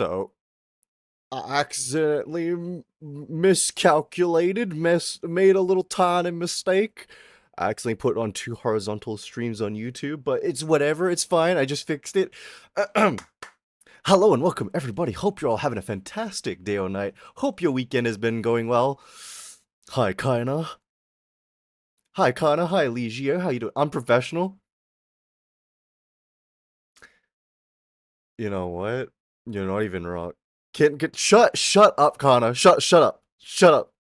So I accidentally miscalculated, made a little tiny mistake. I accidentally put on two horizontal streams on YouTube, but it's whatever, it's fine. I just fixed it. Hello and welcome, everybody. Hope you're all having a fantastic day or night. Hope your weekend has been going well. Hi, Kaina. Hi, Kaina. Hi, Legio. How you doing? I'm professional. You know what? You're not even wrong. Can't get shut up, Connor. Shut up. Shut up.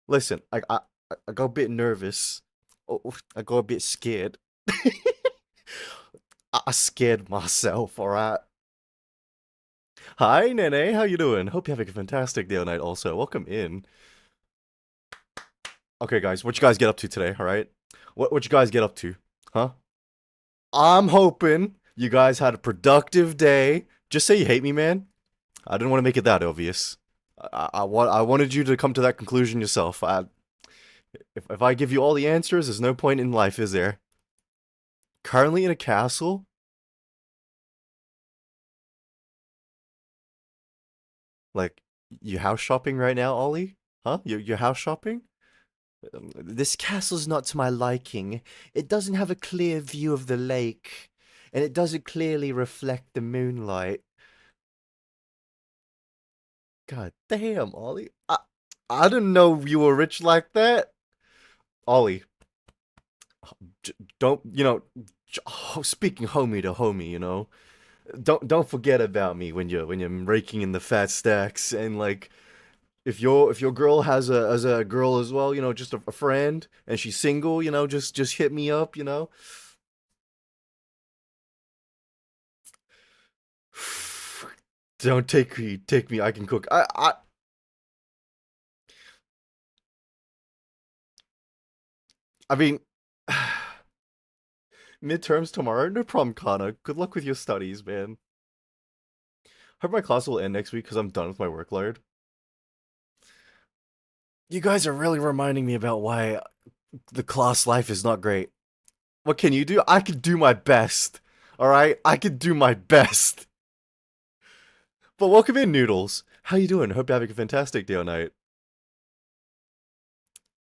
Listen, I got a bit nervous. Oh, I got a bit scared. I scared myself, alright? Hi, Nene, how you doing? Hope you're having a fantastic day or night also. Welcome in. Okay, guys, what you guys get up to today, alright? What you guys get up to? Huh? I'm hoping you guys had a productive day. Just say you hate me, man. I didn't want to make it that obvious. I wanted you to come to that conclusion yourself. If I give you all the answers, there's no point in life, is there? Currently in a castle? Like, you house shopping right now, Ollie? Huh? You're house shopping? This castle's not to my liking. It doesn't have a clear view of the lake, and it doesn't clearly reflect the moonlight. God damn, Ollie. I didn't know you were rich like that. Ollie, don't, speaking homie to homie, don't forget about me when you're raking in the fat stacks. And like, if your girl has a girl as well, just a friend, and she's single, just hit me up. Don't take me. I can cook. I mean, midterms tomorrow. No problem, Kana. Good luck with your studies, man. Hope my class will end next week because I'm done with my workload. You guys are really reminding me about why the class life is not great. What can you do? I can do my best. Alright? I can do my best. But welcome in, Noodles. How you doing? Hope you're having a fantastic day or night.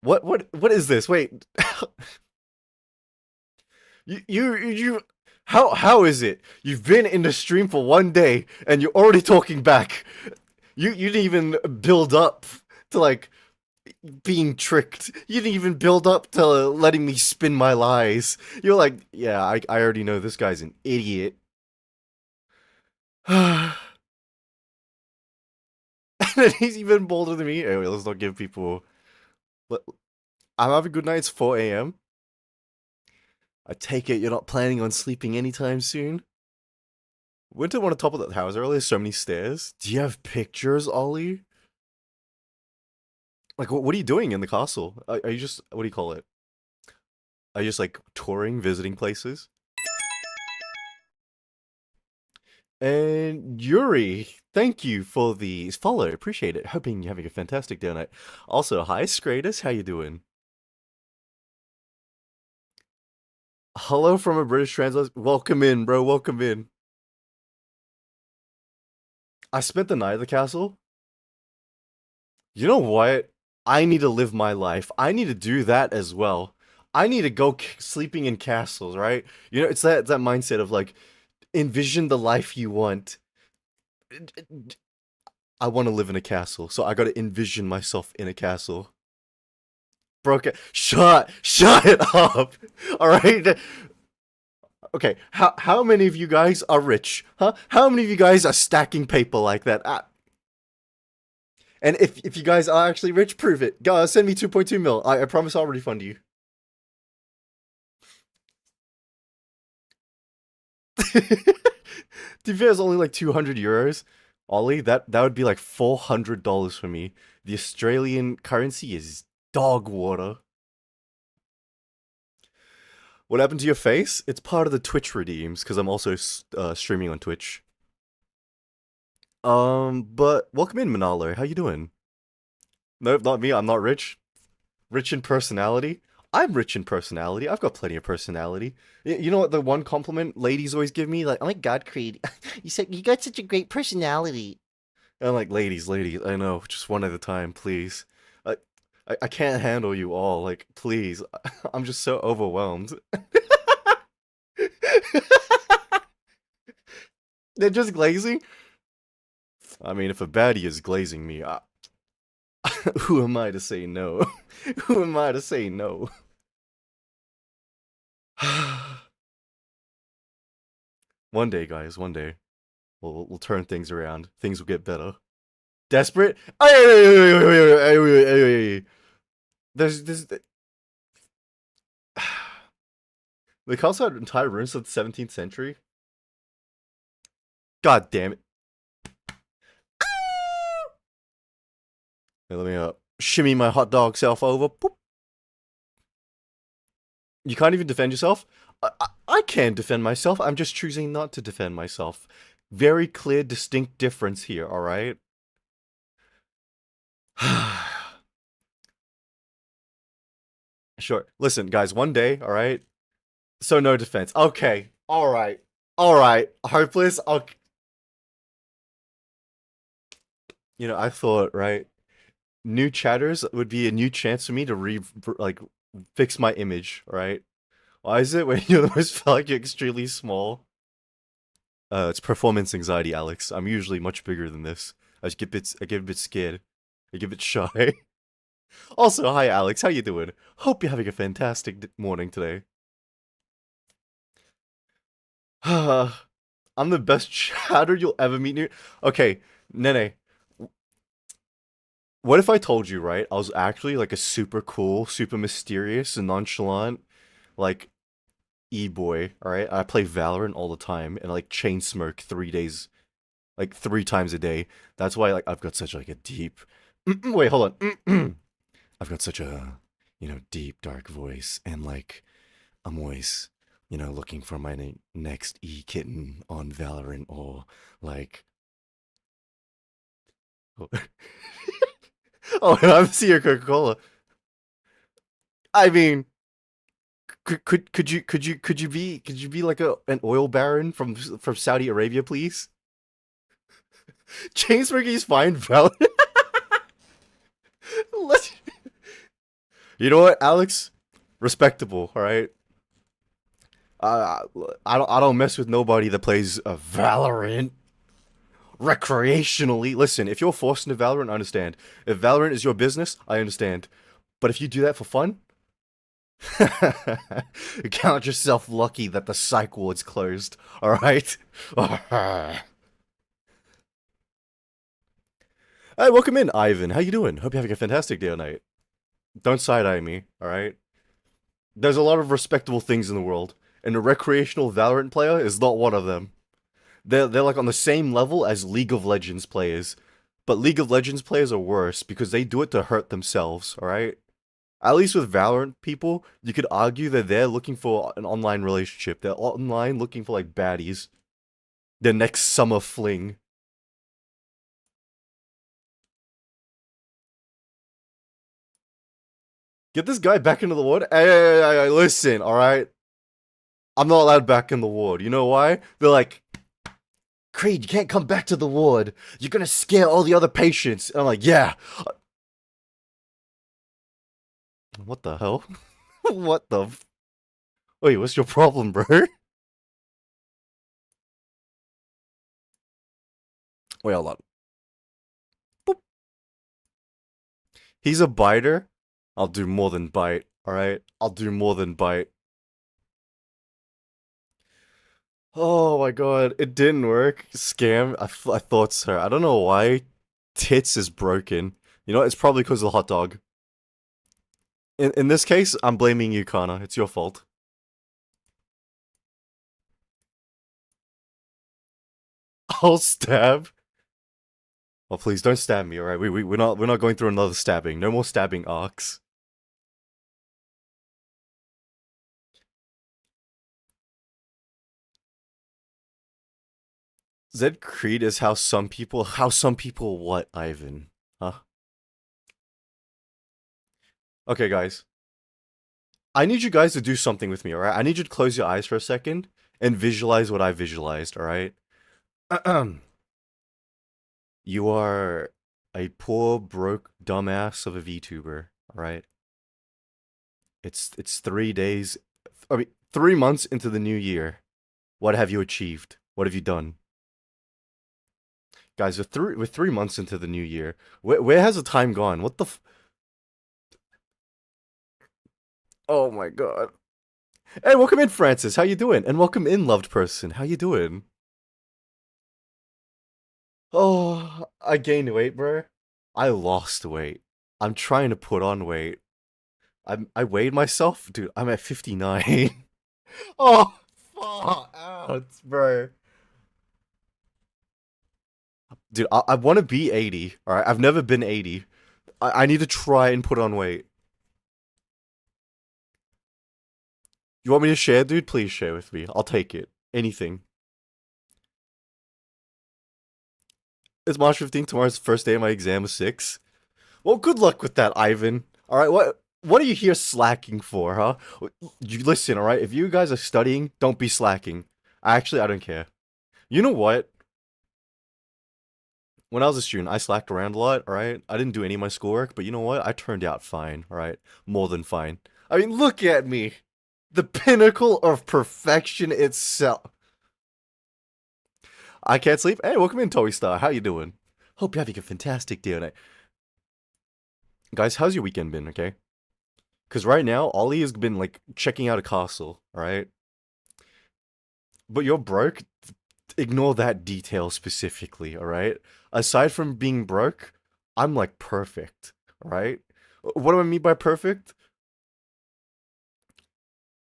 What is this? Wait. you how is it? You've been in the stream for one day and you're already talking back. You didn't even build up to like being tricked. You didn't even build up to letting me spin my lies. You're like, yeah, I already know this guy's an idiot. And then he's even bolder than me. Anyway, let's not give people. I'm having a good night. It's 4 a.m. I take it you're not planning on sleeping anytime soon? Went to one on top of that house earlier. So many stairs. Do you have pictures, Ollie? Like, what are you doing in the castle? Are you just, what do you call it? Are you just like touring, visiting places? And Yuri, thank you for the follow. Appreciate it. Hoping you're having a fantastic day tonight. Also, hi Scratus, how you doing? Hello from a British translation. Welcome in, bro. Welcome in. I spent the night at the castle. You know what? I need to live my life. I need to do that as well. I need to go sleeping in castles, right? It's that mindset of like envision the life you want. I want to live in a castle, so I got to envision myself in a castle. Broke it. Shut it up. All right. Okay. How many of you guys are rich? Huh? How many of you guys are stacking paper like that? And if you guys are actually rich, prove it. Go send me 2.2 mil. I promise I'll refund you. There's only like 200 euros. Ollie, that would be like $400 for me. The Australian currency is dog water. What happened to your face? It's part of the Twitch redeems because I'm also streaming on Twitch. But welcome in, Manalo. How you doing? Nope, not me. I'm not rich. Rich in personality. I'm rich in personality. I've got plenty of personality. You know what the one compliment ladies always give me? Like, oh my god, Creed, you said you got such a great personality. And I'm like, ladies, I know, just one at a time, please. I, I can't handle you all. Like, please, I'm just so overwhelmed. They're just glazing. I mean, if a baddie is glazing me, who am I to say no? Who am I to say no? One day, guys, one day, we'll turn things around. Things will get better. Desperate? There's they also had entire ruins of the 17th century. God damn it! Hey, let me shimmy my hot dog self over. Boop. You can't even defend yourself. I can defend myself. I'm just choosing not to defend myself. Very clear, distinct difference here. All right. Sure. Listen, guys. One day. All right. So no defense. Okay. All right. All right. Hopeless. Okay. You know, I thought, right, new chatters would be a new chance for me to like fix my image, right? Why is it when you always feel like you're extremely small? It's performance anxiety, Alex. I'm usually much bigger than this. I get a bit scared. I get a bit shy. Also, hi Alex, how you doing? Hope you're having a fantastic morning today. I'm the best chatter you'll ever meet. Okay, Nene, what if I told you, right? I was actually like a super cool, super mysterious and nonchalant, like e-boy. All right, I play Valorant all the time and I, like chain smoke 3 days, like 3 times a day. That's why like I've got such like a deep. Wait, hold on. I've got such a deep dark voice and like I'm always looking for my next e kitten on Valorant or like. Oh, and I'm seeing Coca-Cola. I mean, could you be like an oil baron from Saudi Arabia, please? Chainsmoking fine, Val. You know what, Alex? Respectable, all right. I I don't mess with nobody that plays a Valorant recreationally. Listen, if you're forced into Valorant, I understand. If Valorant is your business, I understand. But if you do that for fun, count yourself lucky that the psych ward's closed. All right. Hey, welcome in, Ivan. How you doing? Hope you're having a fantastic day or night. Don't side-eye me, alright? There's a lot of respectable things in the world, and a recreational Valorant player is not one of them. They're like on the same level as League of Legends players, but League of Legends players are worse because they do it to hurt themselves, alright? At least with Valorant people, you could argue that they're looking for an online relationship. They're online looking for like baddies. Their next summer fling. Get this guy back into the ward. Hey, listen, all right. I'm not allowed back in the ward. You know why? They're like, Creed, you can't come back to the ward. You're gonna scare all the other patients. And I'm like, yeah. What the hell? What the? Wait, what's your problem, bro? Wait, hold on. Boop. He's a biter. I'll do more than bite. All right, I'll do more than bite. Oh my god, it didn't work. Scam. I thought so. I don't know why. Tits is broken. You know, it's probably because of the hot dog. In this case, I'm blaming you, Kana. It's your fault. I'll stab. Oh, please don't stab me, alright? We're not going through another stabbing. No more stabbing arcs. Zed Creed is how some people what, Ivan? Huh? Okay, guys. I need you guys to do something with me, all right? I need you to close your eyes for a second and visualize what I visualized, all right? You are a poor, broke dumbass of a VTuber, all right? It's 3 days, I mean, 3 months into the new year. What have you achieved? What have you done? Guys, with 3 months into the new year, where has the time gone? What the Oh my god. Hey, welcome in, Francis. How you doing? And welcome in, loved person. How you doing? Oh, I gained weight, bro. I lost weight. I'm trying to put on weight. I weighed myself, dude. I'm at 59. Oh, fuck out, bro. Dude, I want to be 80. All right, I've never been 80. I need to try and put on weight. You want me to share, dude? Please share with me. I'll take it. Anything. It's March 15th. Tomorrow's the first day of my exam of 6. Well, good luck with that, Ivan. All right, what are you here slacking for, huh? You listen, all right? If you guys are studying, don't be slacking. I don't care. You know what? When I was a student, I slacked around a lot, all right? I didn't do any of my schoolwork, but you know what? I turned out fine, all right? More than fine. I mean, look at me. The pinnacle of perfection itself. I can't sleep. Hey, welcome in, Toy Star. How you doing? Hope you're having a fantastic day tonight. Guys, how's your weekend been, okay? Because right now, Ollie has been, like, checking out a castle, alright? But you're broke. Ignore that detail specifically, alright? Aside from being broke, I'm, like, perfect, alright? What do I mean by perfect?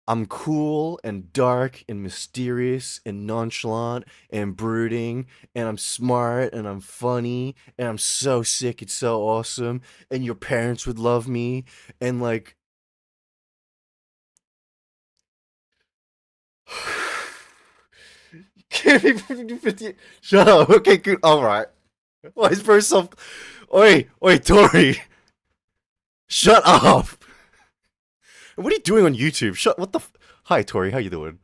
I'm cool and dark and mysterious and nonchalant and brooding and I'm smart and I'm funny and I'm so sick, it's so awesome and your parents would love me and like can't even 50. Shut up. Okay, good. All right. Why is very self? Oi, Tori. Shut up. What are you doing on YouTube? Shut. What the? Hi, Tori. How you doing?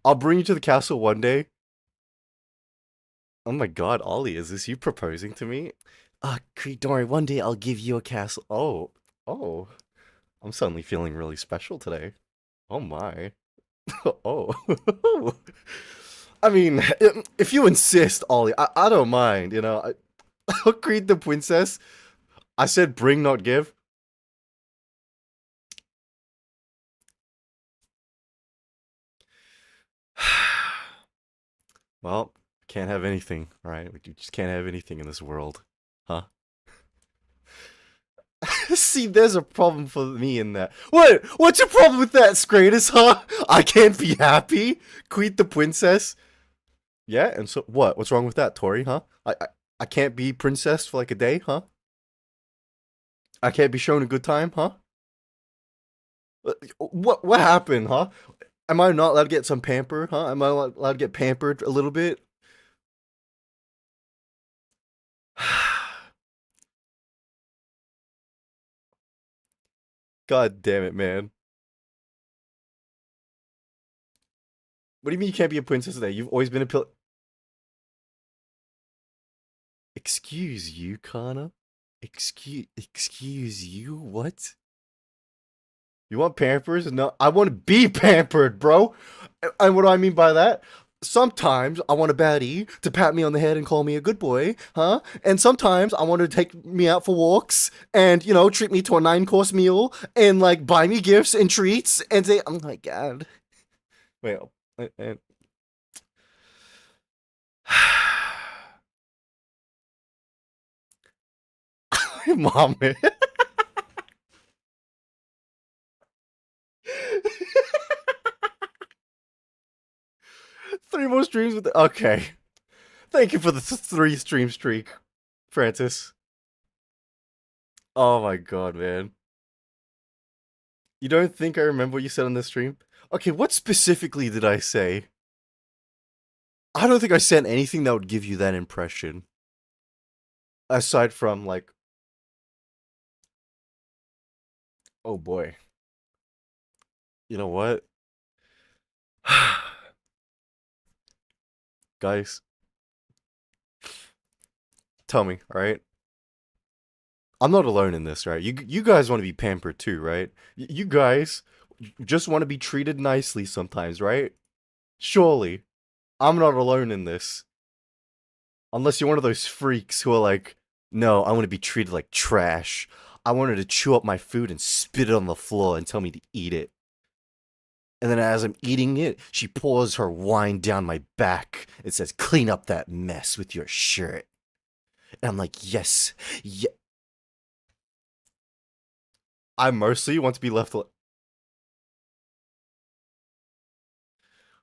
I'll bring you to the castle one day. Oh my God, Ollie, is this you proposing to me? Creed, don't worry. One day I'll give you a castle. Oh. I'm suddenly feeling really special today. Oh my. Oh. I mean, if you insist, Ollie, I don't mind, you know. I'll greet the princess. I said bring, not give. Well, can't have anything, right? We just can't have anything in this world. Huh? See, there's a problem for me in that. What? What's your problem with that, Scratus, huh? I can't be happy? Greet the princess? Yeah, and so what? What's wrong with that, Tori, huh? I can't be princess for like a day, huh? I can't be shown a good time, huh? What happened, huh? Am I not allowed to get some pamper, huh? Am I allowed to get pampered a little bit? God damn it, man. What do you mean you can't be a princess today? You've always been a pill. Excuse you, Kana? Excuse you? What? You want pampers? No, I want to be pampered, bro. And what do I mean by that? Sometimes I want a baddie to pat me on the head and call me a good boy, huh? And sometimes I want to take me out for walks and, you know, treat me to a 9-course meal and, like, buy me gifts and treats and say, oh my God. Wait, and... Mom, man. 3 more streams with the... Okay. Thank you for the 3 stream streak, Francis. Oh my God, man. You don't think I remember what you said on the stream? Okay, what specifically did I say? I don't think I said anything that would give you that impression. Aside from, like... Oh boy. You know what? Guys, tell me, all right? I'm not alone in this, right? You guys want to be pampered too, right? You guys just want to be treated nicely sometimes, right? Surely, I'm not alone in this. Unless you're one of those freaks who are like, no, I want to be treated like trash. I want her to chew up my food and spit it on the floor and tell me to eat it. And then as I'm eating it, she pours her wine down my back and says, clean up that mess with your shirt. And I'm like, yes, yeah. I mostly want to be left alone.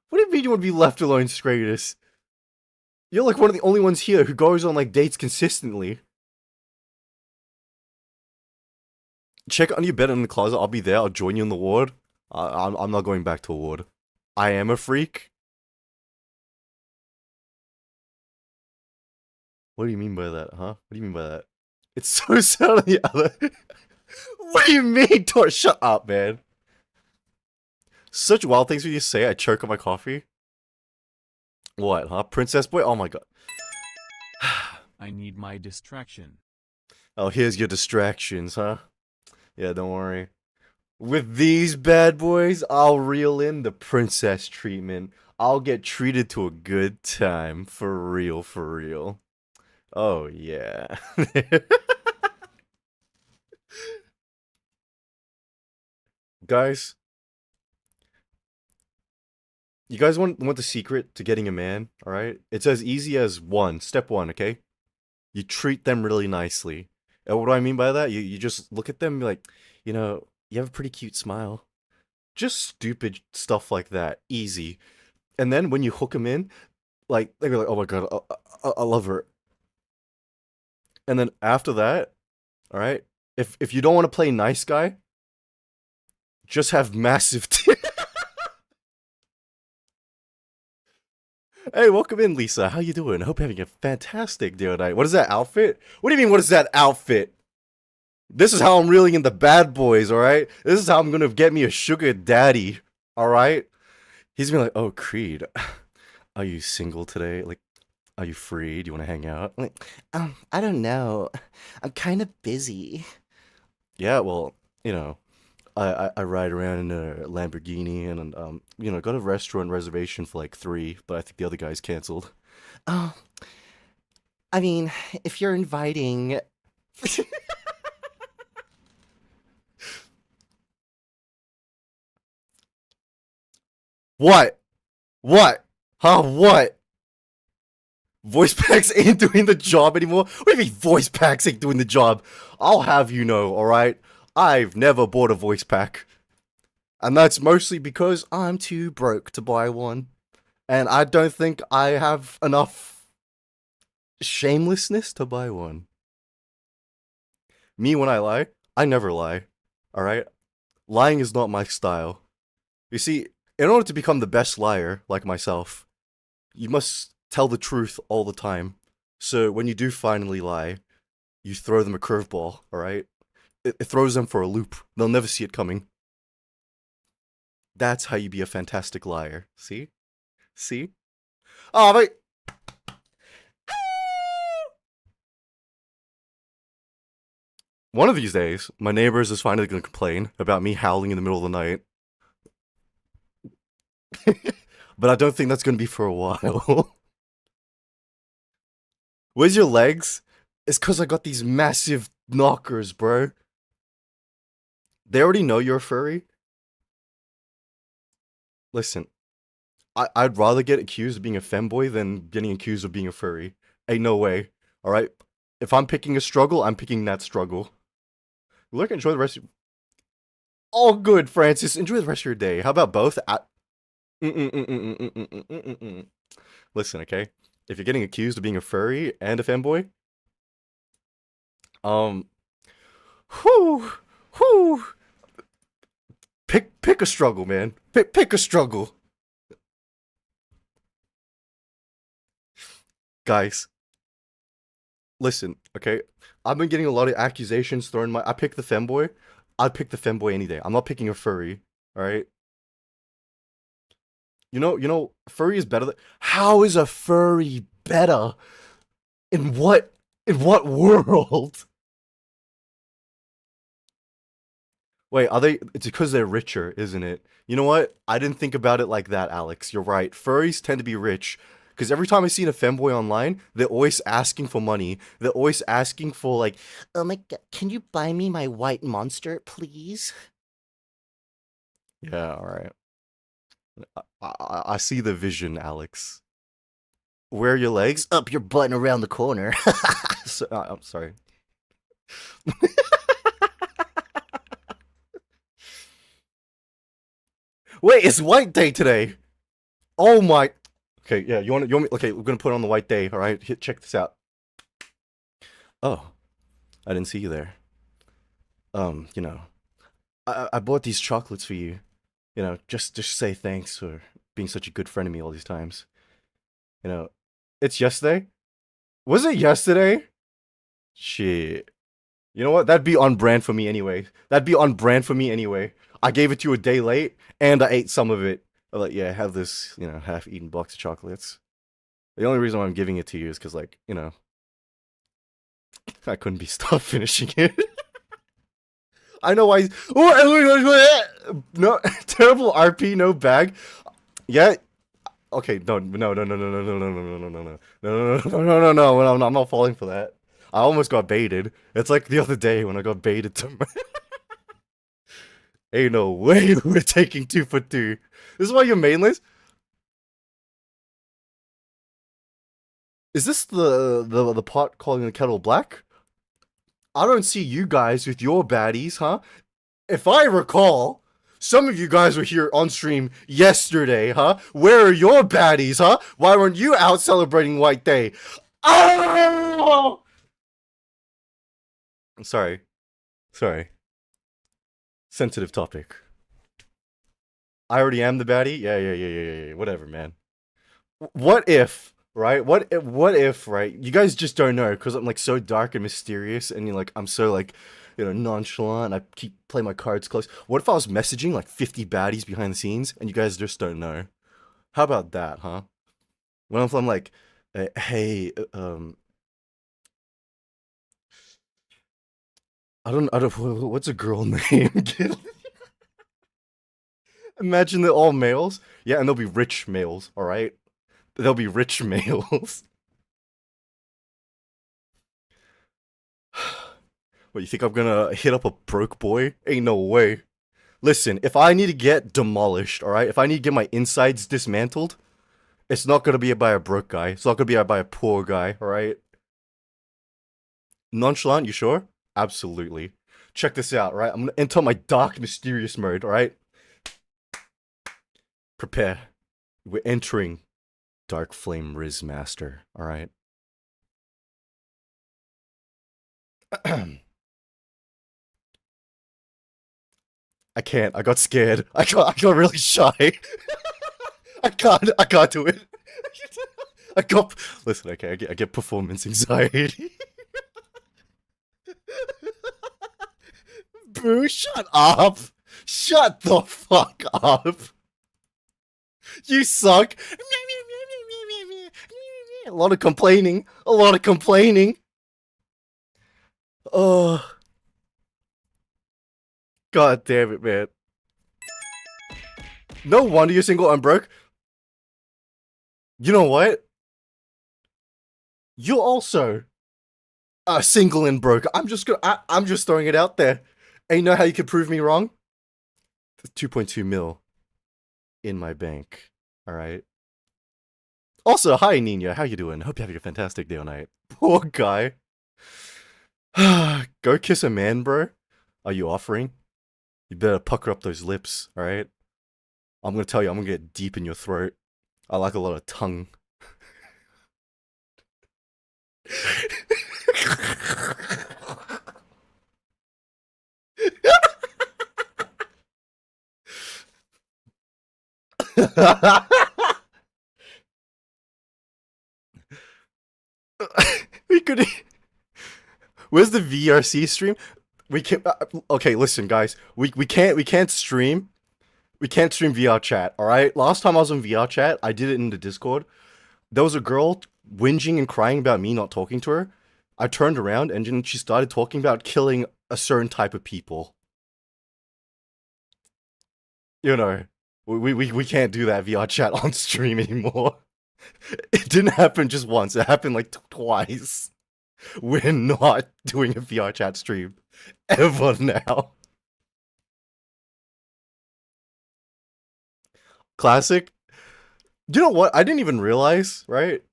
What do you mean you want to be left alone, Stratus? You're like one of the only ones here who goes on like dates consistently. Check on your bed in the closet. I'll be there. I'll join you in the ward. I'm not going back to a ward. I am a freak. What do you mean by that, huh? What do you mean by that? It's so sad on the other. What do you mean, Tor? Shut up, man. Such wild things when you say. I choke on my coffee. What, huh? Princess boy? Oh my god. I need my distraction. Oh, here's your distractions, huh? Yeah, don't worry. With these bad boys, I'll reel in the princess treatment. I'll get treated to a good time. For real, for real. Oh, yeah. Guys, you guys want the secret to getting a man, alright? It's as easy as step one, okay? You treat them really nicely. And what do I mean by that? You just look at them and be like, you have a pretty cute smile. Just stupid stuff like that. Easy. And then when you hook them in, like, they'll be like, oh my god, I love her. And then after that, alright? If you don't want to play nice guy, just have massive Hey, welcome in, Lisa. How you doing? I hope you're having a fantastic day tonight. What is that outfit? What do you mean, what is that outfit? This is how I'm reeling in the bad boys, alright? This is how I'm gonna get me a sugar daddy, alright? He's gonna be like, oh, Creed, are you single today? Like, are you free? Do you want to hang out? Like, I don't know. I'm kind of busy. Yeah, well, you know, I ride around in a Lamborghini and got a restaurant reservation for like three, but I think the other guy's canceled. Oh, I mean, if you're inviting. What? What? Huh? What? Voice packs ain't doing the job anymore? What do you mean voice packs ain't doing the job? I'll have you know, alright? I've never bought a voice pack. And that's mostly because I'm too broke to buy one. And I don't think I have enough shamelessness to buy one. Me, when I never lie. Alright? Lying is not my style. You see, in order to become the best liar, like myself, you must tell the truth all the time. So when you do finally lie, you throw them a curveball, alright? It throws them for a loop. They'll never see it coming. That's how you be a fantastic liar. See? See? Oh, wait! One of these days, my neighbors is finally gonna complain about me howling in the middle of the night. But I don't think that's gonna be for a while. Where's your legs? It's cause I got these massive knockers, bro. They already know you're a furry. Listen, I'd rather get accused of being a femboy than getting accused of being a furry. Ain't no way. Alright? If I'm picking a struggle, I'm picking that struggle. Look, enjoy the rest of all good, Francis. Enjoy the rest of your day. How about both? Listen, okay? If you're getting accused of being a furry and a femboy, um, whoo, whoo, pick a struggle, man. Pick a struggle, guys. Listen, okay? I've been getting a lot of accusations thrown my. I pick the femboy. I'd pick the femboy any day. I'm not picking a furry. All right. furry is better. How is a furry better? In what? In what world? Wait, are they? It's because they're richer, isn't it? You know what? I didn't think about it like that, Alex. You're right. Furries tend to be rich. Because every time I see a femboy online, they're always asking for money. They're always asking for, like, oh my god, can you buy me my white monster, please? Yeah, alright. I see the vision, Alex. Where are your legs? Up your butt and around the corner. I'm sorry. Wait, it's White Day today. Oh my. Okay, yeah. You want me? Okay, we're gonna put on the White Day. All right, check this out. Oh, I didn't see you there. You know, I bought these chocolates for you. You know, just say thanks for being such a good friend to me all these times. You know, it's yesterday. Was it yesterday? Shit. You know what? That'd be on brand for me anyway. That'd be on brand for me anyway. I gave it to you a day late, and I ate some of it. I'm like, yeah, have this, half-eaten box of chocolates. The only reason why I'm giving it to you is because, like, I couldn't be stopped finishing it. I know why. No, terrible RP, no bag. Yeah. Okay, no, I'm not falling for that. I almost got baited. It's like the other day when I got baited to. Ain't no way we're taking 2 for 2. This is why you're mainless. Is this the pot calling the kettle black? I don't see you guys with your baddies, huh? If I recall, some of you guys were here on stream yesterday, huh? Where are your baddies, huh? Why weren't you out celebrating White Day? Oh! I'm sorry. Sorry. Sensitive topic. I already am the baddie? Yeah. Whatever, man. What if, right? What if, right? You guys just don't know because I'm like so dark and mysterious and you're like I'm so like, nonchalant. I keep playing my cards close. What if I was messaging like 50 baddies behind the scenes and you guys just don't know? How about that, huh? What if I'm like, hey, I don't, what's a girl name? Imagine they're all males. Yeah, and they'll be rich males, alright? They'll be rich males. What, you think I'm gonna hit up a broke boy? Ain't no way. Listen, if I need to get demolished, alright? If I need to get my insides dismantled, it's not gonna be by a broke guy. It's not gonna be by a poor guy, alright? Nonchalant, you sure? Absolutely. Check this out, right? I'm gonna enter my dark, mysterious mode, alright? Prepare. We're entering Dark Flame Riz Master, alright? I can't. I got scared. I got really shy. I can't do it. I got. Listen, okay, I get performance anxiety. Boo, shut up. Shut the fuck up. You suck. A lot of complaining. A lot of complaining. Oh. God damn it, man. No wonder you're single and broke. You know what? You're also single and broke. I'm just throwing it out there. And you know how you can prove me wrong? 2.2 mil in my bank. All right. Also, hi Nina, how you doing? Hope you're having a fantastic day or night. Poor guy. Go kiss a man, bro. Are you offering? You better pucker up those lips, alright? I'm gonna tell you, I'm gonna get deep in your throat. I like a lot of tongue. We could. Where's the VRC stream? We can't. Okay, listen, guys. We can't stream We can't stream VR chat, alright? Last time I was on VR chat, I did it in the Discord. There was a girl whinging and crying about me not talking to her. I turned around and then she started talking about killing a certain type of people. You know, we can't do that VR chat on stream anymore. It didn't happen just once, it happened like twice. We're not doing a VR chat stream ever now. Classic. You know what? I didn't even realize, right?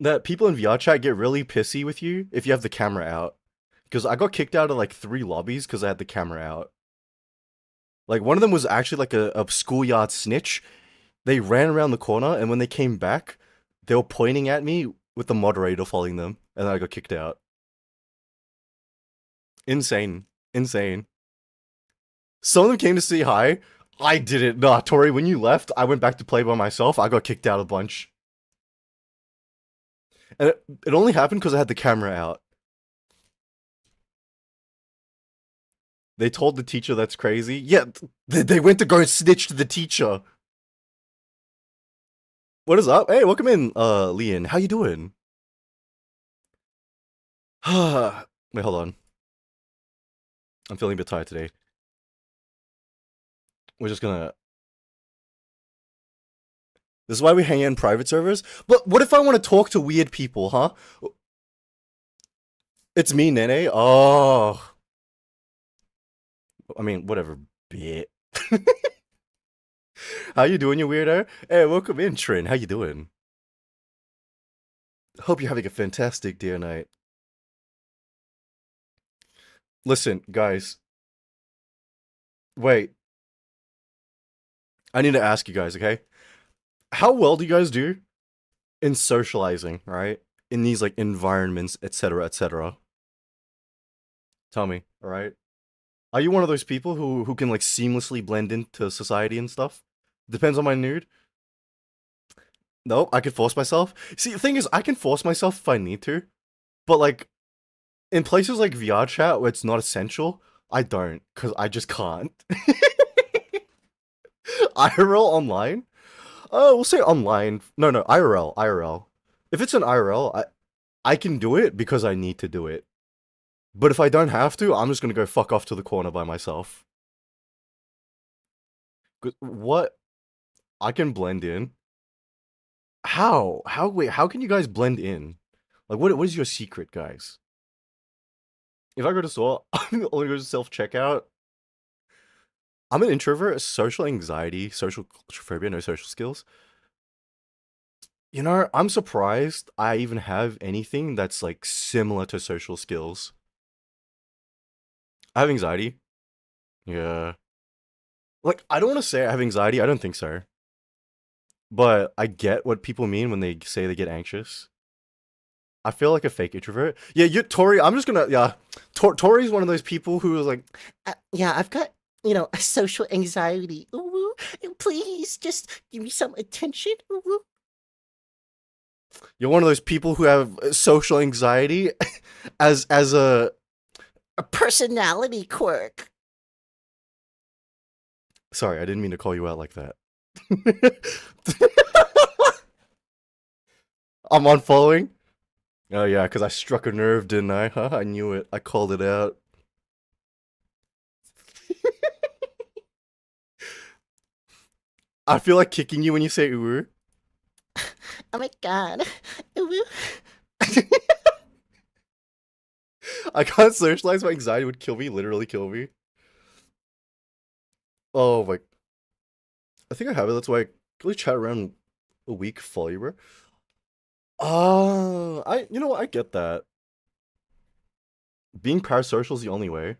That people in VR chat get really pissy with you if you have the camera out. Because I got kicked out of like 3 lobbies because I had the camera out. Like one of them was actually like a schoolyard snitch. They ran around the corner and when they came back, they were pointing at me with the moderator following them, and then I got kicked out. Insane. Insane. Some of them came to say hi. I didn't. Nah, Tori, when you left, I went back to play by myself. I got kicked out a bunch. And it only happened because I had the camera out. They told the teacher that's crazy. Yeah, they went to go snitch to the teacher. What is up? Hey, welcome in, Leon. How you doing? Wait, hold on. I'm feeling a bit tired today. We're just gonna... This is why we hang out in private servers? But what if I want to talk to weird people, huh? It's me, Nene? Oh... I mean, whatever, bit. How you doing, you weirdo? Hey, welcome in, Trin. How you doing? Hope you're having a fantastic day or night. Listen, guys. Wait. I need to ask you guys, okay? How well do you guys do in socializing, right? In these, like, environments, etc., etc.? Tell me, alright? Are you one of those people who can, like, seamlessly blend into society and stuff? Depends on my mood. Nope, I can force myself. See, the thing is, I can force myself if I need to. But, like, in places like VR chat where it's not essential, I don't, because I just can't. IRL online? Oh, we'll say online. No, no, IRL, IRL. If it's an IRL, I can do it because I need to do it. But if I don't have to, I'm just gonna go fuck off to the corner by myself. What? I can blend in? How? Wait, how can you guys blend in? Like, what is your secret, guys? If I go to store, I'm only go to self-checkout. I'm an introvert, social anxiety, social claustrophobia, no social skills. You know, I'm surprised I even have anything that's like similar to social skills. I have anxiety. Yeah. Like, I don't want to say I have anxiety. I don't think so. But I get what people mean when they say they get anxious. I feel like a fake introvert. Yeah, Tori, I'm just gonna, yeah. Tori's one of those people who is like, Yeah, I've got, a social anxiety. Ooh, please just give me some attention. Ooh. you're one of those people who have social anxiety as A personality quirk. Sorry, I didn't mean to call you out like that. I'm unfollowing? Oh yeah, because I struck a nerve, didn't I? Huh? I knew it. I called it out. I feel like kicking you when you say ooh. Oh my god. Ooh. I can't socialize. My anxiety would kill me, literally kill me. Oh my. I think I have it. That's why I really chat around a week follower. You know what? I get that. Being parasocial is the only way.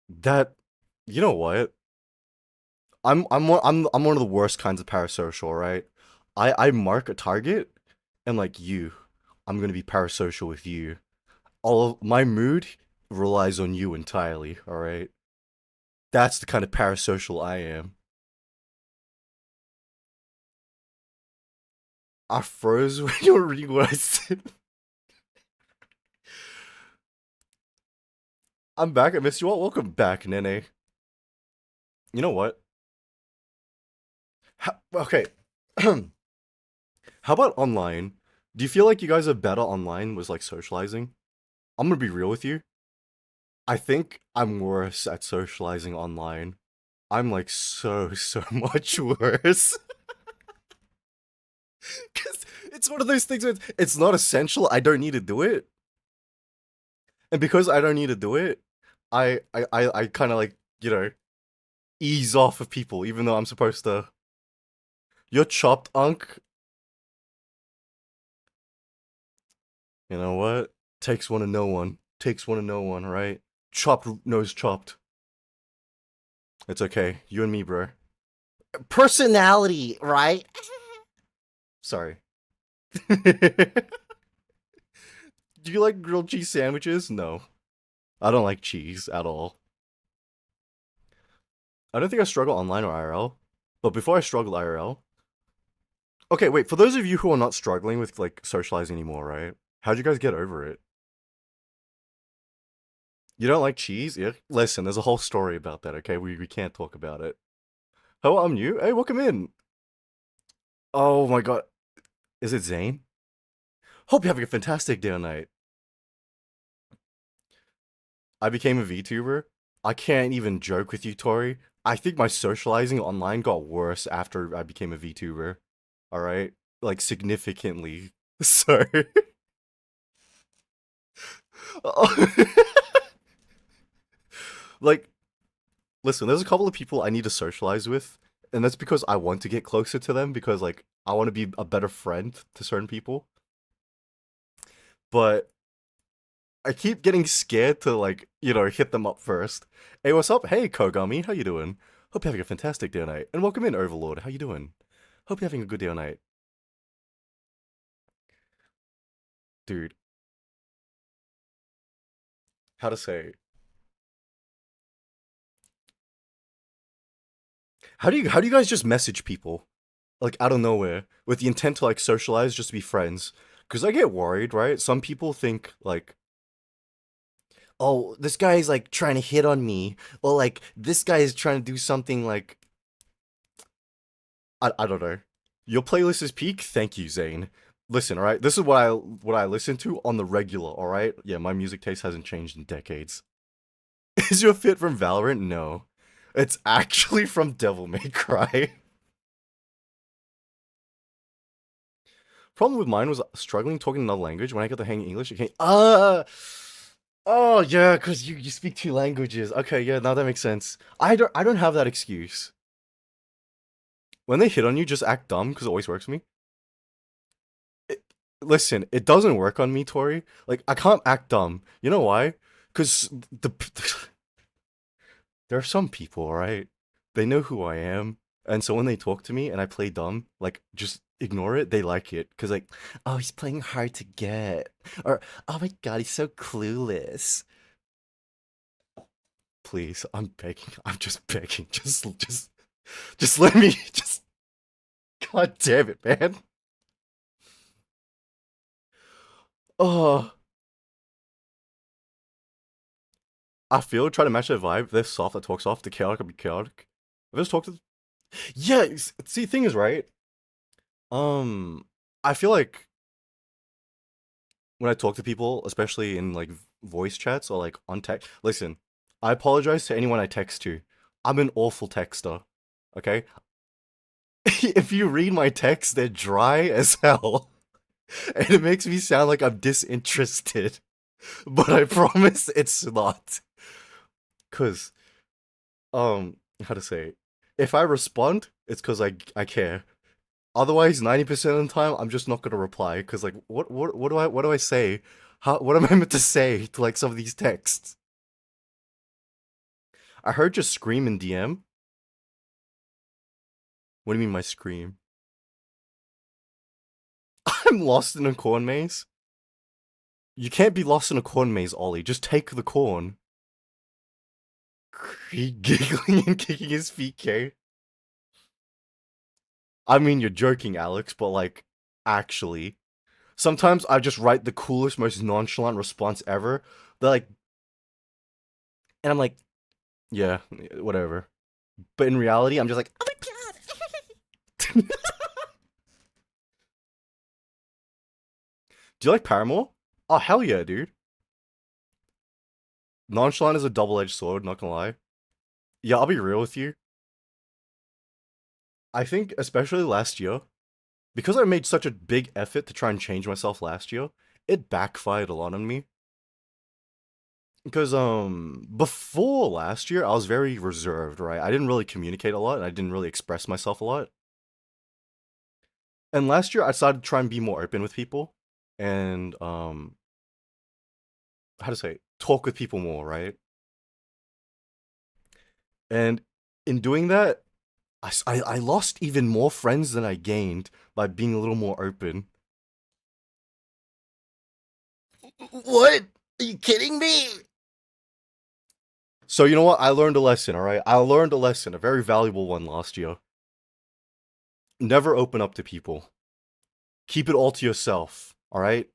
That, you know what? I'm one of the worst kinds of parasocial, right? I mark a target, and like you, I'm gonna be parasocial with you. All of my mood relies on you entirely. All right, that's the kind of parasocial I am. I froze when you were reading what I said. I'm back. I missed you all. Welcome back, Nene. You know what? Okay. How about online? Do you feel like you guys are better online with like socializing? I'm gonna be real with you. I think I'm worse at socializing online. I'm like so much worse. Cause it's one of those things where it's not essential. I don't need to do it. And because I don't need to do it, I kind of like, you know, ease off of people, even though I'm supposed to. You're chopped, Unk. You know what? Takes one to know one. Takes one to know one, right? Chopped nose chopped. It's okay. You and me, bro. Personality, right? Sorry. Do you like grilled cheese sandwiches? No. I don't like cheese at all. I don't think I struggle online or IRL. But before I struggled IRL. Okay, wait, for those of you who are not struggling with like socializing anymore, right? How'd you guys get over it? You don't like cheese? Yeah. Listen, there's a whole story about that, okay? We can't talk about it. Hello, I'm you. Hey, welcome in. Oh my god. Is it Zane? Hope you're having a fantastic day or night. I became a VTuber. I can't even joke with you, Tori. I think my socializing online got worse after I became a VTuber. Alright? Like, significantly. So. Like, listen, there's a couple of people I need to socialize with, and that's because I want to get closer to them because, like, I want to be a better friend to certain people. But I keep getting scared to like, hit them up first. Hey, what's up? Hey, Kogami, how you doing? Hope you're having a fantastic day or night. And welcome in, Overlord. How you doing? Hope you're having a good day or night. Dude, how to say? How do you guys just message people like out of nowhere with the intent to like socialize just to be friends? Because I get worried, right? Some people think like, oh, this guy's like trying to hit on me, or like this guy is trying to do something like I don't know. Your playlist is peak. Thank you, Zane. Listen, all right. This is what I listen to on the regular. All right. Yeah, my music taste hasn't changed in decades. Is your fit from Valorant? No, it's actually from Devil May Cry. Problem with mine was struggling talking another language. When I got to hang English, it came. Oh yeah, because you speak two languages. Okay, yeah, now that makes sense. I don't have that excuse. When they hit on you, just act dumb because it always works for me. It, listen, it doesn't work on me, Tori. Like I can't act dumb. You know why? Because there are some people, right? They know who I am, and so when they talk to me and I play dumb, like just ignore it. They like it because like, oh, he's playing hard to get, or oh my god, he's so clueless. Please, I'm begging. I'm just begging. Just let me. Just God damn it, man. Oh, I feel try to match their vibe. They're soft that talk soft. The chaotic will be chaotic. If I just talk to, yeah. See, thing is right. Um, I feel like when I talk to people, especially in like voice chats or like on text. Listen, I apologize to anyone I text to. I'm an awful texter. Okay, if you read my texts, they're dry as hell, and it makes me sound like I'm disinterested. But I promise it's not. Cause how to say? If I respond, it's cause I care. Otherwise, 90% of the time, I'm just not gonna reply. Cause like, what do I say? What am I meant to say to like some of these texts? I heard you scream in DM. What do you mean my scream? I'm lost in a corn maze. You can't be lost in a corn maze, Ollie. Just take the corn. He giggling and kicking his feet, K. I mean, you're joking, Alex, but like, actually. Sometimes I just write the coolest, most nonchalant response ever. They're like, And I'm like, yeah, whatever. But in reality, I'm just like, Oh my god. do you like Paramore? Oh, hell yeah, dude. Nonchalant is a double-edged sword, not gonna lie. Yeah, I'll be real with you. I think, especially last year, because I made such a big effort to try and change myself last year, it backfired a lot on me. Because before last year, I was very reserved, right? I didn't really communicate a lot, and I didn't really express myself a lot. And last year, I decided to try and be more open with people, and how to say, talk with people more, right? And in doing that, I lost even more friends than I gained by being a little more open. What? Are you kidding me? So you know what? I learned a lesson, all right? I learned a lesson, a very valuable one last year. Never open up to people. Keep it all to yourself, all right?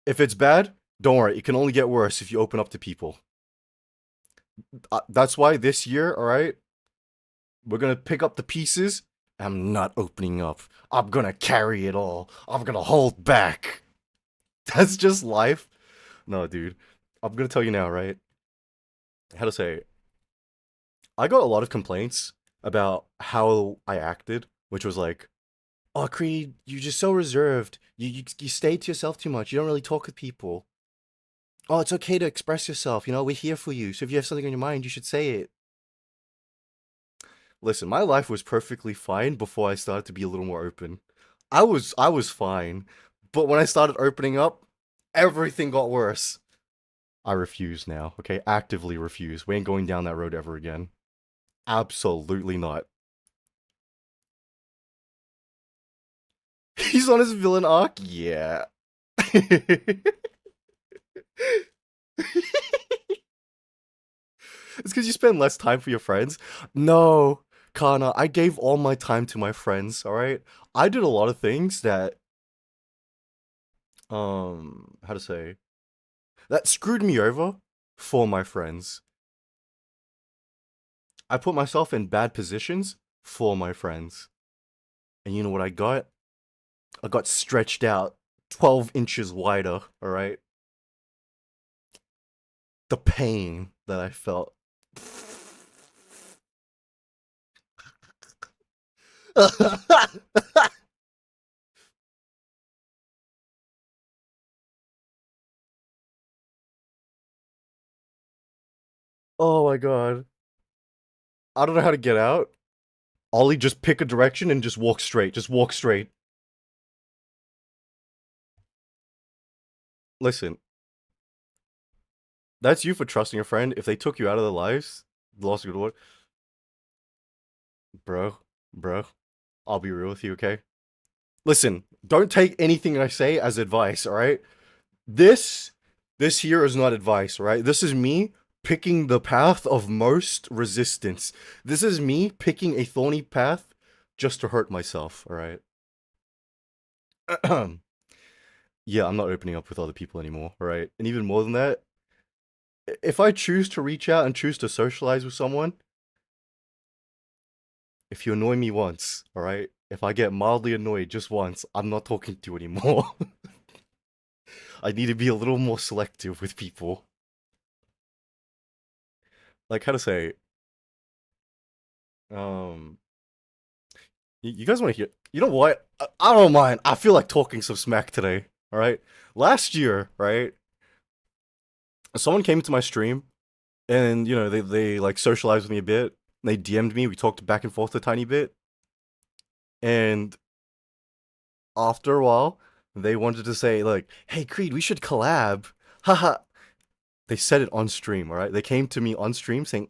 If it's bad, don't worry. It can only get worse if you open up to people. That's why this year, all right, we're gonna pick up the pieces. I'm not opening up. I'm gonna carry it all. I'm gonna hold back. That's just life. No, dude. I'm gonna tell you now, right? How to say? I got a lot of complaints about how I acted, which was like, "Oh, Creed, you're just so reserved. You stay to yourself too much. You don't really talk with people. Oh, it's okay to express yourself. You know, we're here for you. So if you have something on your mind, you should say it." Listen, my life was perfectly fine before I started to be a little more open. I was fine, but when I started opening up, everything got worse. I refuse now, okay? Actively refuse. We ain't going down that road ever again. Absolutely not. He's on his villain arc? Yeah. It's because you spend less time for your friends. No, Kana, I gave all my time to my friends, alright? I did a lot of things that, how to say, that screwed me over for my friends. I put myself in bad positions for my friends. And you know what I got? I got stretched out 12 inches wider, alright? The pain that I felt. Oh my god. I don't know how to get out. Ollie, just pick a direction and just walk straight. Just walk straight. Listen, that's you for trusting a friend. If they took you out of their lives, lost a good one. Bro, bro, I'll be real with you, okay? Listen, don't take anything I say as advice, alright? This, this here is not advice, right? This is me picking the path of most resistance. This is me picking a thorny path just to hurt myself, alright? Yeah, I'm not opening up with other people anymore, right? And even more than that, if I choose to reach out and choose to socialize with someone, if you annoy me once, alright? If I get mildly annoyed just once, I'm not talking to you anymore. I need to be a little more selective with people. Like, how to say, um, you guys want to hear? You know what? I don't mind. I feel like talking some smack today. All right. Last year, right? Someone came into my stream, and you know they like socialized with me a bit. They DM'd me. We talked back and forth a tiny bit, and after a while, they wanted to say like, "Hey, Creed, we should collab." Haha. They said it on stream. All right. They came to me on stream saying,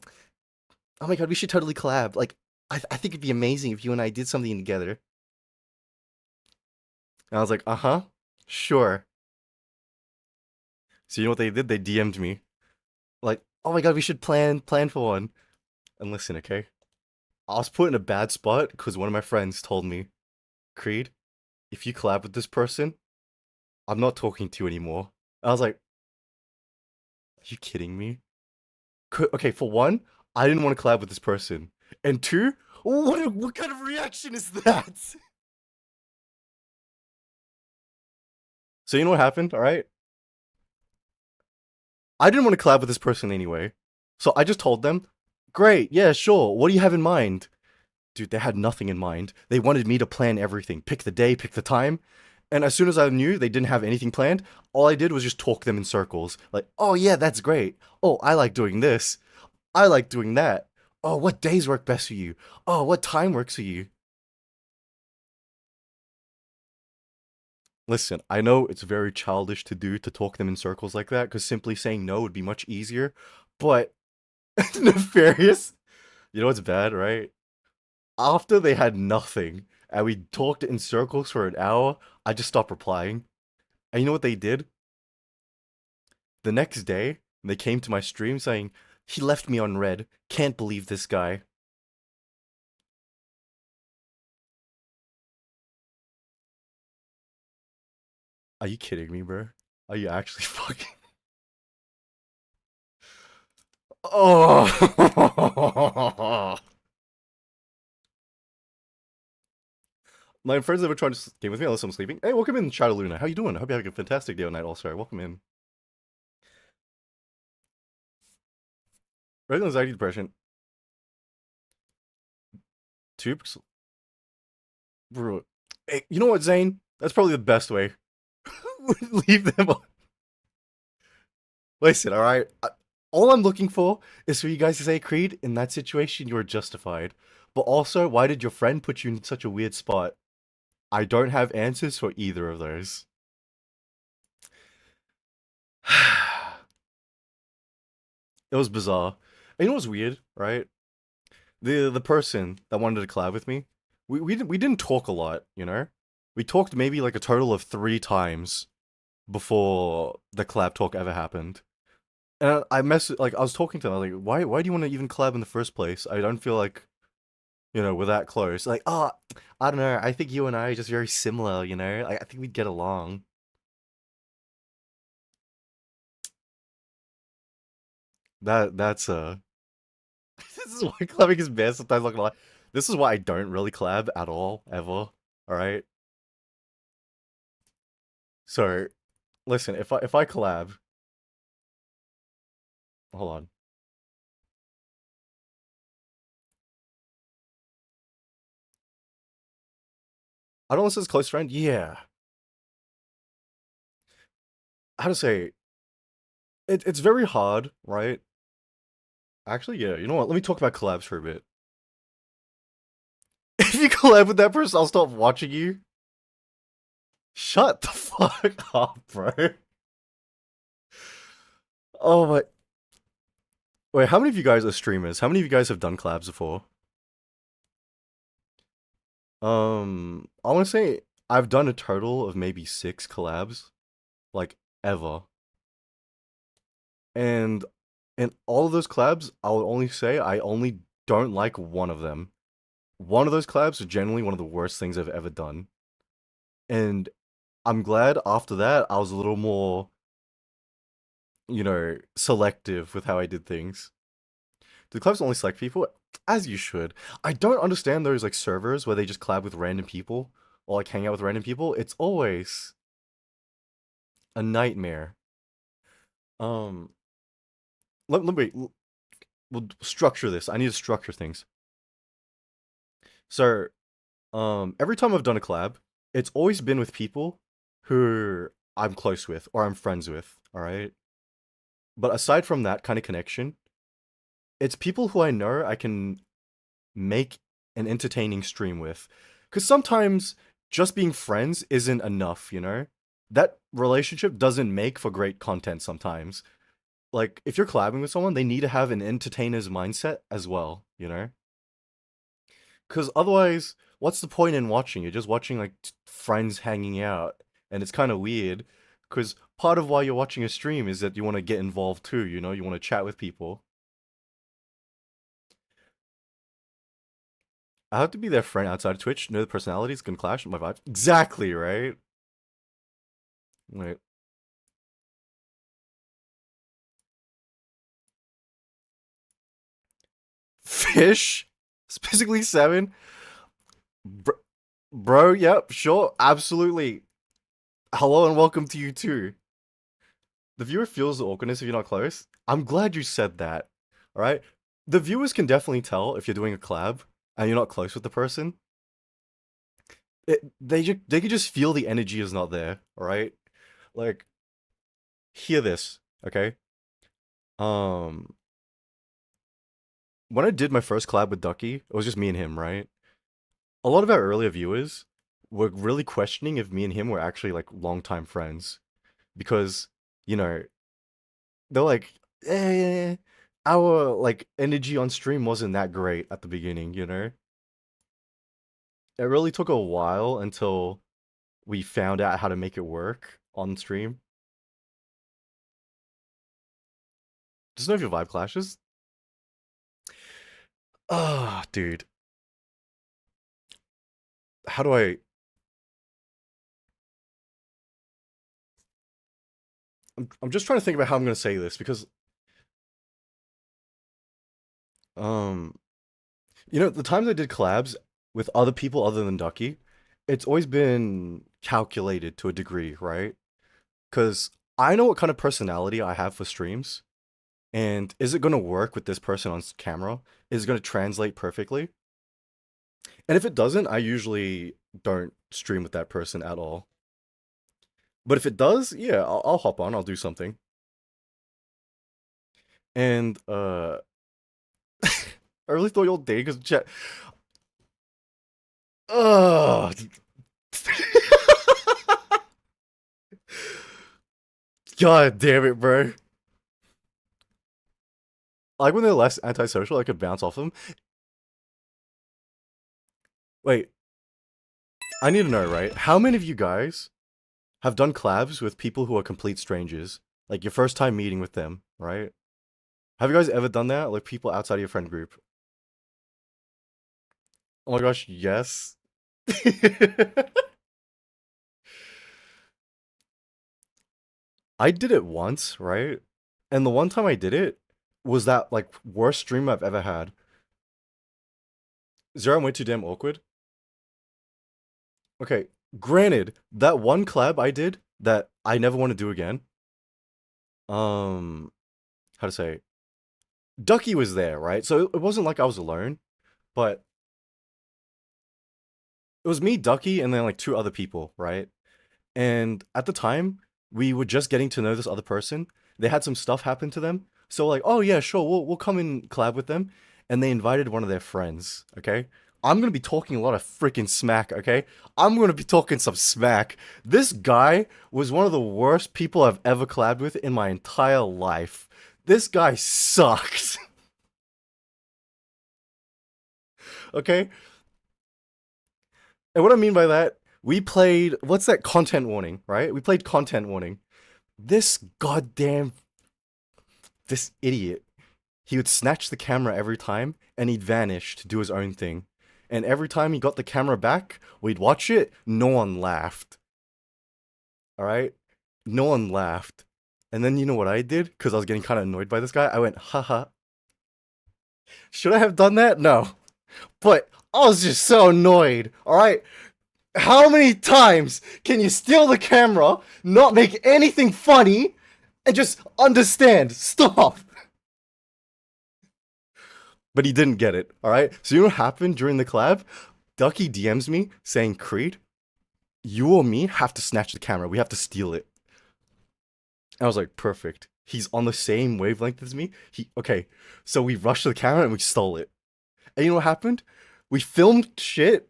"Oh my god, we should totally collab. Like, I think it'd be amazing if you and I did something together." And I was like, "Uh-huh, sure." So you know what they did? They DM'd me like, "Oh my god, we should plan for one." And listen, okay? I was put in a bad spot because one of my friends told me, "Creed, if you collab with this person, I'm not talking to you anymore." I was like, "Are you kidding me?" Okay, for one, I didn't want to collab with this person, and two, what kind of reaction is that? So you know what happened, all right? I didn't want to collab with this person anyway, so I just told them, "Great, yeah, sure. What do you have in mind?" Dude, they had nothing in mind. They wanted me to plan everything, pick the day, pick the time. And as soon as I knew they didn't have anything planned, all I did was just talk them in circles. Like, oh yeah, that's great. Oh, I like doing this. I like doing that. Oh, what days work best for you? Oh, what time works for you? Listen, I know it's very childish to do to talk them in circles like that, because simply saying no would be much easier, but nefarious. You know what's bad, right? After they had nothing, and we talked in circles for an hour, I just stopped replying. And you know what they did? The next day, they came to my stream saying, "He left me on red. Can't believe this guy." Are you kidding me, bro? Are you actually fucking... Oh! My friends ever tried to game with me unless I'm sleeping. Hey, welcome in, Shadow Luna. How you doing? I hope you're having a fantastic day or night, also. Welcome in. Regular anxiety, depression. Tubes. Bro. Hey, you know what, Zane? That's probably the best way. Leave them on. Listen, alright? All I'm looking for is for you guys to say, Creed, in that situation, you were justified. But also, why did your friend put you in such a weird spot? I don't have answers for either of those. It was bizarre. And you know what's weird, right? The person that wanted to collab with me, we didn't talk a lot, you know? We talked maybe like a total of 3 times before the collab talk ever happened. And I was talking to them, I was like, why do you want to even collab in the first place? I don't feel like, we're that close. Like, oh, I don't know, I think you and I are just very similar, you know? Like, I think we'd get along. That's this is why collabing is bad sometimes, not gonna lie. This is why I don't really collab at all, ever. Alright? So, listen, if I collab, hold on. I don't know if this is close friend. Yeah. How to say it's very hard, right? Actually, yeah, you know what? Let me talk about collabs for a bit. If you collab with that person, I'll stop watching you. Shut the fuck up, bro. Oh my. Wait, how many of you guys are streamers? How many of you guys have done collabs before? I want to say I've done a total of maybe 6 collabs, like ever. And in all of those collabs, I would only say I only don't like one of them. One of those collabs is generally one of the worst things I've ever done. And I'm glad after that I was a little more, selective with how I did things. Do clubs only select people? As you should. I don't understand those like servers where they just collab with random people or like hang out with random people. It's always a nightmare. Um, let me we'll structure this. I need to structure things. So, every time I've done a collab, it's always been with people who I'm close with or I'm friends with. All right. But aside from that kind of connection, it's people who I know I can make an entertaining stream with. Because sometimes just being friends isn't enough, you know? That relationship doesn't make for great content sometimes. Like, if you're collabing with someone, they need to have an entertainer's mindset as well, you know? Because otherwise, what's the point in watching? You're just watching, like, friends hanging out. And it's kind of weird. Because part of why you're watching a stream is that you want to get involved too, you know? You want to chat with people. I have to be their friend outside of Twitch. Know the personalities can clash with my vibe. Exactly, right? Wait. ish. Specifically 7. Bro, yep, sure, absolutely. Hello and welcome to you too. The viewer feels the awkwardness if you're not close. I'm glad you said that. Alright? The viewers can definitely tell if you're doing a collab and you're not close with the person. They can just feel the energy is not there, alright? Like, hear this, okay? Um, when I did my first collab with Ducky, it was just me and him, right? A lot of our earlier viewers were really questioning if me and him were actually like longtime friends because, you know, they're like, our like energy on stream wasn't that great at the beginning, you know? It really took a while until we found out how to make it work on stream. Just know if your vibe clashes. Ah, dude. How do I... I'm just trying to think about how I'm gonna say this because um you know, the times I did collabs with other people other than Ducky, it's always been calculated to a degree, right? Because I know what kind of personality I have for streams, and is it gonna work with this person on camera? Is it gonna translate perfectly? And if it doesn't, I usually don't stream with that person at all. But if it does, yeah, I'll hop on, I'll do something. And I really thought you'll date because chat. Ugh. God damn it, bro. Like when they're less antisocial, I could bounce off them. Wait, I need to know, right? How many of you guys have done collabs with people who are complete strangers? Like your first time meeting with them, right? Have you guys ever done that? Like people outside of your friend group? Oh my gosh, yes. I did it once, right? And the one time I did it was that like worst stream I've ever had. Zero, I'm way too damn awkward. Okay, granted, that one collab I did that I never want to do again. How to say? Ducky was there, right? So it wasn't like I was alone, but it was me, Ducky, and then like 2 other people, right? And at the time, we were just getting to know this other person. They had some stuff happen to them. So like, oh yeah, sure, we'll come and collab with them. And they invited one of their friends, okay? I'm gonna be talking a lot of freaking smack, okay? I'm gonna be talking some smack. This guy was one of the worst people I've ever collabed with in my entire life. This guy sucked. Okay? And what I mean by that, we played, what's that, content warning, right? We played content warning. This goddamn, this idiot, he would snatch the camera every time and he'd vanish to do his own thing. And every time he got the camera back, we'd watch it, no one laughed. Alright? No one laughed. And then you know what I did? Because I was getting kind of annoyed by this guy. I went, haha. Should I have done that? No. But I was just so annoyed. Alright? How many times can you steal the camera, not make anything funny, and just understand? Stop! But he didn't get it, alright? So you know what happened during the collab? Ducky DMs me saying, Creed, you or me have to snatch the camera. We have to steal it. I was like, perfect. He's on the same wavelength as me. Okay, so we rushed to the camera and we stole it. And you know what happened? We filmed shit,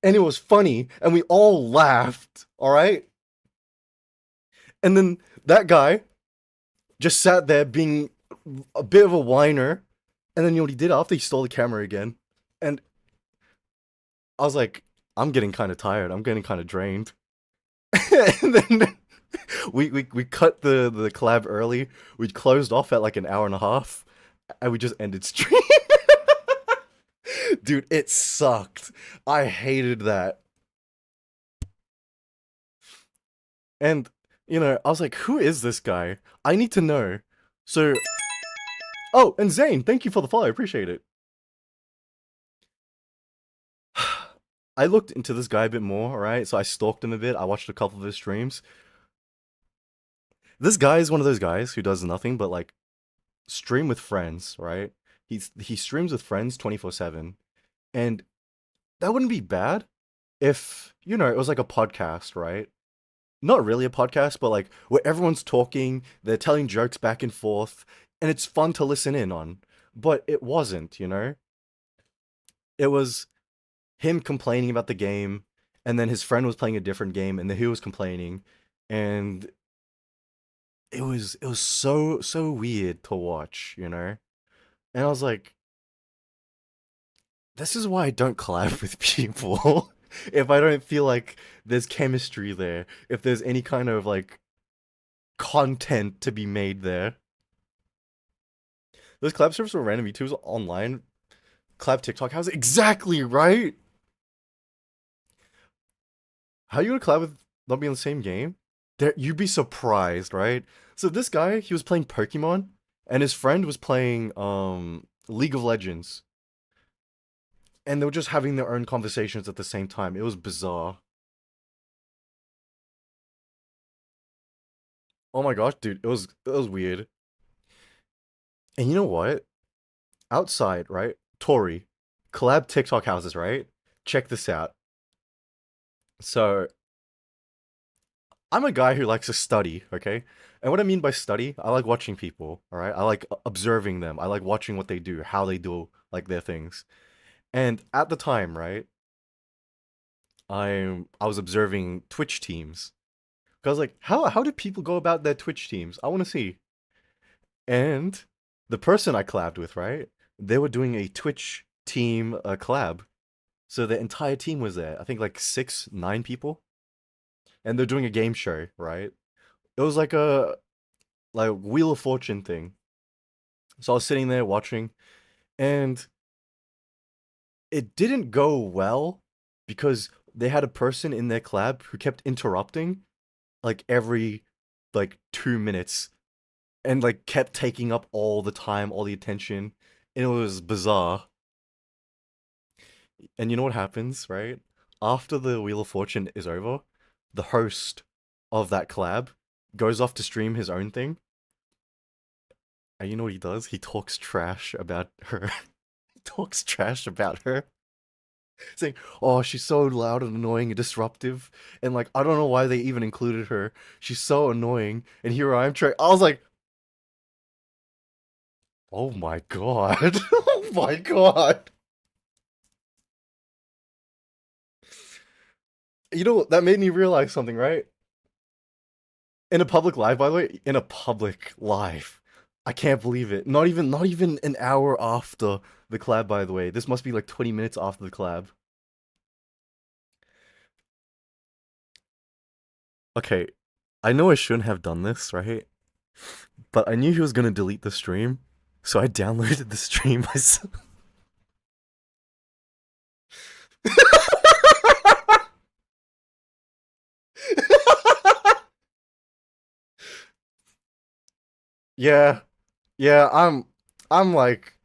and it was funny, and we all laughed, alright? And then that guy just sat there being a bit of a whiner, and then you know what he did after? He stole the camera again. And I was like, I'm getting kind of tired. I'm getting kind of drained. And then we cut the collab early. We closed off at like an hour and a half, and we just ended stream. Dude, it sucked. I hated that. And, you know, I was like, who is this guy? I need to know. So, oh, and Zane, thank you for the follow. I appreciate it. I looked into this guy a bit more, alright? So I stalked him a bit. I watched a couple of his streams. This guy is one of those guys who does nothing but like stream with friends, right? He streams with friends 24/7. And that wouldn't be bad if, it was like a podcast, right? Not really a podcast, but like where everyone's talking, they're telling jokes back and forth, and it's fun to listen in on. But it wasn't, It was him complaining about the game, and then his friend was playing a different game, and then he was complaining, and it was so weird to watch, And I was like, this is why I don't collab with people. If I don't feel like there's chemistry there, if there's any kind of like content to be made there. Those collab servers for random YouTubers online, collab TikTok house, exactly right. How you gonna collab with not being in the same game? There, you'd be surprised, right? So this guy, he was playing Pokemon, and his friend was playing League of Legends, and they were just having their own conversations at the same time. It was bizarre. Oh my gosh, dude, it was weird. And you know what? Outside, right? Tori, collab TikTok houses, right? Check this out. So I'm a guy who likes to study, okay? And what I mean by study, I like watching people, all right? I like observing them. I like watching what they do, how they do like their things. And at the time, right? I was observing Twitch teams. 'Cause I was like, how do people go about their Twitch teams? I want to see. And the person I collabed with, right? They were doing a Twitch team collab. So the entire team was there. I think like 6, 9 people. And they're doing a game show, right? It was like a Wheel of Fortune thing. So I was sitting there watching, and it didn't go well because they had a person in their collab who kept interrupting like every like 2 minutes and like kept taking up all the time, all the attention, and it was bizarre. And you know what happens, right? After the Wheel of Fortune is over, the host of that collab goes off to stream his own thing. And you know what he does? He talks trash about her. He talks trash about her. Saying, oh, she's so loud and annoying and disruptive. And like, I don't know why they even included her. She's so annoying. And here I am trying. I was like, oh my god. Oh my god. You know, that made me realize something, right? In a public live, by the way, in a public live. I can't believe it. Not even an hour after the collab, by the way. This must be like 20 minutes after the collab. Okay, I know I shouldn't have done this, right? But I knew he was gonna delete the stream, so I downloaded the stream myself. Yeah, yeah, I'm like,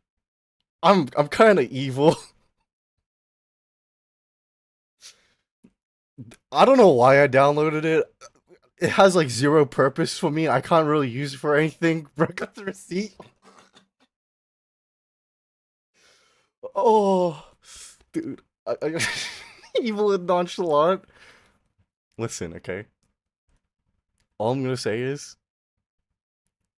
I'm kind of evil. I don't know why I downloaded it. It has like zero purpose for me. I can't really use it for anything. Bro, I got the receipt. Oh, dude, evil and nonchalant. Listen, okay. All I'm gonna say is,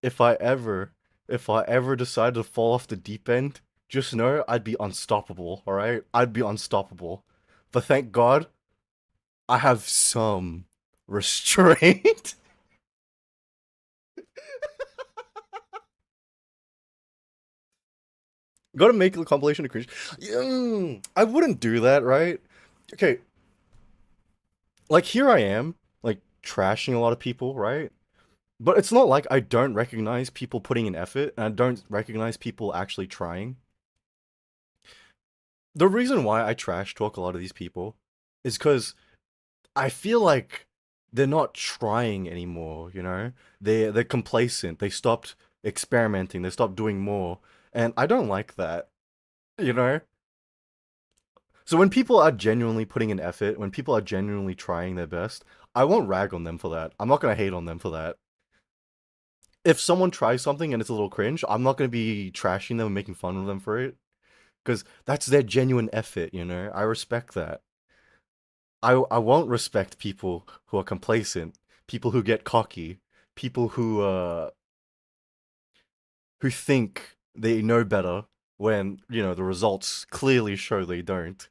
if I ever, if I ever decide to fall off the deep end, just know I'd be unstoppable. All right, I'd be unstoppable. But thank God, I have some restraint. Gotta make a compilation of cringe. I wouldn't do that, right? Okay, like here I am, like trashing a lot of people, right? But it's not like I don't recognize people putting in effort and I don't recognize people actually trying. The reason why I trash talk a lot of these people is because I feel like they're not trying anymore, you know? They're complacent. They stopped experimenting. They stopped doing more. And I don't like that, you know? So when people are genuinely putting in effort, when people are genuinely trying their best, I won't rag on them for that. I'm not gonna hate on them for that. If someone tries something and it's a little cringe, I'm not gonna be trashing them and making fun of them for it. Because that's their genuine effort, you know? I respect that. I won't respect people who are complacent, people who get cocky, people who think they know better when, you know, the results clearly show they don't.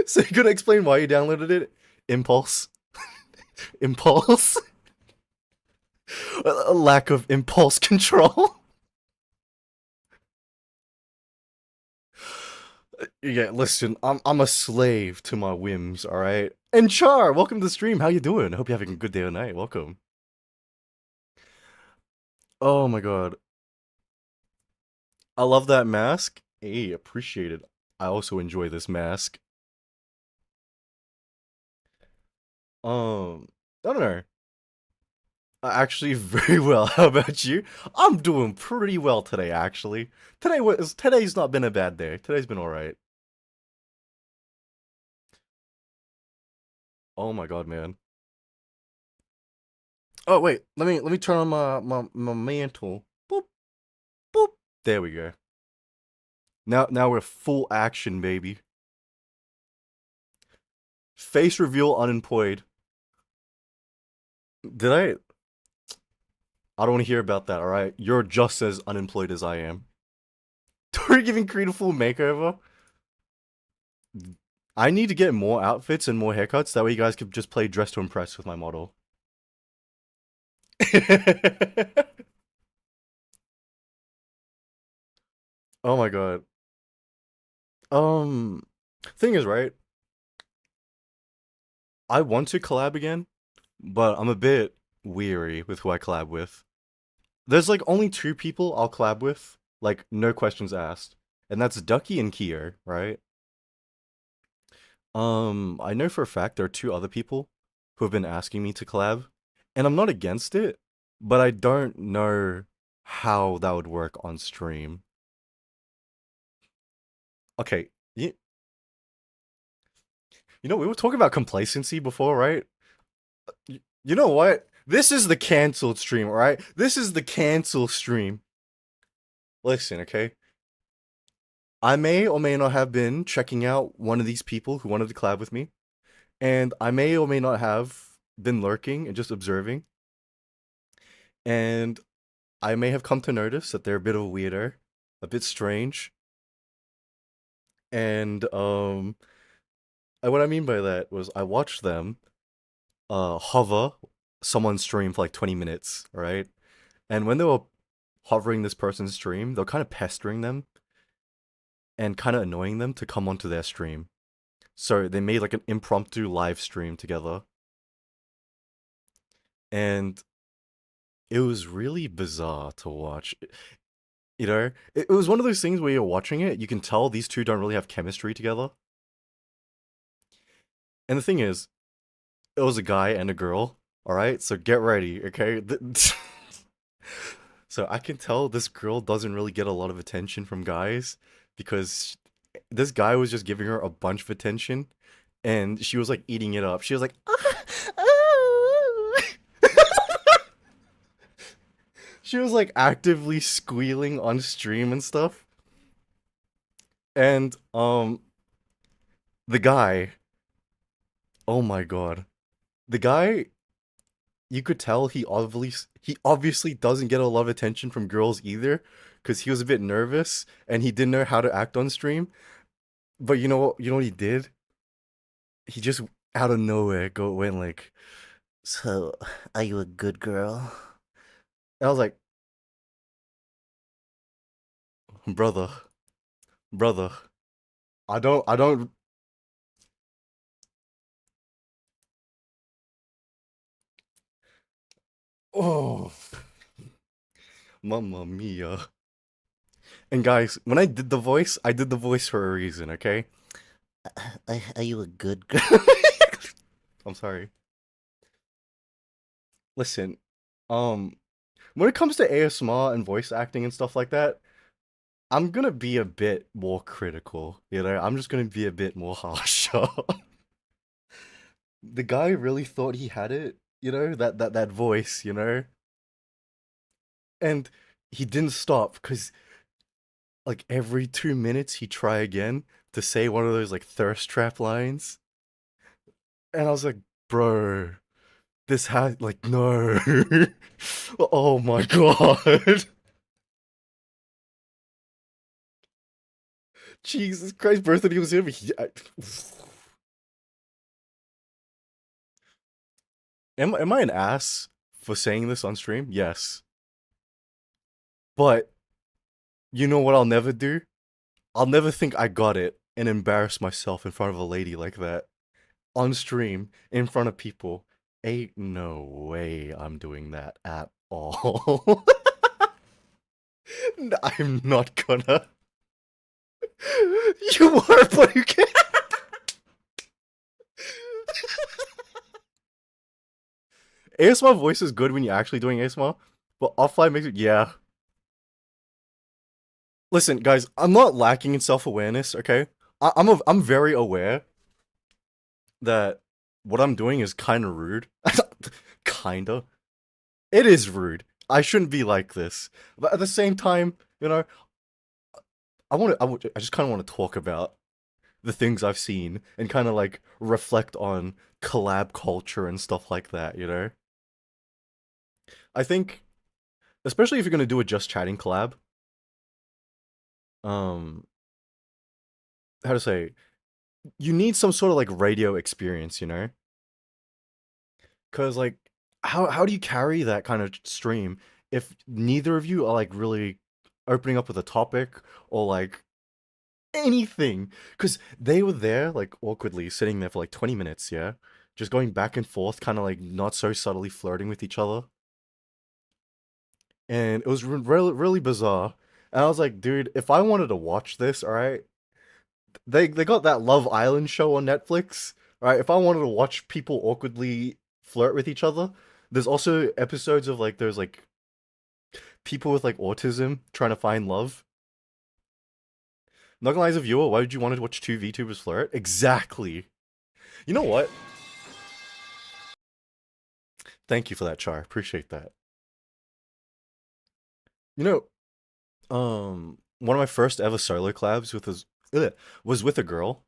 So you gonna explain why you downloaded it? Impulse. Impulse? A lack of impulse control. Yeah, listen, I'm a slave to my whims, alright? And Char, welcome to the stream. How you doing? I hope you're having a good day or night. Welcome. Oh my god. I love that mask. Hey, appreciate it. I also enjoy this mask. I don't know. Actually, very well. How about you? I'm doing pretty well today, actually. Today's not been a bad day. Today's been alright. Oh my god, man. Oh wait, let me turn on my mantle. Boop boop. There we go. Now we're full action, baby. Face reveal unemployed. Did I? I don't want to hear about that. All right, you're just as unemployed as I am. We're giving Creed a full makeover. I need to get more outfits and more haircuts. That way, you guys could just play dress to impress with my model. Oh my god. Um, thing is, right? I want to collab again, but I'm a bit weary with who I collab with. There's like only two people I'll collab with, like no questions asked, and that's Ducky and Keo, right? I know for a fact there are two other people who have been asking me to collab, and I'm not against it, but I don't know how that would work on stream. Okay, you know, we were talking about complacency before, right? You know what? This is the canceled stream, alright? This is the cancel stream. Listen, okay? I may or may not have been checking out one of these people who wanted to collab with me, and I may or may not have been lurking and just observing, and I may have come to notice that they're a bit of a weirdo, a bit strange, and what I mean by that was I watched them hover someone's stream for like 20 minutes, right? And when they were hovering this person's stream, they're kind of pestering them and kind of annoying them to come onto their stream. So they made like an impromptu live stream together. And it was really bizarre to watch. You know, it was one of those things where you're watching it, you can tell these two don't really have chemistry together. And the thing is, it was a guy and a girl, alright? So get ready, okay? So I can tell this girl doesn't really get a lot of attention from guys because this guy was just giving her a bunch of attention and she was like eating it up. She was like, she was like actively squealing on stream and stuff. And the guy, oh my god. The guy, you could tell he obviously doesn't get a lot of attention from girls either cuz he was a bit nervous and he didn't know how to act on stream. But you know what he did? He just out of nowhere went like, So, are you a good girl? and I was like, brother, brother, I don't. Oh, mamma mia. And guys, when I did the voice for a reason, okay? Are you a good girl? I'm sorry. Listen, um, when it comes to ASMR and voice acting and stuff like that, I'm gonna be a bit more critical, you know? I'm just gonna be a bit more harsher. The guy really thought he had it, you know? That voice, you know? And he didn't stop because like every 2 minutes he'd try again to say one of those like thirst trap lines. And I was like, bro, this has like no. Oh my god. Jesus Christ, birthday he was here. Am I an ass for saying this on stream? Yes. But you know what I'll never do? I'll never think I got it and embarrass myself in front of a lady like that. On stream, in front of people. Ain't no way I'm doing that at all. I'm not gonna. You are, but you can't. ASMR voice is good when you're actually doing ASMR, but offline makes it. Yeah. Listen, guys, I'm not lacking in self awareness. Okay, I'm very aware that what I'm doing is kind of rude. Kinda. It is rude. I shouldn't be like this. But at the same time, you know, I just kind of want to talk about the things I've seen and kind of like reflect on collab culture and stuff like that, you know? I think, especially if you're gonna do a just chatting collab, um, how to say, you need some sort of like radio experience, you know? Cause like, how do you carry that kind of stream if neither of you are like really opening up with a topic or like anything? Because they were there like awkwardly sitting there for like 20 minutes, yeah, just going back and forth, kind of like not so subtly flirting with each other, and it was really bizarre. And I was like, dude, if I wanted to watch this, all right, they got that Love Island show on Netflix, all right. If I wanted to watch people awkwardly flirt with each other, there's also episodes of like there's like people with like autism trying to find love. Not gonna lie, as a viewer, why would you want to watch two VTubers flirt? Exactly. You know what? Thank you for that, Char. Appreciate that. You know, one of my first ever solo collabs was with a girl,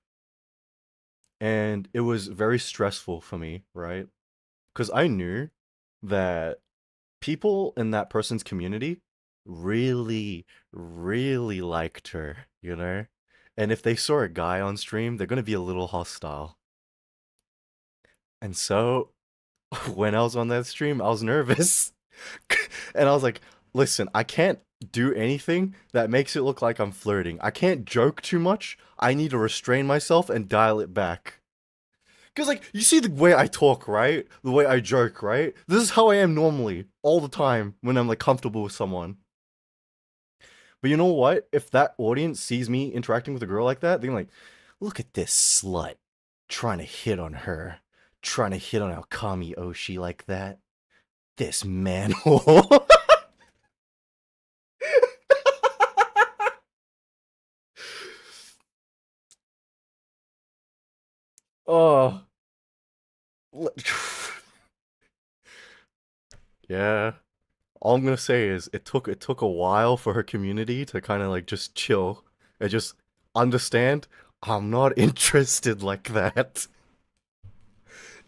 and it was very stressful for me, right? Because I knew that people in that person's community really, really liked her, you know? And if they saw a guy on stream, they're gonna be a little hostile. And so, when I was on that stream, I was nervous. And I was like, listen, I can't do anything that makes it look like I'm flirting. I can't joke too much. I need to restrain myself and dial it back. Because, like, you see the way I talk, right? The way I joke, right? This is how I am normally, all the time, when I'm, like, comfortable with someone. But you know what? If that audience sees me interacting with a girl like that, they're like, look at this slut trying to hit on her. Trying to hit on our Kami Oshi like that. This manhole. Oh. Yeah. All I'm gonna say is it took a while for her community to kind of like just chill and just understand I'm not interested like that.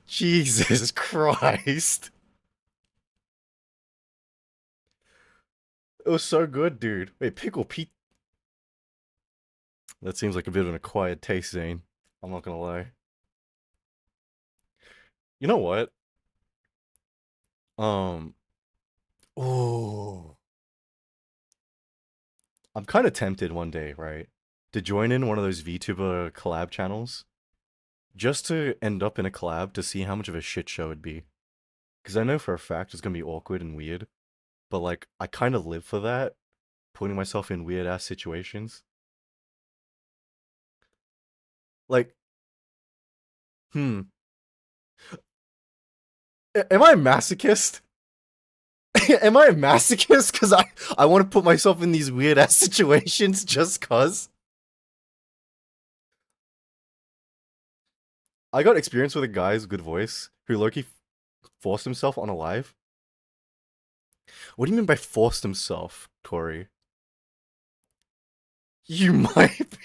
Jesus Christ. It was so good, dude. Wait, Pickle Pete. That seems like a bit of an acquired taste, Zane. I'm not gonna lie. You know what? Um, oh, I'm kind of tempted one day, right, to join in one of those VTuber collab channels just to end up in a collab to see how much of a shit show it'd be. Because I know for a fact it's gonna be awkward and weird, but like I kind of live for that, putting myself in weird ass situations. Like, hmm, am I a masochist? Am I a masochist? Because I want to put myself in these weird ass situations just cause. I got experience with a guy's good voice who Loki forced himself on a live. What do you mean by forced himself, Tori? You might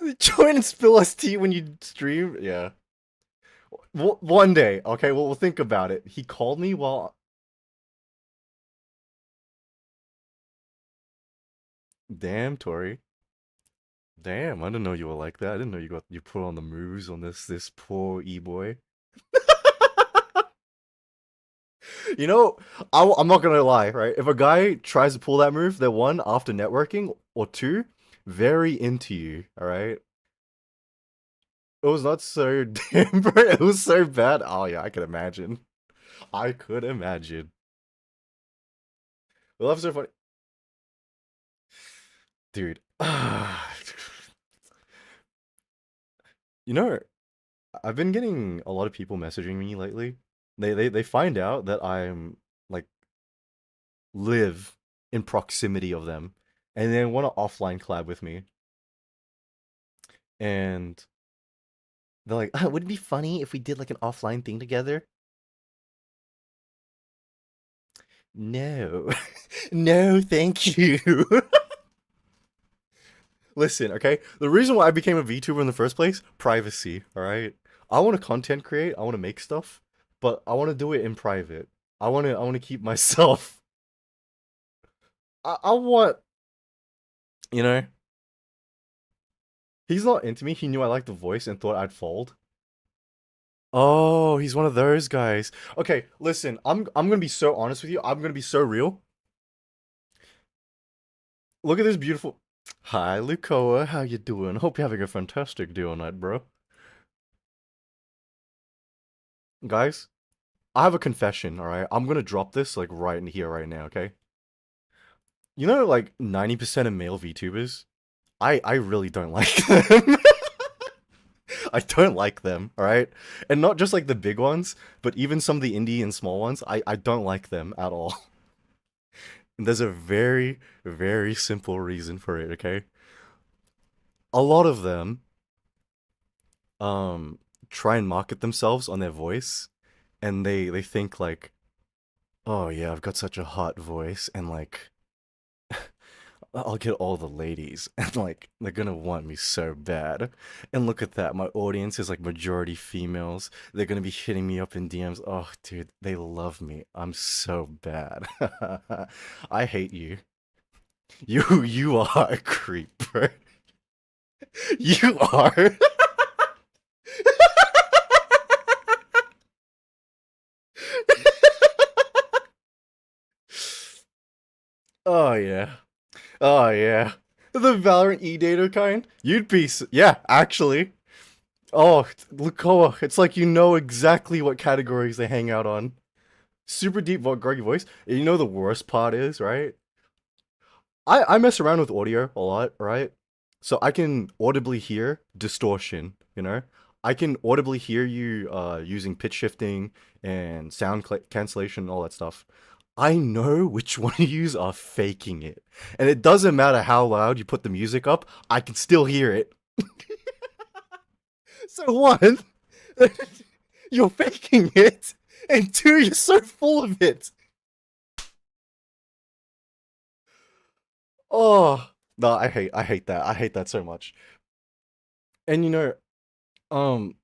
be. Join and spill us tea when you stream. Yeah. One day, okay. Well, we'll think about it. He called me while. Damn, Tori. Damn, I didn't know you were like that. I didn't know you put on the moves on this poor e-boy. You know, I'm not gonna lie, right? If a guy tries to pull that move, they're one, after networking, or two, very into you, alright? It was not so damn, bro. It was so bad. Oh yeah, I could imagine. I could imagine. Well, that's so funny. Dude. You know, I've been getting a lot of people messaging me lately. They find out that I'm like live in proximity of them, and they want to offline collab with me. And they're like, would it be funny if we did like an offline thing together? No, no, thank you. Listen, okay? The reason why I became a VTuber in the first place, privacy, alright? I want to content create, I want to make stuff, but I want to do it in private. I want to keep myself. I want, you know, he's not into me. He knew I liked the voice and thought I'd fold. Oh, he's one of those guys. Okay, listen, I'm gonna be so honest with you. I'm gonna be so real. Look at this beautiful. Hi, Lukoa. How you doing? Hope you're having a fantastic day all night, bro. Guys, I have a confession, alright? I'm gonna drop this, like, right in here, right now, okay? You know, like, 90% of male VTubers? I really don't like them. I don't like them, alright? And not just, like, the big ones, but even some of the indie and small ones, I don't like them at all. And there's a very, very simple reason for it, okay? A lot of them, um, try and market themselves on their voice, and they think, like, oh yeah, I've got such a hot voice, and like, I'll get all the ladies, and like, they're gonna want me so bad. And look at that, my audience is like majority females. They're gonna be hitting me up in DMs. Oh, dude, they love me. I'm so bad. I hate you. You are a creep, bro. You are. Oh yeah. Oh yeah. The Valorant E-Data kind? You'd be yeah, actually. Oh, Lukoa, it's like you know exactly what categories they hang out on. Super deep, groggy voice. And you know the worst part is, right? I mess around with audio a lot, right? So I can audibly hear distortion, you know? I can audibly hear you using pitch shifting and sound cancellation and all that stuff. I know which one of yous are faking it. And it doesn't matter how loud you put the music up, I can still hear it. So one, you're faking it, and two, you're so full of it. Oh no, I hate that. I hate that so much. And you know, um,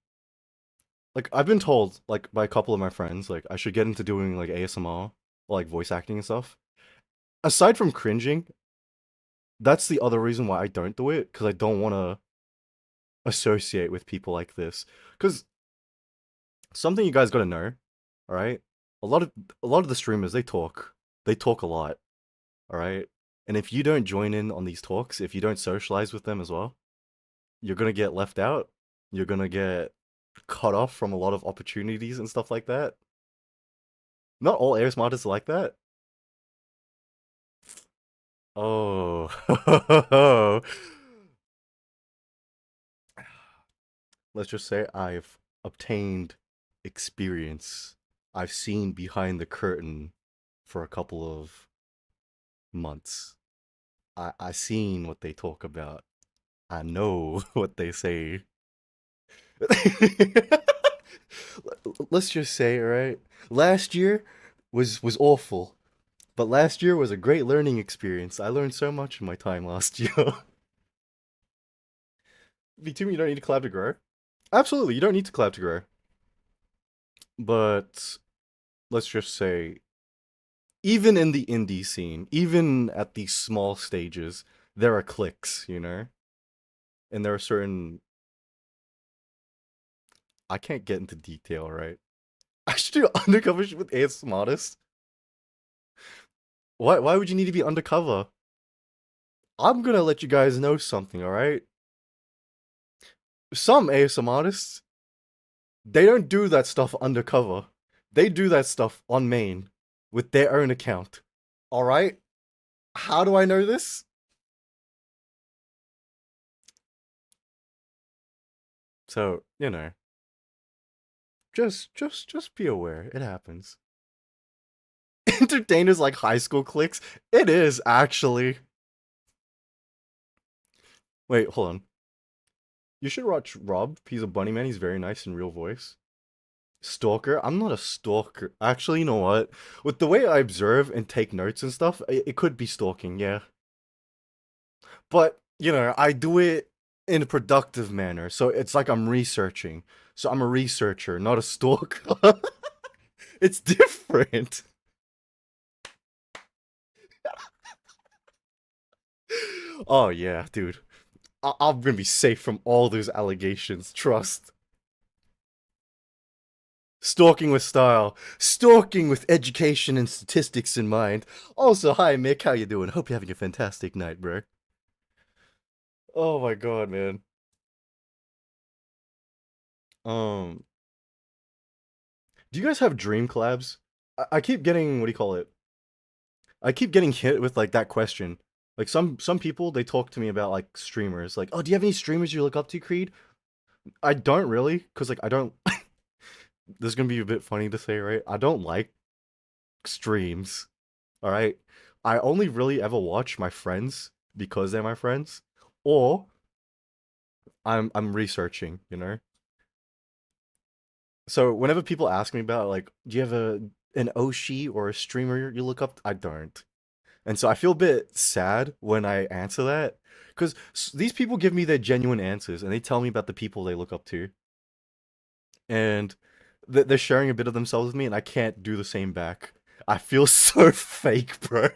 like I've been told like by a couple of my friends, like I should get into doing like ASMR or like voice acting and stuff. Aside from cringing, that's the other reason why I don't do it, because I don't want to associate with people like this. Because something you guys got to know, all right? A lot of the streamers they talk a lot, all right? And if you don't join in on these talks, if you don't socialize with them as well, you're gonna get left out. You're gonna get cut off from a lot of opportunities and stuff like that. Not all air smarters are like that. Oh, let's just say I've obtained experience I've seen behind the curtain for a couple of months. I seen what they talk about. I know what they say. Let's just say, all right, last year was awful, but last year was a great learning experience. I learned so much in my time last year. V2, you don't need to collab to grow. Absolutely, you don't need to collab to grow. But let's just say, even in the indie scene, even at these small stages, there are cliques, you know? And there are certain. I can't get into detail, right? I should do undercover shit with AS Smartest. Why would you need to be undercover? I'm gonna let you guys know something, alright? Some ASM artists, they don't do that stuff undercover. They do that stuff on main with their own account. Alright? How do I know this? So, you know, just be aware. It happens. Entertainers like high school cliques? It is, actually. Wait, hold on. You should watch Rob. He's a bunny man. He's very nice in real voice. Stalker? I'm not a stalker. Actually, you know what? With the way I observe and take notes and stuff, it could be stalking, yeah. But, you know, I do it in a productive manner. So it's like I'm researching. So I'm a researcher, not a stalker. It's different. Oh, yeah, dude. I'm gonna be safe from all those allegations. Trust. Stalking with style. Stalking with education and statistics in mind. Also, hi Mick, how you doing? Hope you're having a fantastic night, bro. Oh my god, man. Um, do you guys have dream collabs? I keep getting, what do you call it? I keep getting hit with like that question. Like some people they talk to me about like streamers. Like, "Oh, do you have any streamers you look up to, Creed?" I don't really, cuz like I don't this is going to be a bit funny to say, right? I don't like streams. All right? I only really ever watch my friends because they're my friends, or I'm researching, you know? So whenever people ask me about like, do you have an Oshi or a streamer you look up I don't. And so I feel a bit sad when I answer that because these people give me their genuine answers and they tell me about the people they look up to, and they're sharing a bit of themselves with me, and I can't do the same back. I feel so fake, bro.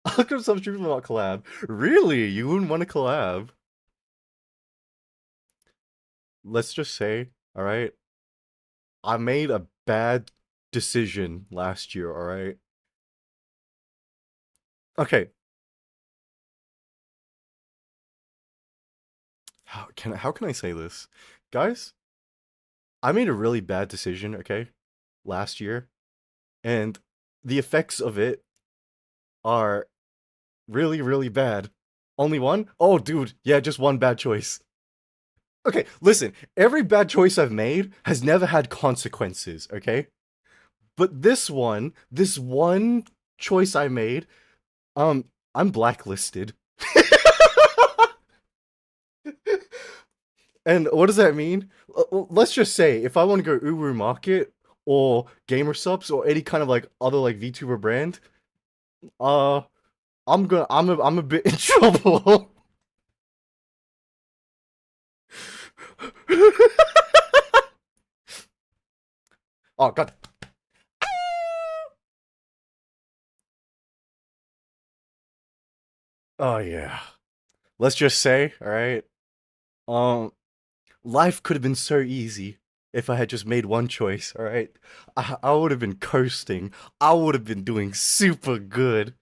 How come some people about collab? Really? You wouldn't want to collab? Let's just say, all right, I made a bad decision last year, all right? Okay, how can I say this? Guys, I made a really bad decision, okay, last year, and the effects of it are really, really bad. Only one? Oh, dude, yeah, just one bad choice. Okay, listen, every bad choice I've made has never had consequences, okay? But this one choice I made, um, I'm blacklisted. And what does that mean? Let's just say if I want to go Uru Market or Gamer Subs or any kind of like other like VTuber brand, uh, I'm a bit in trouble. Oh god. Oh yeah. Let's just say, all right. Um, life could have been so easy if I had just made one choice, all right? I would have been coasting. I would have been doing super good.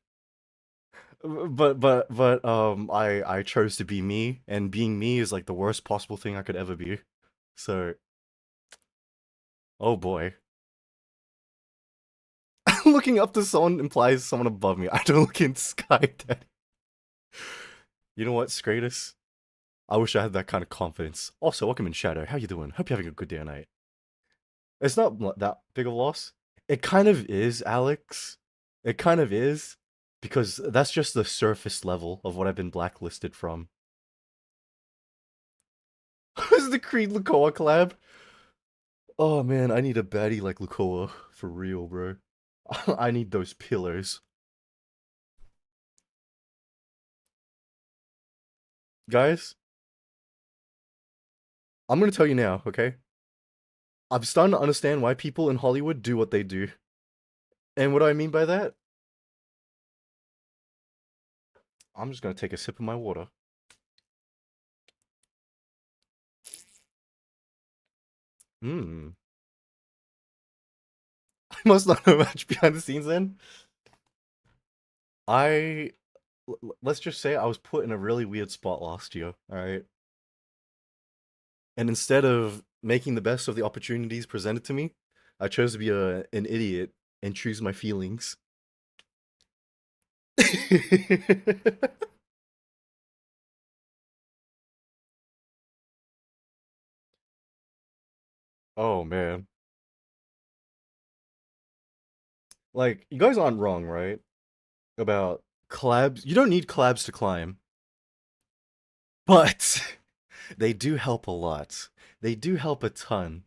But I chose to be me, and being me is like the worst possible thing I could ever be. So, oh boy. Looking up to someone implies someone above me. I don't look in sky, Daddy. You know what, Scratus? I wish I had that kind of confidence. Also, welcome in Shadow. How you doing? Hope you're having a good day tonight. It's not that big of a loss. It kind of is, Alex. It kind of is. Because that's just the surface level of what I've been blacklisted from. This is the Creed Lukoa collab. Oh man, I need a baddie like Lukoa. For real, bro. I need those pillars. Guys, I'm gonna tell you now, okay? I'm starting to understand why people in Hollywood do what they do. And what do I mean by that? I'm just gonna take a sip of my water. Hmm. I must not know much behind the scenes then. Let's just say I was put in a really weird spot last year, alright? And instead of making the best of the opportunities presented to me, I chose to be an idiot and choose my feelings. Oh man. Like, you guys aren't wrong, right? About collabs. You don't need collabs to climb. But they do help a lot. They do help a ton.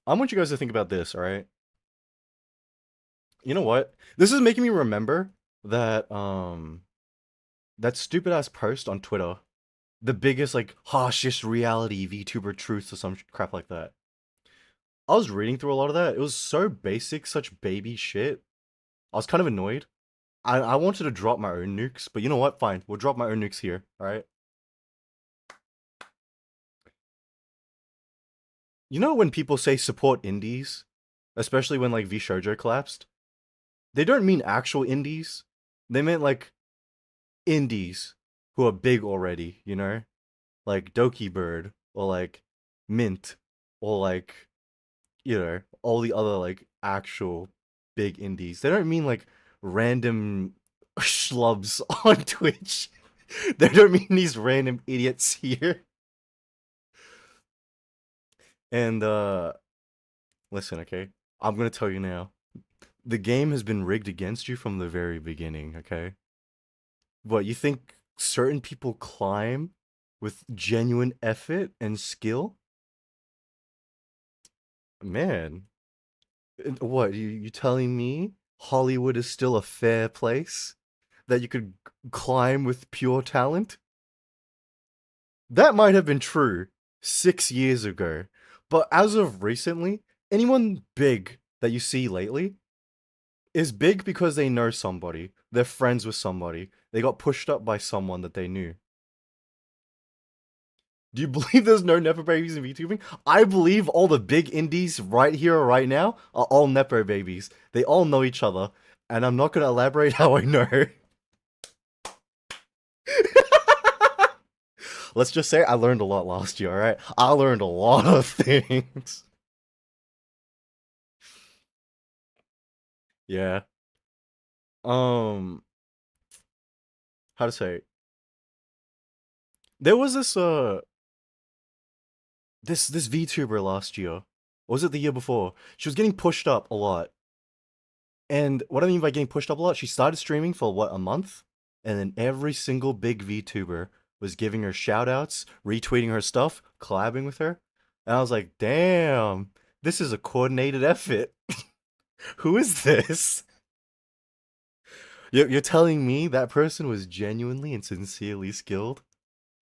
I want you guys to think about this, alright? You know what? This is making me remember that stupid ass post on Twitter. The biggest, like, harshest reality VTuber truths or some crap like that. I was reading through a lot of that. It was so basic, such baby shit. I was kind of annoyed. I wanted to drop my own nukes, but you know what? Fine. We'll drop my own nukes here, alright? You know when people say support indies? Especially when, like, VShojo collapsed? They don't mean actual indies. They meant, like, indies who are big already, you know? Like Doki Bird, or like Mint, or like, you know, all the other like actual big indies. They don't mean like random schlubs on Twitch. They don't mean these random idiots here. And listen, okay? I'm gonna tell you now. The game has been rigged against you from the very beginning, okay? What, you think certain people climb with genuine effort and skill? Man, what, you telling me Hollywood is still a fair place? That you could climb with pure talent? That might have been true 6 years ago, but as of recently, anyone big that you see lately is big because they know somebody, they're friends with somebody, they got pushed up by someone that they knew. Do you believe there's no Nepo babies in VTubing? I believe all the big indies right here, right now, are all Nepo babies. They all know each other, and I'm not gonna elaborate how I know. Let's just say I learned a lot last year, alright? I learned a lot of things. Yeah. Um, how to say? There was this VTuber last year. Or was it the year before? She was getting pushed up a lot. And what I mean by getting pushed up a lot, she started streaming for what, a month? And then every single big VTuber was giving her shoutouts, retweeting her stuff, collabing with her. And I was like, damn, this is a coordinated effort. Who is this? You're telling me that person was genuinely and sincerely skilled?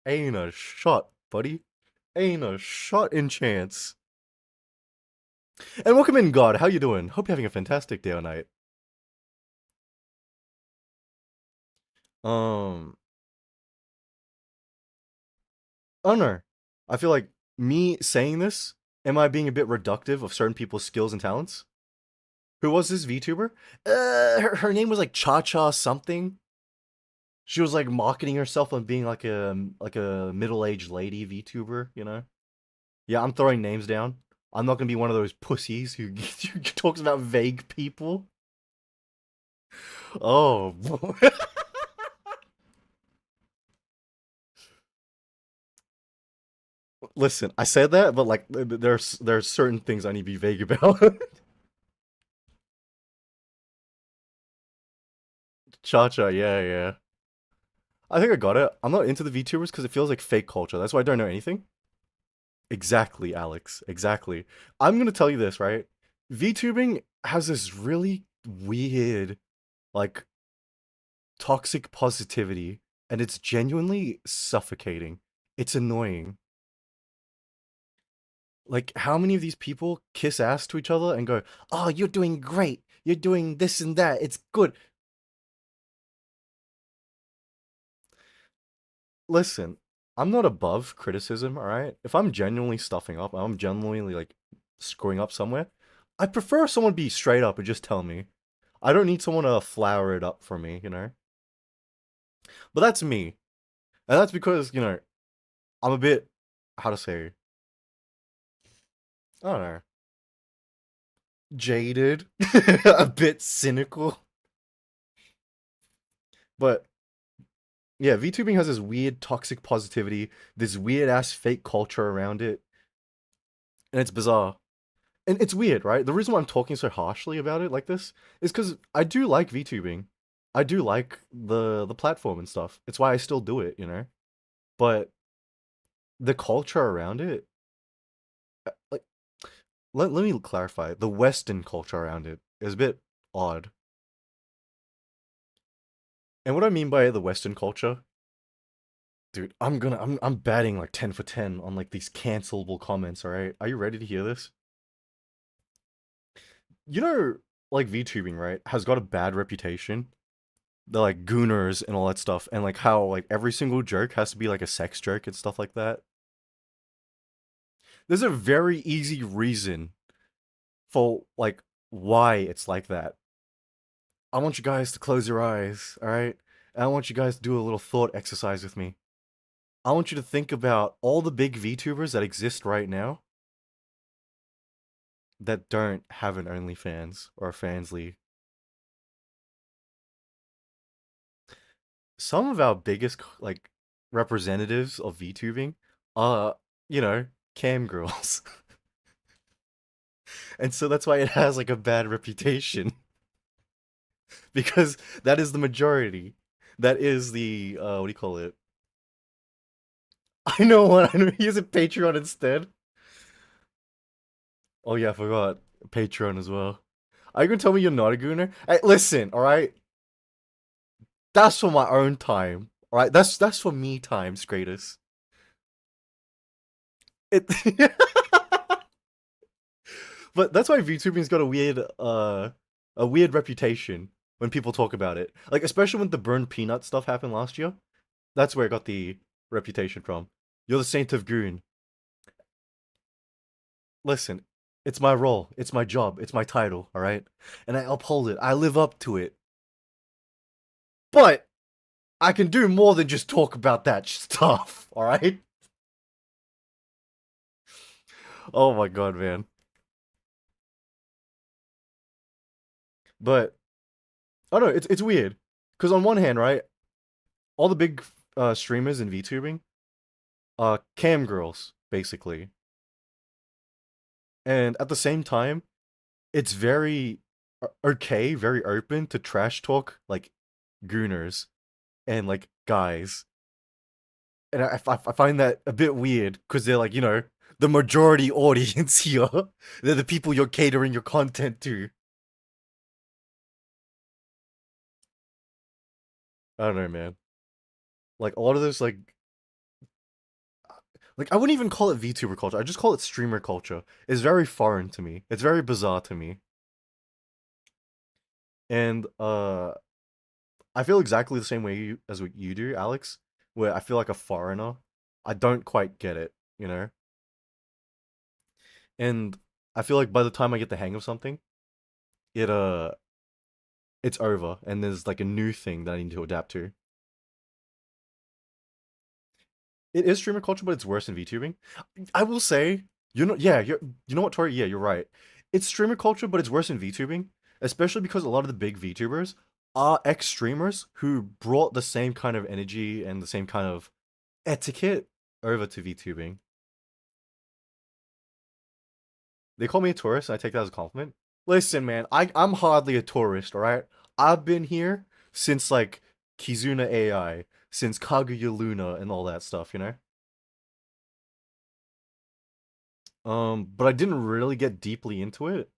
Ain't a shot, buddy. Ain't a shot in chance. And welcome in, God. How you doing? Hope you're having a fantastic day or night. Um, I don't know. I feel like me saying this, am I being a bit reductive of certain people's skills and talents? Who was this VTuber? Her name was like Cha Cha something. She was like marketing herself on being like a middle-aged lady VTuber, you know? Yeah, I'm throwing names down. I'm not gonna be one of those pussies who, who talks about vague people. Oh boy. Listen, I said that, but like there's certain things I need to be vague about. Cha-cha, yeah, yeah. I think I got it. I'm not into the VTubers because it feels like fake culture. That's why I don't know anything. Exactly, Alex. Exactly. I'm gonna tell you this, right? VTubing has this really weird, like, toxic positivity, and it's genuinely suffocating. It's annoying. Like, how many of these people kiss ass to each other and go, "Oh, you're doing great. You're doing this and that. It's good." Listen, I'm not above criticism, all right? If I'm genuinely stuffing up, I'm genuinely like screwing up somewhere, I prefer someone be straight up and just tell me. I don't need someone to flower it up for me, you know? But that's me. And that's because, I'm a bit, how to say, I don't know, jaded, a bit cynical. But yeah, VTubing has this weird toxic positivity, this weird ass fake culture around it, and it's bizarre. And it's weird, right? The reason why I'm talking so harshly about it like this is because I do like VTubing. I do like the platform and stuff. It's why I still do it, you know? But the culture around it, like, let me clarify. The Western culture around it is a bit odd. And what I mean by the Western culture, dude, I'm batting like 10 for 10 on like these cancelable comments, alright? Are you ready to hear this? You know, like VTubing, right, has got a bad reputation. The like gooners and all that stuff, and like how like every single joke has to be like a sex joke and stuff like that. There's a very easy reason for like why it's like that. I want you guys to close your eyes, all right? And I want you guys to do a little thought exercise with me. I want you to think about all the big VTubers that exist right now that don't have an OnlyFans or a Fansly. Some of our biggest like representatives of VTubing are, you know, cam girls. And so that's why it has like a bad reputation because that is the majority. That is the what do you call it? I know what I know. He has a Patreon instead. Oh yeah, I forgot Patreon as well. Are you gonna tell me you're not a gooner? Hey, listen, all right. That's for my own time. All right, that's for me time, Stratus. It, but that's why VTubing's got a weird reputation when people talk about it. Like especially when the burned peanut stuff happened last year. That's where it got the reputation from. You're the saint of goon. Listen, it's my role, it's my job, it's my title, all right? And I uphold it. I live up to it. But I can do more than just talk about that stuff, all right? Oh my god, man. But I don't know, it's weird. Cuz on one hand, right, all the big streamers in VTubing cam girls basically. And at the same time, it's very okay, very open to trash talk like gooners and like guys. And I find that a bit weird because they're like, the majority audience here. They're the people you're catering your content to. I don't know, man. Like a lot of this, like I wouldn't even call it VTuber culture. I just call it streamer culture. It's very foreign to me. It's very bizarre to me. And I feel exactly the same way as what you do, Alex. Where I feel like a foreigner. I don't quite get it, you know. And I feel like by the time I get the hang of something, it it's over, and there's like a new thing that I need to adapt to. It is streamer culture, but it's worse than VTubing. I will say, you know what, Tori? Yeah, you're right. It's streamer culture, but it's worse than VTubing, especially because a lot of the big VTubers are ex-streamers who brought the same kind of energy and the same kind of etiquette over to VTubing. They call me a tourist, and I take that as a compliment. Listen, man, I'm hardly a tourist, all right? I've been here since like Kizuna AI, since Kaguya Luna and all that stuff, you know? But I didn't really get deeply into it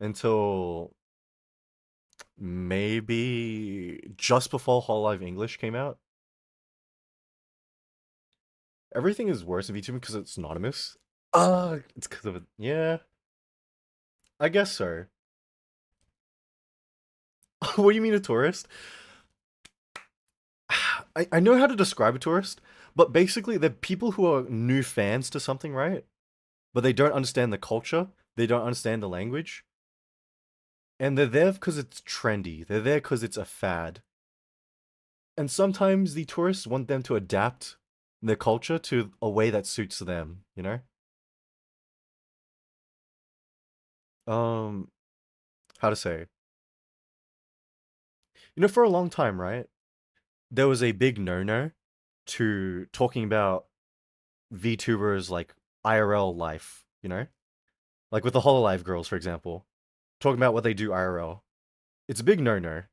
until maybe just before Hololive English came out. Everything is worse in VTuber because it's anonymous. It's because of it. Yeah, I guess so. What do you mean a tourist? I know how to describe a tourist, but basically they're people who are new fans to something, right? But they don't understand the culture, they don't understand the language, and they're there because it's trendy. They're there because it's a fad. And sometimes the tourists want them to adapt their culture to a way that suits them, you know? Um, how to say? You know, for a long time, right? There was a big no-no to talking about VTubers like IRL life, you know? Like with the Hololive girls, for example, talking about what they do IRL. It's a big no-no.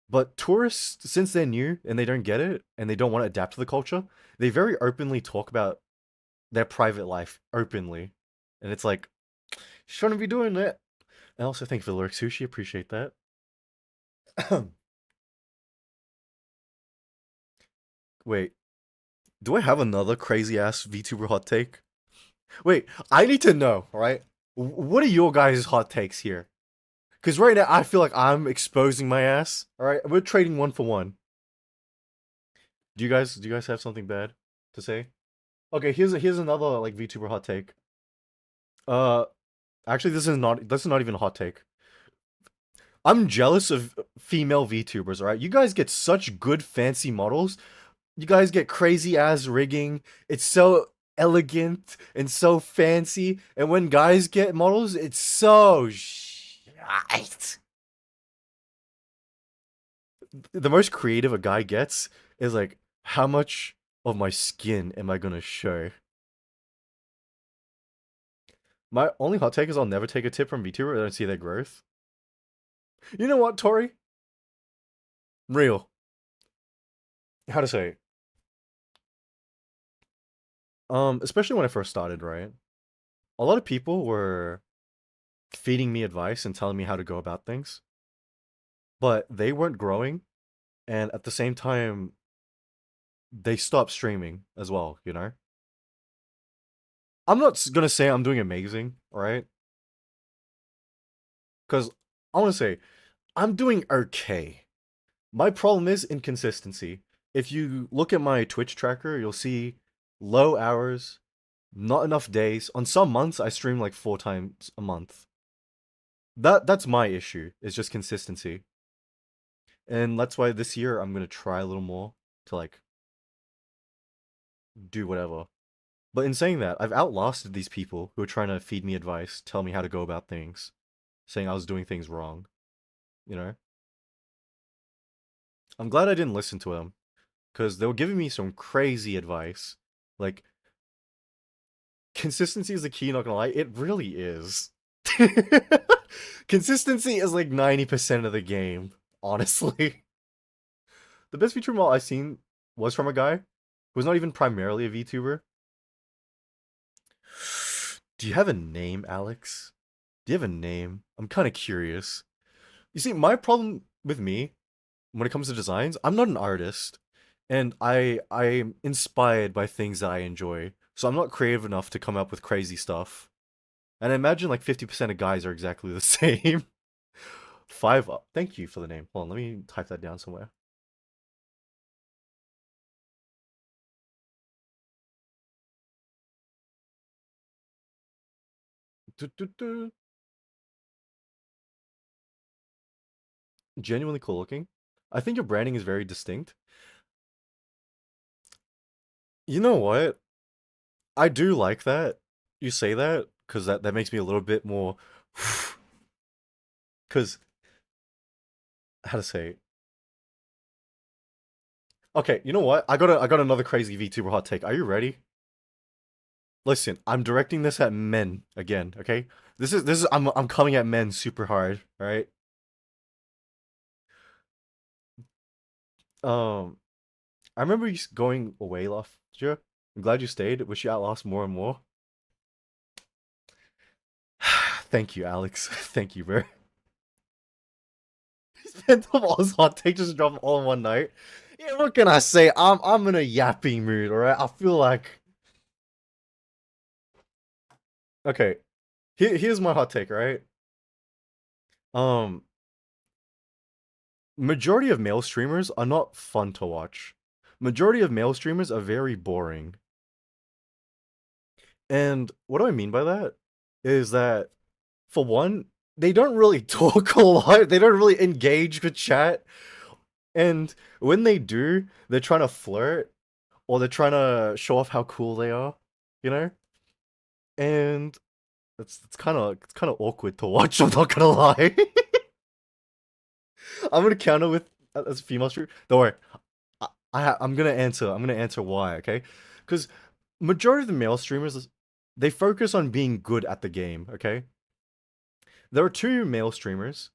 But tourists, since they're new and they don't get it and they don't want to adapt to the culture, they very openly talk about their private life openly. And it's like, shouldn't be doing that. And also, thank you for the lyric, Sushi. Appreciate that. Wait, do I have another crazy ass VTuber hot take? Wait, I need to know, right? What are your guys' hot takes here? Because right now I feel like I'm exposing my ass. All right, we're trading one for one. Do you guys have something bad to say? Okay, here's another like VTuber hot take. Uh, actually, this is not even a hot take. I'm jealous of female VTubers. All right, you guys get such good fancy models. You guys get crazy ass rigging. It's so elegant and so fancy. And when guys get models, it's so shite. The most creative a guy gets is like, how much of my skin am I gonna show? My only hot take is I'll never take a tip from VTuber. I don't see their growth. You know what, Tori? Real. How to say? Especially when I first started, right? A lot of people were feeding me advice and telling me how to go about things, but they weren't growing, and at the same time, they stopped streaming as well, you know? I'm not gonna say I'm doing amazing, right? Because I want to say, I'm doing okay. My problem is inconsistency. If you look at my Twitch tracker, you'll see low hours, not enough days. On some months, I stream like 4 times a month. That's my issue. It's just consistency. And that's why this year I'm gonna try a little more to like do whatever. But in saying that, I've outlasted these people who are trying to feed me advice, tell me how to go about things, saying I was doing things wrong, you know? I'm glad I didn't listen to them, because they were giving me some crazy advice. Like, consistency is the key, not gonna lie, it really is. Consistency is like 90% of the game, honestly. The best VTuber model I've seen was from a guy who was not even primarily a VTuber. Do you have a name, Alex? Do you have a name? I'm kind of curious. You see, my problem with me when it comes to designs, I'm not an artist, and I'm inspired by things that I enjoy. So I'm not creative enough to come up with crazy stuff. And I imagine like 50% of guys are exactly the same. Five up. Thank you for the name. Hold on, let me type that down somewhere. Du- du- du. Genuinely cool looking. I think your branding is very distinct. You know what? I do like that. You say that because that makes me a little bit more. Because how to say? Okay, you know what? I got another crazy VTuber hot take. Are you ready? Listen, I'm directing this at men again, okay? This is I'm coming at men super hard, all right? Um, I remember you going away last year. I'm glad you stayed. Wish you outlost more and more. Thank you, Alex. Thank you, bro. He spent all his hot take just drop all in one night. Yeah, what can I say? I'm in a yapping mood, alright? I feel like okay. Here's my hot take, right? Um, majority of male streamers are not fun to watch. Majority of male streamers are very boring. And what do I mean by that? Is that for one, they don't really talk a lot. They don't really engage with chat. And when they do, they're trying to flirt or they're trying to show off how cool they are, you know? And it's kind of awkward to watch, I'm not gonna lie. I'm gonna counter with as a female streamer. Don't worry. I'm gonna answer. I'm gonna answer why, okay? Because majority of the male streamers, they focus on being good at the game, okay? There are two male streamers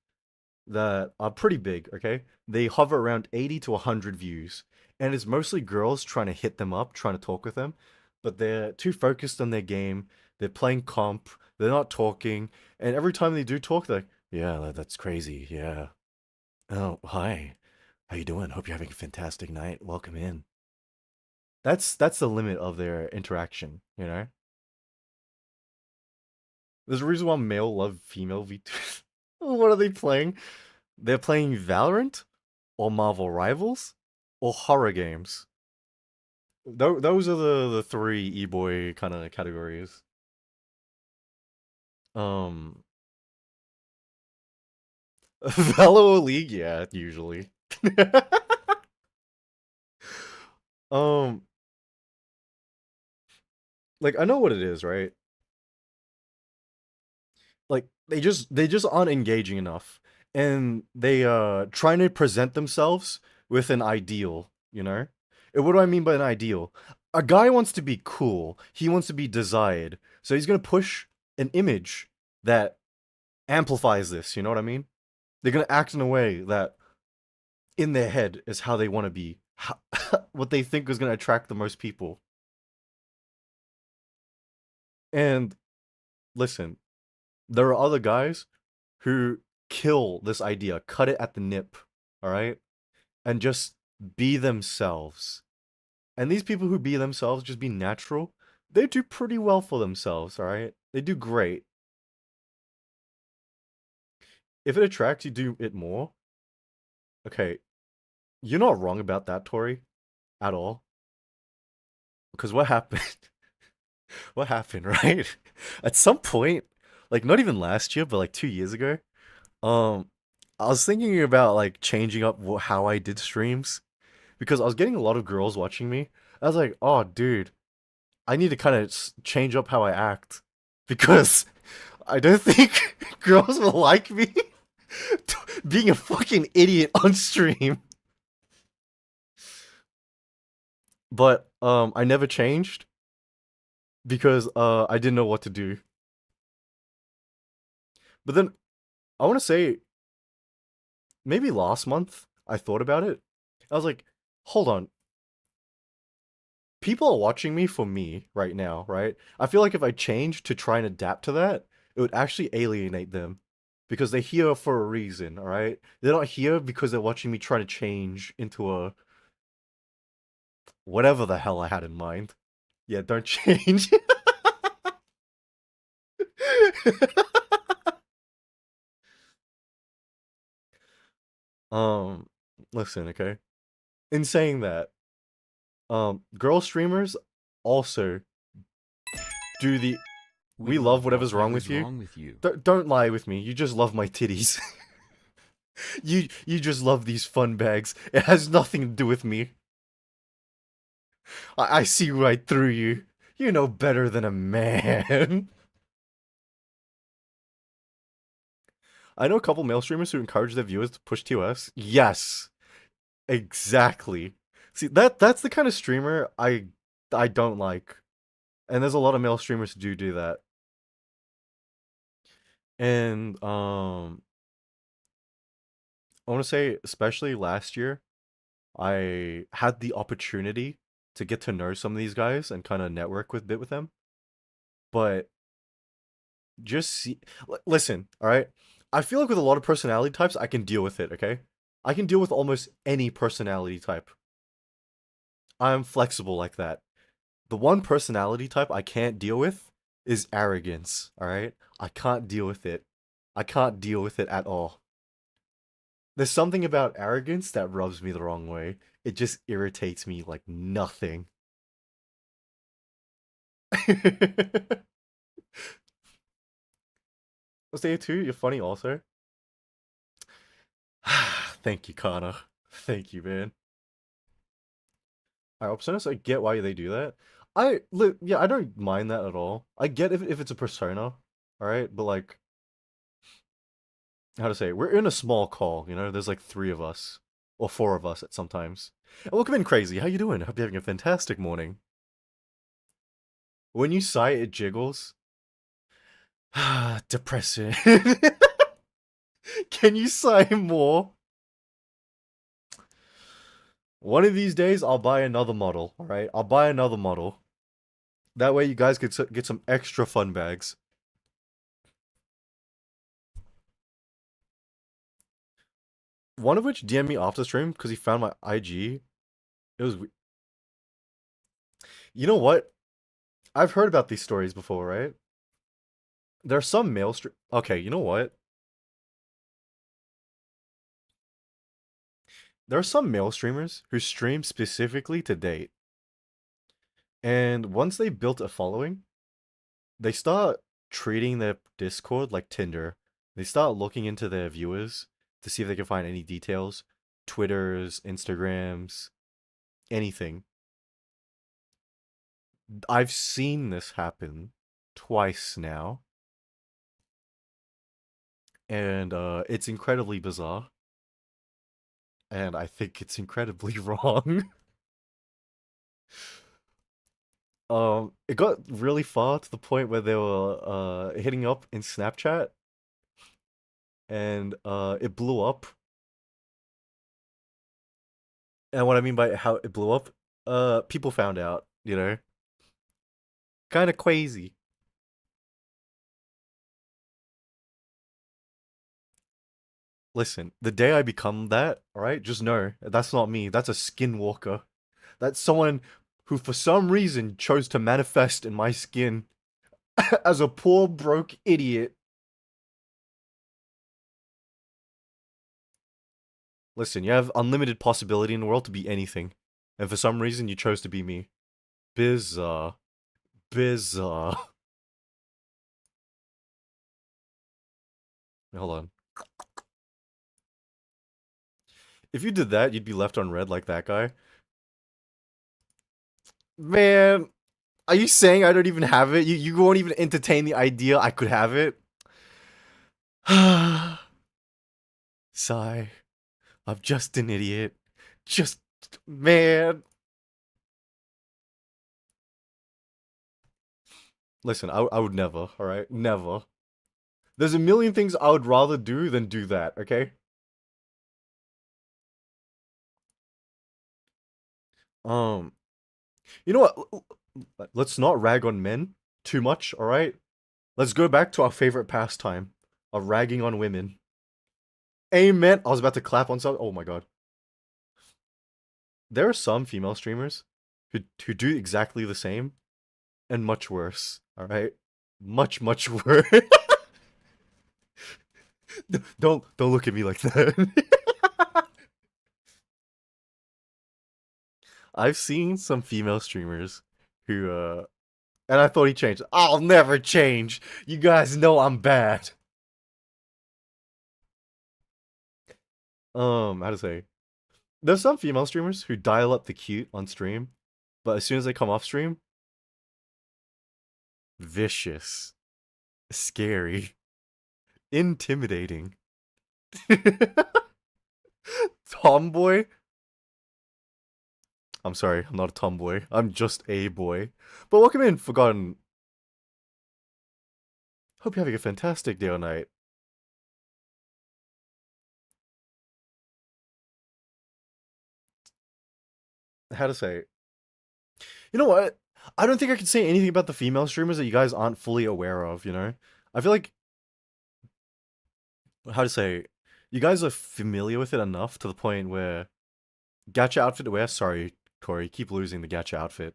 that are pretty big, okay? They hover around 80 to 100 views, and it's mostly girls trying to hit them up, trying to talk with them, but they're too focused on their game. They're playing comp. They're not talking, and every time they do talk, they're like, "Yeah, that's crazy. Yeah. Oh, hi. How you doing? Hope you're having a fantastic night. Welcome in." That's the limit of their interaction, you know? There's a reason why male love female V2s. What are they playing? They're playing Valorant or Marvel Rivals or horror games. Those are the three e-boy kind of categories. Um, Velo League, yeah, usually. um, like I know what it is, right? Like they just aren't engaging enough, and they trying to present themselves with an ideal, you know. And what do I mean by an ideal? A guy wants to be cool, he wants to be desired, so he's gonna push an image that amplifies this, you know what I mean? They're gonna act in a way that in their head is how they want to be, how, what they think is gonna attract the most people. And listen, there are other guys who kill this idea, cut it at the nip, all right? And just be themselves. And these people who be themselves, just be natural, they do pretty well for themselves, all right? They do great. If it attracts you, do it more. Okay, you're not wrong about that, Tori, at all. Because what happened? What happened, right? At some point, like not even last year, but like 2 years ago, um, I was thinking about like changing up how I did streams because I was getting a lot of girls watching me. I was like, oh, dude, I need to kind of change up how I act because I don't think girls will like me being a fucking idiot on stream. But I never changed because I didn't know what to do. But then I want to say maybe last month I thought about it. I was like, hold on. People are watching me for me right now, right? I feel like if I change to try and adapt to that, it would actually alienate them because they're here for a reason, all right? They're not here because they're watching me try to change into a whatever the hell I had in mind. Yeah, don't change. um, listen, okay? In saying that, girl streamers also do the we love whatever's wrong with you. wrong with you. Don't lie with me. You just love my titties. You just love these fun bags. It has nothing to do with me. I see right through you. You know better than a man. I know a couple male streamers who encourage their viewers to push TOS. Yes, exactly. See that's the kind of streamer I don't like. And there's a lot of male streamers who do that. And I want to say, especially last year, I had the opportunity to get to know some of these guys and kind of network with bit with them. But just see, listen, all right. I feel like with a lot of personality types, I can deal with it. Okay, I can deal with almost any personality type. I'm flexible like that. The one personality type I can't deal with is arrogance. All right, I can't deal with it. I can't deal with it at all. There's something about arrogance that rubs me the wrong way. It just irritates me like nothing. Stay too. You're funny also. Thank you, Kana. Thank you, man. I Opsonus, I get why they do that. Yeah, I don't mind that at all. I get if it's a persona, all right, but like, how to say, we're in a small call, you know. There's like three of us or four of us at sometimes. And welcome in, Crazy. How you doing? Hope you're having a fantastic morning. When you sigh, it jiggles. Depressing. Can you sigh more? One of these days, I'll buy another model, alright? I'll buy another model. That way you guys could get some extra fun bags. One of which DM'd me after stream because he found my IG. It was... You know what? I've heard about these stories before, right? There are some male stream... Okay, you know what? There are some male streamers who stream specifically to date. And once they built a following, they start treating their Discord like Tinder. They start looking into their viewers to see if they can find any details. Twitters, Instagrams, anything. I've seen this happen twice now. And it's incredibly bizarre. And I think it's incredibly wrong. It got really far to the point where they were hitting up in Snapchat, and it blew up. And what I mean by how it blew up, people found out, you know, kind of crazy. Listen, the day I become that, all right, just know that's not me. That's a skinwalker. That's someone who, for some reason, chose to manifest in my skin as a poor broke idiot. Listen, you have unlimited possibility in the world to be anything. And for some reason, you chose to be me. Bizarre. Bizarre. Hold on. If you did that, you'd be left on red like that guy. Man, are you saying I don't even have it? You won't even entertain the idea I could have it? Sigh. I'm just an idiot. Just, man. Listen, I would never, alright? Never. There's a million things I would rather do than do that, okay? Um, you know what? Let's not rag on men too much, alright? Let's go back to our favorite pastime of ragging on women. Amen. I was about to clap on something. Oh my god. There are some female streamers who do exactly the same and much worse, alright? Much worse. Don't look at me like that. I've seen some female streamers who and I thought he changed. I'll never change. You guys know I'm bad. How to say? There's some female streamers who dial up the cute on stream, but as soon as they come off stream, vicious, scary, intimidating. Tomboy. I'm sorry, I'm not a tomboy. I'm just a boy. But welcome in, Forgotten. Hope you're having a fantastic day or night. How to say? You know what? I don't think I can say anything about the female streamers that you guys aren't fully aware of, you know? I feel like, how to say, you guys are familiar with it enough to the point where gacha outfit wear, sorry, Corey, keep losing the gacha outfit.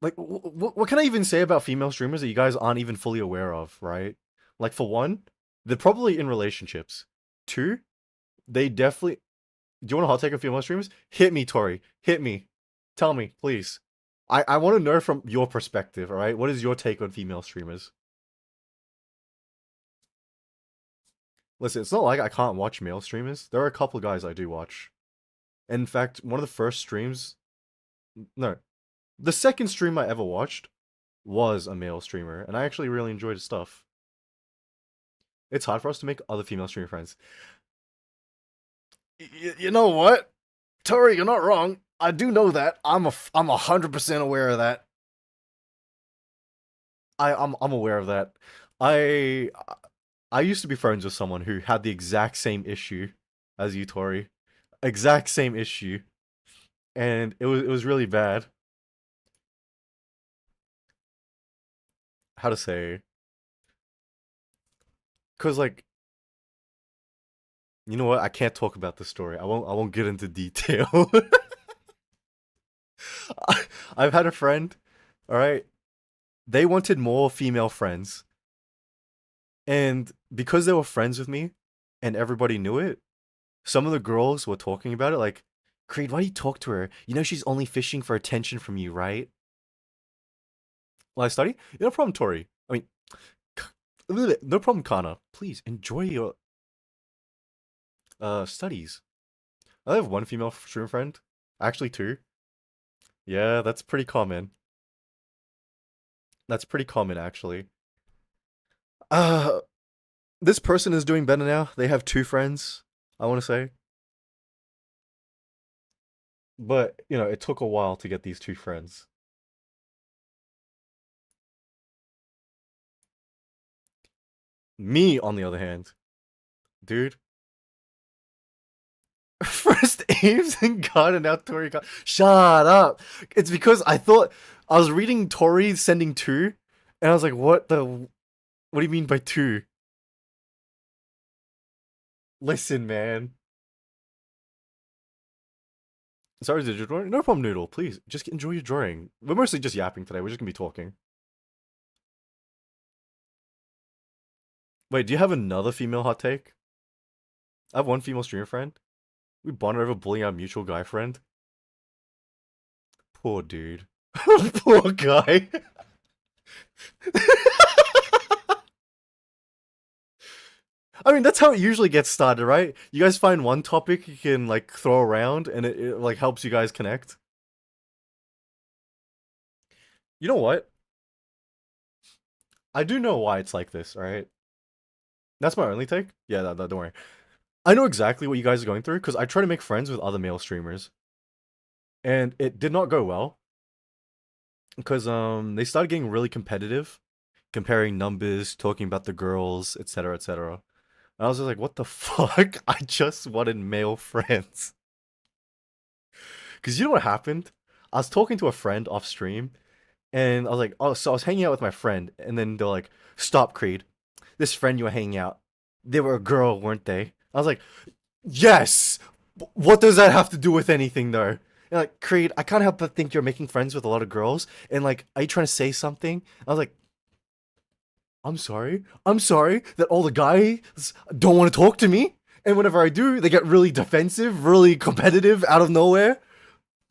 Like, what can I even say about female streamers that you guys aren't even fully aware of, right? Like, for one, they're probably in relationships. Two, they definitely. Do you want a hot take of female streamers? Hit me, Tori. Hit me. Tell me, please. I want to know from your perspective, alright? What is your take on female streamers? Listen, it's not like I can't watch male streamers. There are a couple guys I do watch. In fact, one of the first streams. No. The second stream I ever watched was a male streamer, and I actually really enjoyed his stuff. It's hard for us to make other female streamer friends. You know what? Tori, you're not wrong. I do know that. I'm 100% aware of that. I'm aware of that. I I used to be friends with someone who had the exact same issue as you, Tori. Exact same issue. And it was really bad. How to say? Cause like, you know what? I can't talk about the story. I won't get into detail. I've had a friend, all right? They wanted more female friends. And because they were friends with me and everybody knew it, some of the girls were talking about it like, Creed, why do you talk to her? You know she's only fishing for attention from you, right? While I study? No problem, Tori. I mean, no problem, Kana. Please enjoy your studies. I have one female stream friend. Actually, two. Yeah, that's pretty common. That's pretty common, actually. Uh, this person is doing better now. They have two friends, I want to say. But, you know, it took a while to get these two friends. Me, on the other hand, dude. First Ames and God and now Tori got. Shut up! It's because I thought I was reading Tori sending two, and I was like, what the. What do you mean by two? Listen, man. Sorry, did you drawing? No problem, Noodle. Please, just enjoy your drawing. We're mostly just yapping today. We're just gonna be talking. Wait, do you have another female hot take? I have one female streamer friend. We bonded over bullying our mutual guy friend. Poor dude. Poor guy. I mean, that's how it usually gets started, right? You guys find one topic you can like throw around, and it like helps you guys connect. You know what? I do know why it's like this, alright? That's my only take. Yeah, don't worry. I know exactly what you guys are going through because I try to make friends with other male streamers, and it did not go well because they started getting really competitive, comparing numbers, talking about the girls, etc., etc. And I was just like, what the fuck? I just wanted male friends. Because you know what happened? I was talking to a friend off stream, and I was like, oh, so I was hanging out with my friend, and then they're like, stop, Creed. This friend you were hanging out, they were a girl, weren't they? I was like, yes! What does that have to do with anything, though? And like, Creed, I can't help but think you're making friends with a lot of girls, and like, are you trying to say something? I was like, I'm sorry. I'm sorry that all the guys don't want to talk to me. And whenever I do, they get really defensive, really competitive out of nowhere.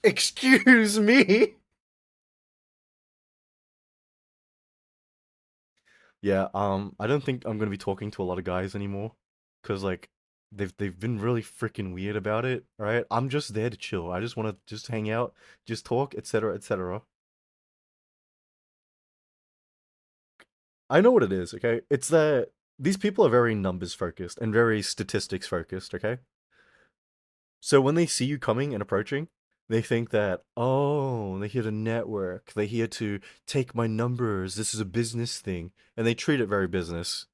Excuse me. Yeah, I don't think I'm gonna be talking to a lot of guys anymore. Cause like they've been really freaking weird about it, right? I'm just there to chill. I just wanna just hang out, just talk, etc. etc. I know what it is, okay? It's that these people are very numbers focused and very statistics focused, okay? So when they see you coming and approaching, they think that, oh, they're here to network. They're here to take my numbers. This is a business thing. And they treat it very business.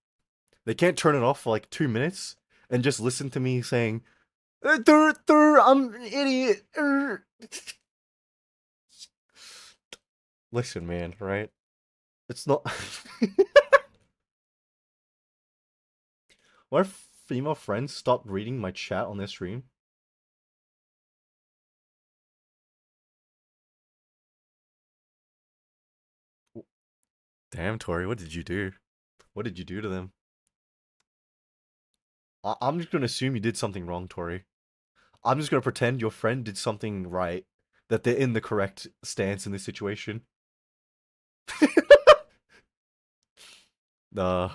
They can't turn it off for like 2 minutes and just listen to me saying, I'm an idiot. Listen, man, right? It's not. My female friends stopped reading my chat on their stream. Damn, Tori, what did you do? What did you do to them? I'm just gonna assume you did something wrong, Tori. I'm just gonna pretend your friend did something right, that they're in the correct stance in this situation. Uh,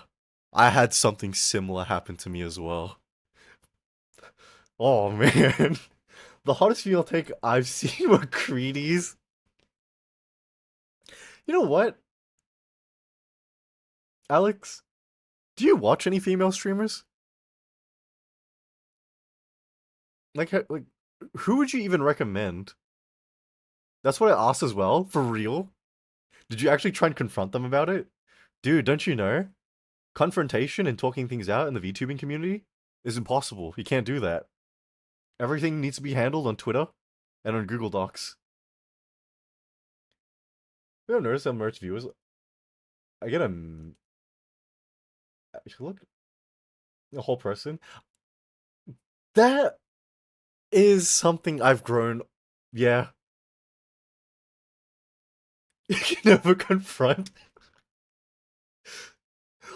I had something similar happen to me as well. Oh man, the hottest female take I've seen were Creedies. You know what, Alex? Do you watch any female streamers? Like, who would you even recommend? That's what I asked as well. For real? Did you actually try and confront them about it? Dude, don't you know? Confrontation and talking things out in the VTubing community is impossible. You can't do that. Everything needs to be handled on Twitter and on Google Docs. You ever notice how merch viewers? I get actually look, a whole person. That is something I've grown. Yeah. You can never confront.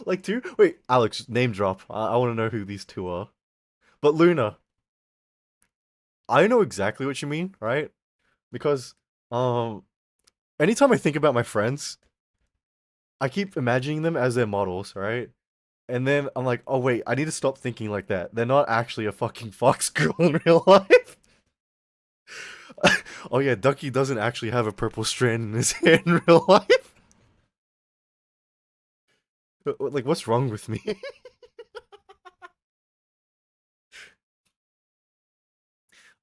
Like two? Wait, Alex, name drop. I want to know who these two are. But Luna, I know exactly what you mean, right? Because anytime I think about my friends, I keep imagining them as their models, right? And then I'm like, oh wait, I need to stop thinking like that. They're not actually a fucking fox girl in real life. Oh yeah, Ducky doesn't actually have a purple strand in his hair in real life. Like, what's wrong with me?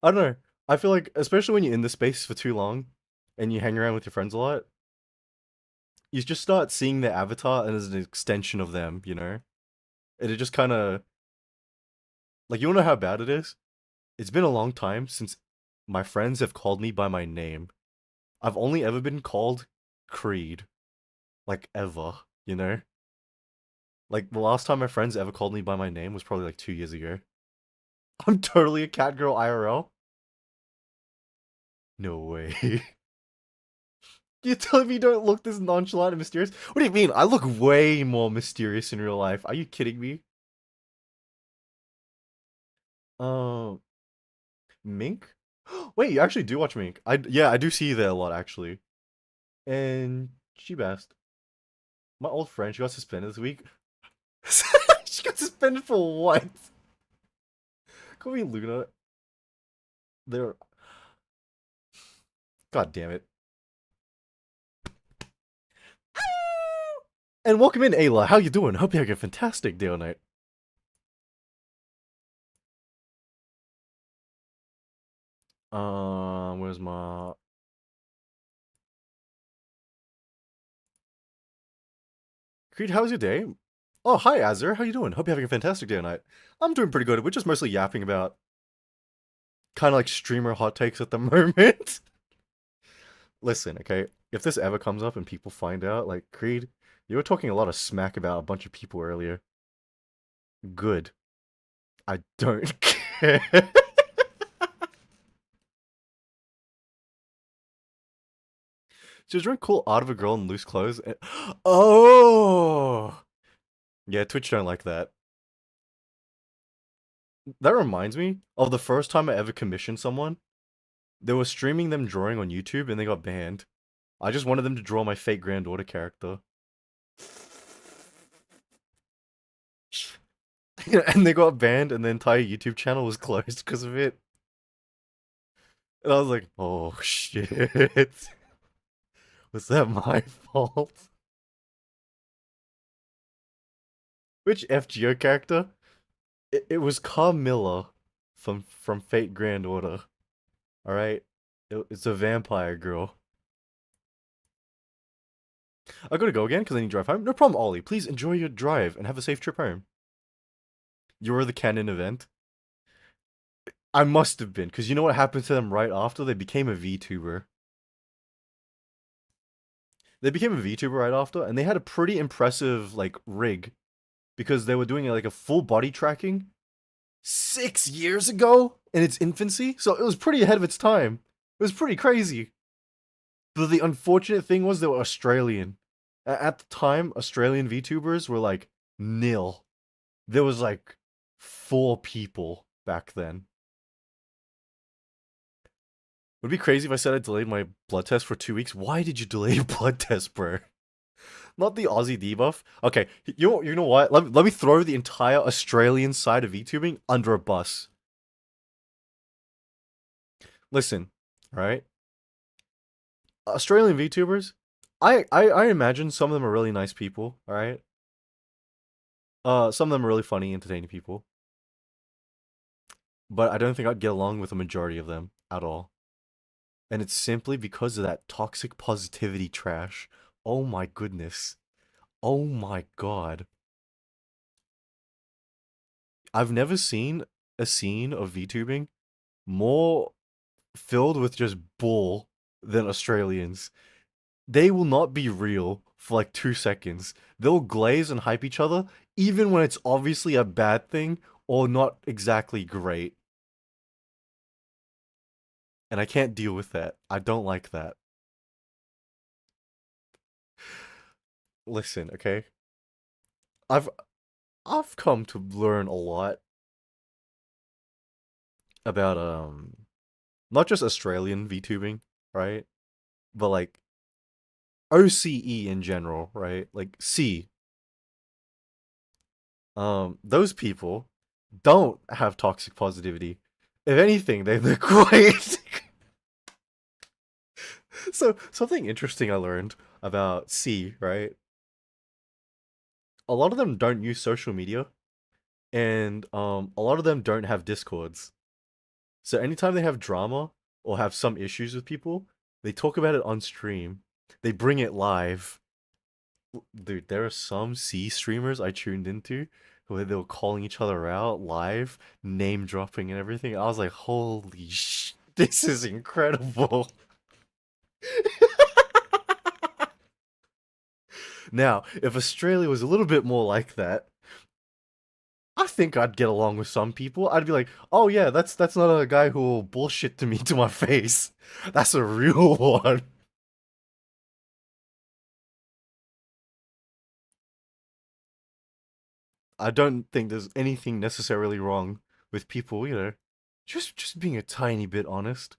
I don't know. I feel like, especially when you're in the space for too long and you hang around with your friends a lot, you just start seeing their avatar as an extension of them, you know? And it just kind of, like, you wanna know how bad it is? It's been a long time since my friends have called me by my name. I've only ever been called Creed. Like, ever, you know? Like, the last time my friends ever called me by my name was probably like 2 years ago. I'm totally a cat girl IRL. No way. You telling me you don't look this nonchalant and mysterious? What do you mean? I look way more mysterious in real life. Are you kidding me? Um, Mink? Wait, you actually do watch Mink? Yeah, I do see you there a lot actually. And she best. My old friend, she got suspended this week. She got suspended for what? Call me Luna. There. God damn it. And welcome in, Ayla. How you doing? Hope you have a fantastic day or night. Where's my... Creed, how's your day? Oh, hi, Azur. How you doing? Hope you're having a fantastic day or night. I'm doing pretty good. We're just mostly yapping about kind of like streamer hot takes at the moment. Listen, okay? If this ever comes up and people find out, like, Creed, you were talking a lot of smack about a bunch of people earlier. Good. I don't care. She was wearing cool art of a girl in loose clothes. Oh! Yeah, Twitch don't like that. That reminds me of the first time I ever commissioned someone. They were streaming them drawing on YouTube and they got banned. I just wanted them to draw my fake granddaughter character. And they got banned and the entire YouTube channel was closed because of it. And I was like, oh shit. Was that my fault? Which FGO character? It was Carmilla from Fate Grand Order. All right, it's a vampire girl. I gotta go again because I need to drive home. No problem, Ollie. Please enjoy your drive and have a safe trip home. You were the canon event. I must have been, because you know what happened to them right after? They became a VTuber. They became a VTuber right after, and they had a pretty impressive, like, rig. Because they were doing, like, a full body tracking 6 years ago in its infancy. So it was pretty ahead of its time. It was pretty crazy. But the unfortunate thing was they were Australian. At the time, Australian VTubers were, like, nil. There was, like, 4 people back then. Would it be crazy if I said I delayed my blood test for 2 weeks? Why did you delay your blood test, bro? Not the Aussie debuff. Okay, you know what? Let me throw the entire Australian side of VTubing under a bus. Listen, right? Australian VTubers, I imagine some of them are really nice people, alright? Some of them are really funny, entertaining people. But I don't think I'd get along with the majority of them at all. And it's simply because of that toxic positivity trash. Oh my goodness. Oh my god. I've never seen a scene of VTubing more filled with just bull than Australians. They will not be real for like 2 seconds. They'll glaze and hype each other, even when it's obviously a bad thing or not exactly great. And I can't deal with that. I don't like that. Listen, okay? I've I've come to learn a lot about not just Australian VTubing, right? But like OCE in general, right? Like C. Those people don't have toxic positivity. If anything, they're great. So something interesting I learned about C, right? A lot of them don't use social media, and a lot of them don't have discords. So anytime they have drama or have some issues with people, they talk about it on stream. They bring it live. Dude, there are some C streamers I tuned into where they were calling each other out live, name dropping and everything. I was like, holy this is incredible. Now, if Australia was a little bit more like that, I think I'd get along with some people. I'd be like, oh yeah, that's not a guy who will bullshit to me to my face. That's a real one. I don't think there's anything necessarily wrong with people, just being a tiny bit honest.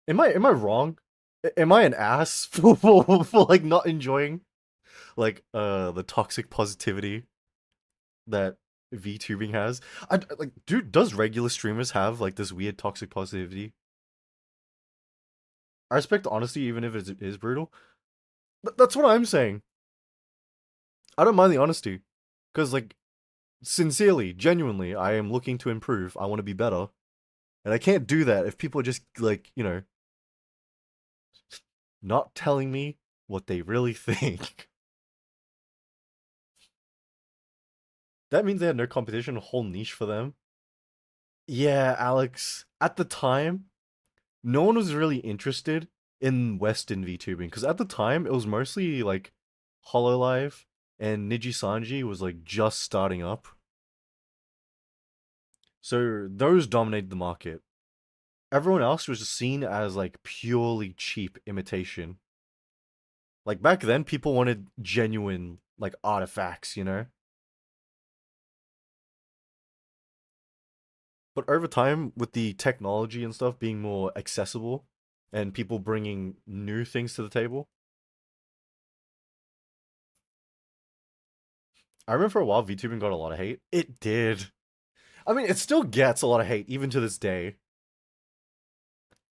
Am I wrong? Am I an ass for like not enjoying like the toxic positivity that VTubing has? Like, dude, does regular streamers have like this weird toxic positivity? I respect honesty even if it is brutal. That's what I'm saying. I don't mind the honesty. Because, like, sincerely, genuinely, I am looking to improve. I want to be better. And I can't do that if people are just, like, not telling me what they really think. That means they had no competition, a whole niche for them. Yeah, Alex, at the time, no one was really interested in Western VTubing. Because at the time, it was mostly, like, Hololive and Niji Sanji was, like, just starting up. So those dominated the market. Everyone else was just seen as like purely cheap imitation. Like back then, people wanted genuine like artifacts. But over time, with the technology and stuff being more accessible, and people bringing new things to the table, I remember for a while VTubing got a lot of hate. It did. I mean, it still gets a lot of hate even to this day.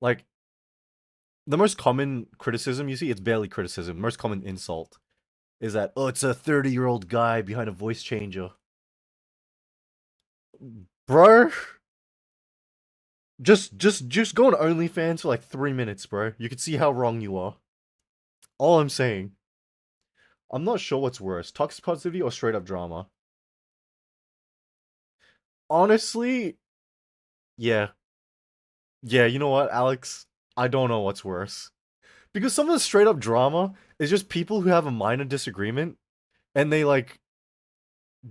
Like the most common criticism you see, it's barely criticism. The most common insult is that, oh, it's a 30-year-old guy behind a voice changer. Bro, just go on OnlyFans for like 3 minutes, bro. You can see how wrong you are. All I'm saying. I'm not sure what's worse, toxic positivity or straight up drama. Honestly, yeah. Yeah, you know what, Alex? I don't know what's worse. Because some of the straight up drama is just people who have a minor disagreement and they like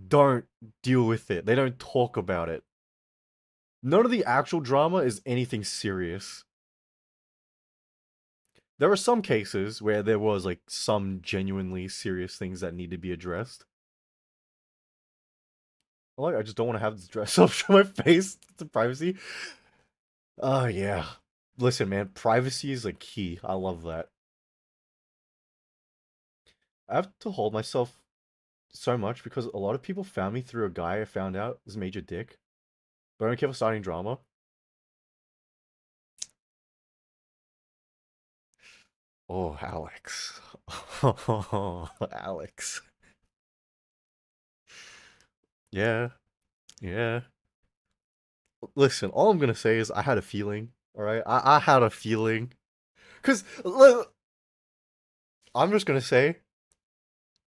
don't deal with it. They don't talk about it. None of the actual drama is anything serious. There are some cases where there was like some genuinely serious things that need to be addressed. Like, I just don't want to have this dress up show my face to privacy. Oh yeah. Listen, man, privacy is like key. I love that. I have to hold myself so much because a lot of people found me through a guy I found out was a major dick. But I don't care for starting drama. Oh, Alex. Oh, Alex. Yeah, yeah. Listen, all I'm gonna say is I had a feeling, alright? I had a feeling. Because, I'm just gonna say,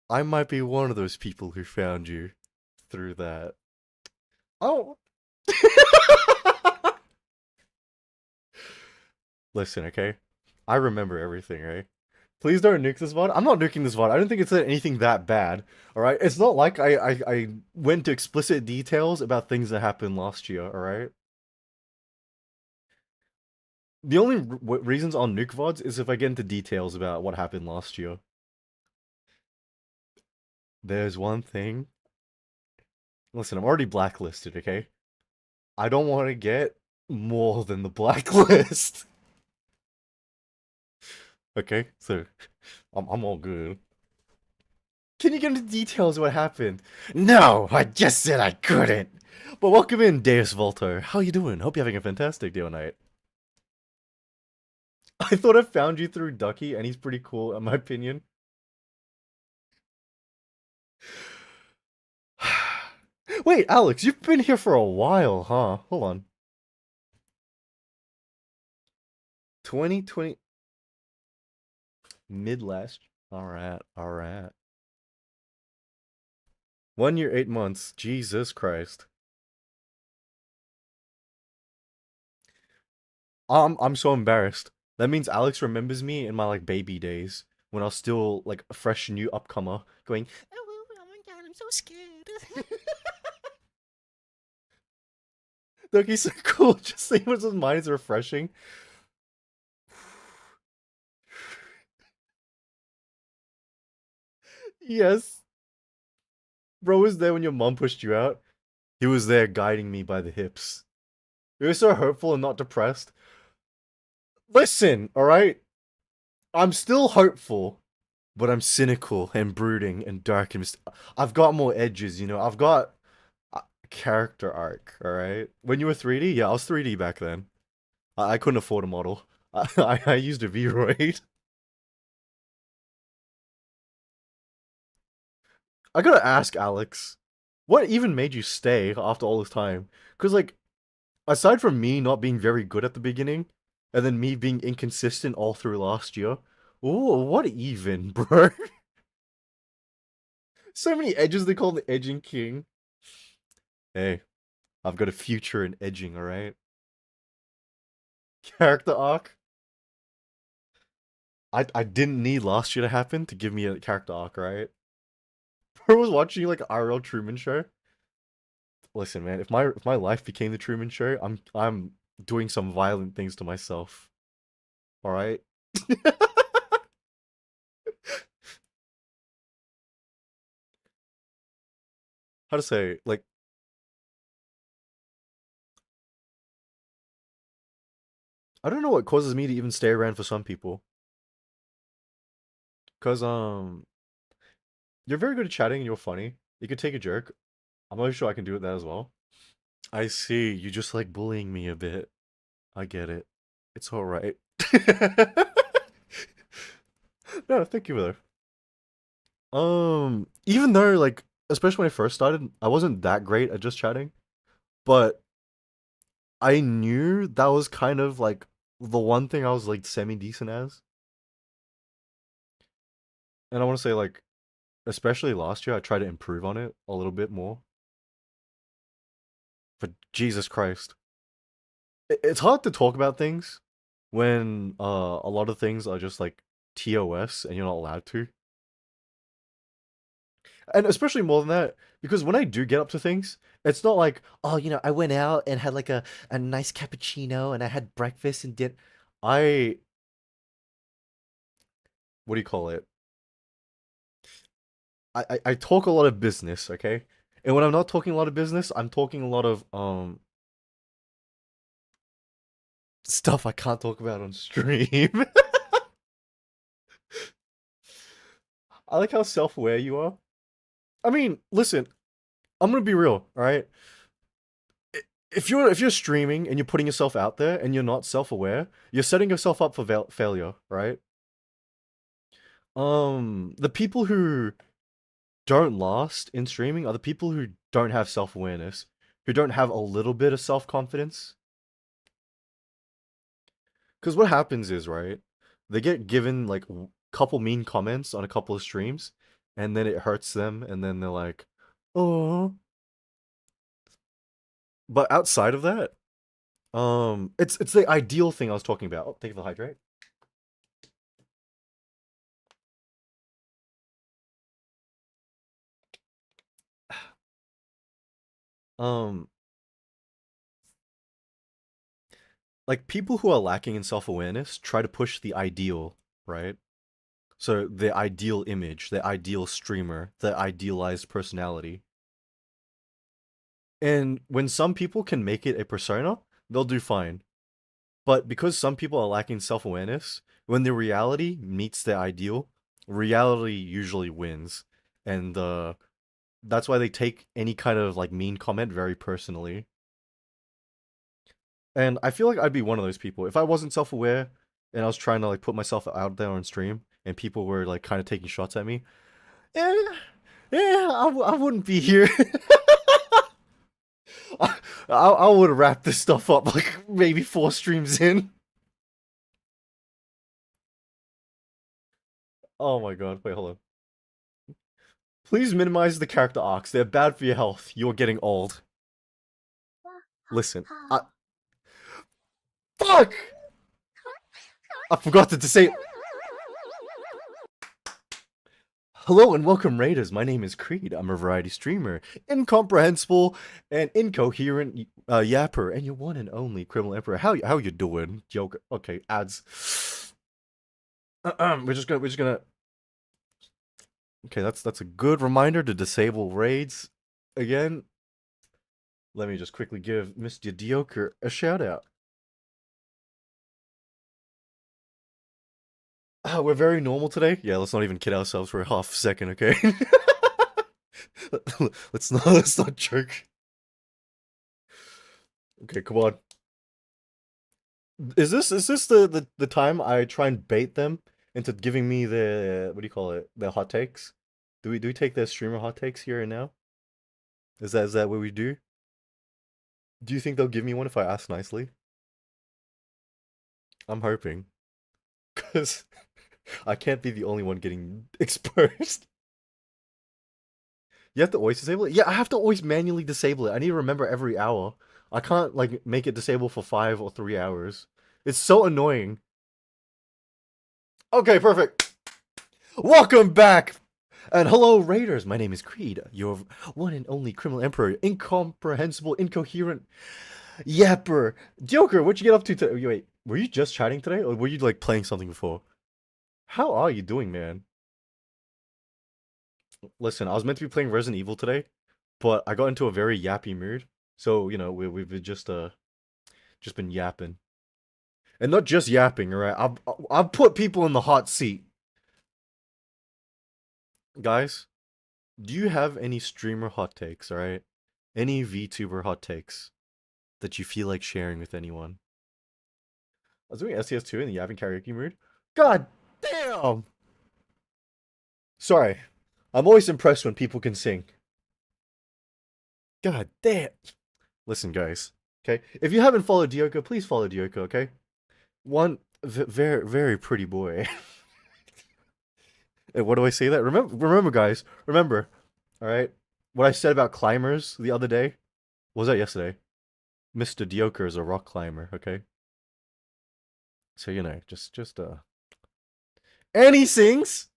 I might be one of those people who found you through that. Oh. Listen, okay? I remember everything, right? Please don't nuke this VOD. I'm not nuking this VOD. I don't think it's anything that bad. Alright? It's not like I went to explicit details about things that happened last year, alright? The only reasons I'll nuke VODs is if I get into details about what happened last year. There's one thing. Listen, I'm already blacklisted, okay? I don't want to get more than the blacklist. Okay, so I'm all good. Can you get into details of what happened? No, I just said I couldn't. But welcome in, Deus Volto. How you doing? Hope you're having a fantastic day or night. I thought I found you through Ducky, and he's pretty cool, in my opinion. Wait, Alex, you've been here for a while, huh? Hold on. 2020... Mid last... Alright, alright. 1 year, 8 months. Jesus Christ. I'm so embarrassed. That means Alex remembers me in my like baby days when I was still like a fresh new upcomer, going, Oh my god, I'm so scared. "Look, he's so cool." Just seeing what's his mind is refreshing. Yes, bro was there when your mom pushed you out. He was there guiding me by the hips. He was so hopeful and not depressed. Listen, all right, I'm still hopeful, but I'm cynical and brooding and dark and I've got more edges, you know. I've got a character arc, all right? When you were 3D, yeah, I was 3D back then. I couldn't afford a model. I used a V-Roid. I gotta ask Alex, what even made you stay after all this time? Because, like, aside from me not being very good at the beginning, and then me being inconsistent all through last year, ooh, what even, bro? So many edges they call the edging king. Hey, I've got a future in edging, alright? Character arc. I didn't need last year to happen to give me a character arc, right? I was watching like IRL Truman Show. Listen, man, if my life became the Truman Show, I'm doing some violent things to myself. All right? How to say, like, I don't know what causes me to even stay around for some people. Cause you're very good at chatting and you're funny. You could take a joke. I'm not sure I can do that as well. I see. You just like bullying me a bit. I get it. It's all right. No, thank you, brother. Even though like, especially when I first started, I wasn't that great at just chatting. but I knew that was kind of like the one thing I was like semi decent as. And I want to say like especially last year I tried to improve on it a little bit more. But Jesus Christ. It's hard to talk about things when a lot of things are just like TOS and you're not allowed to. And especially more than that, because when I do get up to things, it's not like, oh, I went out and had like a nice cappuccino and I had breakfast and did. I, what do you call it? I talk a lot of business, okay? And when I'm not talking a lot of business, I'm talking a lot of stuff I can't talk about on stream. I like how self-aware you are. I mean, listen, I'm gonna be real, all right? If you're streaming and you're putting yourself out there and you're not self-aware, you're setting yourself up for failure, right? The people who don't last in streaming are the people who don't have self-awareness, who don't have a little bit of self-confidence. Because what happens is, right, they get given like a couple mean comments on a couple of streams, and then it hurts them, and then they're like, oh. But outside of that, it's the ideal thing I was talking about. Oh, thank you for the hydrate. Um, like people who are lacking in self-awareness try to push the ideal, right? So the ideal image, the ideal streamer, the idealized personality. And when some people can make it a persona, they'll do fine. But because some people are lacking self-awareness, when the reality meets the ideal, reality usually wins. And that's why they take any kind of like mean comment very personally. And I feel like I'd be one of those people. If I wasn't self-aware and I was trying to like put myself out there on stream and people were like kind of taking shots at me, eh, I wouldn't be here. I would have wrapped this stuff up like maybe 4 streams in. Oh my god, wait, hold on. Please minimize the character arcs. They're bad for your health. You're getting old. Listen, fuck! I forgot to say. Hello and welcome, Raiders. My name is Creed. I'm a variety streamer, incomprehensible and incoherent yapper, and your one and only criminal emperor. How you doing, Joker? Okay, ads. We're just gonna. Okay, that's a good reminder to disable raids again. Let me just quickly give Mr. Dioker a shout out. We're very normal today. Yeah, let's not even kid ourselves for a half second, okay? let's not joke. Okay, come on. Is this the time I try and bait them into giving me the what do you call it? The hot takes? Do we take the streamer hot takes here and now? Is that what we do? Do you think they'll give me one if I ask nicely? I'm hoping. Cause I can't be the only one getting exposed. You have to always disable it? Yeah, I have to always manually disable it. I need to remember every hour. I can't like make it disable for 5 or 3 hours. It's so annoying. Okay, perfect. Welcome back. And hello, Raiders. My name is Creed, your one and only criminal emperor, incomprehensible, incoherent yapper. Joker, what'd you get up to today? Wait, were you just chatting today, or were you like playing something before? How are you doing, man? Listen, I was meant to be playing Resident Evil today, but I got into a very yappy mood. So, we've just been yapping. And not just yapping, alright? I've put people in the hot seat. Guys, do you have any streamer hot takes, alright? Any VTuber hot takes that you feel like sharing with anyone? I was doing SCS2 in the yapping karaoke mood. God damn! Sorry. I'm always impressed when people can sing. God damn. Listen, guys. Okay, if you haven't followed Dioko, please follow Dioko. Okay, one very very pretty boy. And what do I say that? Remember, guys. Remember, all right. What I said about climbers the other day. What was that yesterday? Mr. Dioker is a rock climber. Okay, so just. And he sings.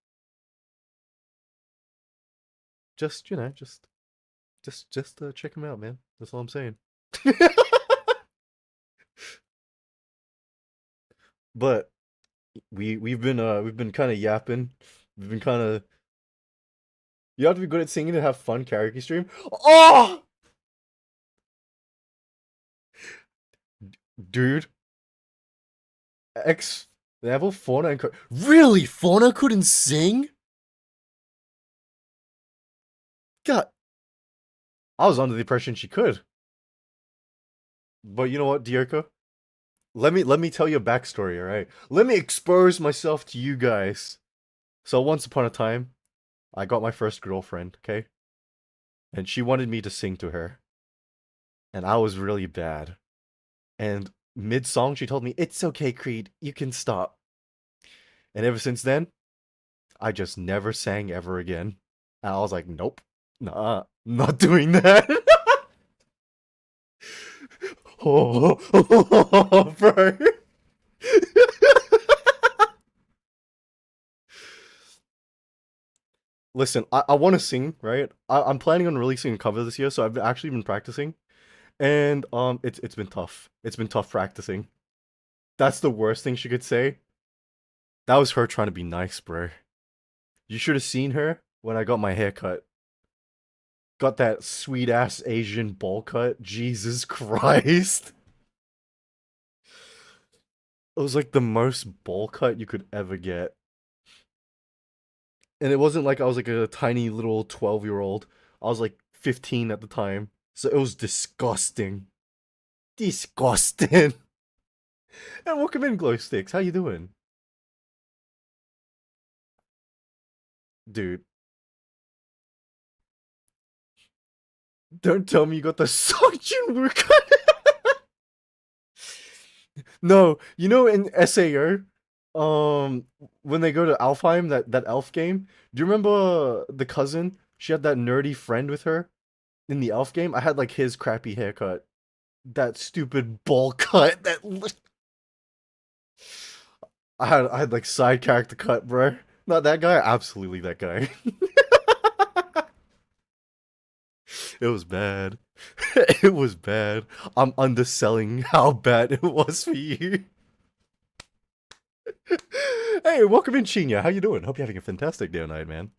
Just check him out, man. That's all I'm saying. But we've been kind of yapping. We've been kind of. You have to be good at singing to have fun karaoke stream. Oh, dude, X level Fauna and really Fauna couldn't sing. God, I was under the impression she could. But you know what, Dioko? Let me tell you a backstory, alright? Let me expose myself to you guys. So once upon a time, I got my first girlfriend, okay? And she wanted me to sing to her. And I was really bad. And mid-song, she told me, "It's okay, Creed. You can stop." And ever since then, I just never sang ever again. And I was like, nope. Nah, not doing that. Oh, bro. Listen, I want to sing, right? I'm planning on releasing a cover this year, so I've actually been practicing, and it's been tough. It's been tough practicing. That's the worst thing she could say. That was her trying to be nice, bro. You should have seen her when I got my hair cut. Got that sweet ass Asian bowl cut. Jesus Christ. It was like the most bowl cut you could ever get. And it wasn't like I was like a tiny little 12-year-old. I was like 15 at the time. So it was disgusting. Disgusting. And welcome in, Glow Sticks. How you doing? Dude, don't tell me you got the Songjin cut. No, you know in SAO, when they go to Alfheim, that elf game, do you remember the cousin? She had that nerdy friend with her in the elf game. I had like his crappy haircut. That stupid bowl cut. I had like side character cut, bro. Not that guy, absolutely that guy. It was bad. It was bad. I'm underselling how bad it was for you. Hey, welcome in, Chinya. How you doing? Hope you're having a fantastic day tonight, man.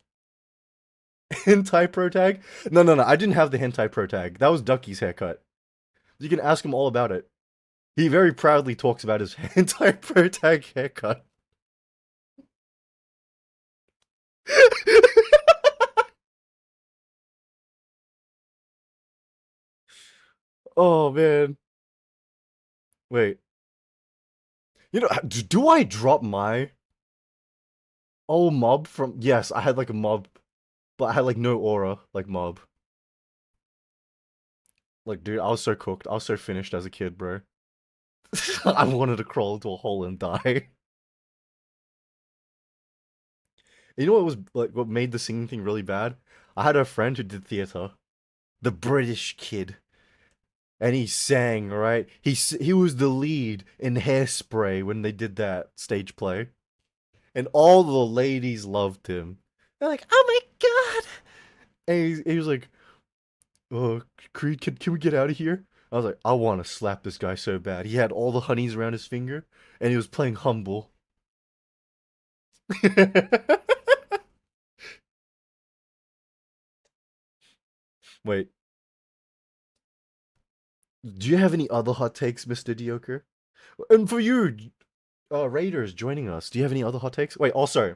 Hentai pro tag? No. I didn't have the hentai pro tag. That was Ducky's haircut. You can ask him all about it. He very proudly talks about his hentai pro tag haircut. Oh man. Wait. You know, do I drop my old mob from? Yes, I had like a mob, but I had like no aura like mob. Like, dude, I was so cooked. I was so finished as a kid, bro. I wanted to crawl into a hole and die. You know what was like what made the singing thing really bad? I had a friend who did theater, the British kid, and he sang. Right, he was the lead in Hairspray when they did that stage play, and all the ladies loved him. They're like, "Oh my god!" And he was like, "Oh, Creed, can we get out of here?" I was like, "I want to slap this guy so bad." He had all the honeys around his finger, and he was playing humble. Wait, do you have any other hot takes, Mr. Dioker? And for you, Raiders joining us, do you have any other hot takes? Wait, also,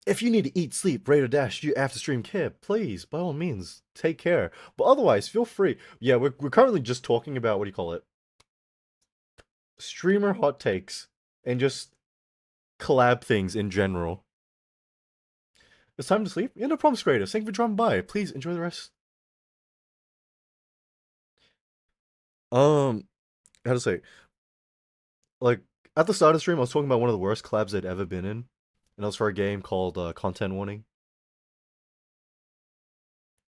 if you need to eat, sleep, Raider Dash, do after stream care, please, by all means, take care. But otherwise, feel free. Yeah, we're currently just talking about, what do you call it? Streamer hot takes and just collab things in general. It's time to sleep? Yeah, no problem, Raiders. Thank you for dropping by. Please enjoy the rest Um, how to say, like at the start of the stream, I was talking about one of the worst collabs I'd ever been in, and it was for a game called Content Warning,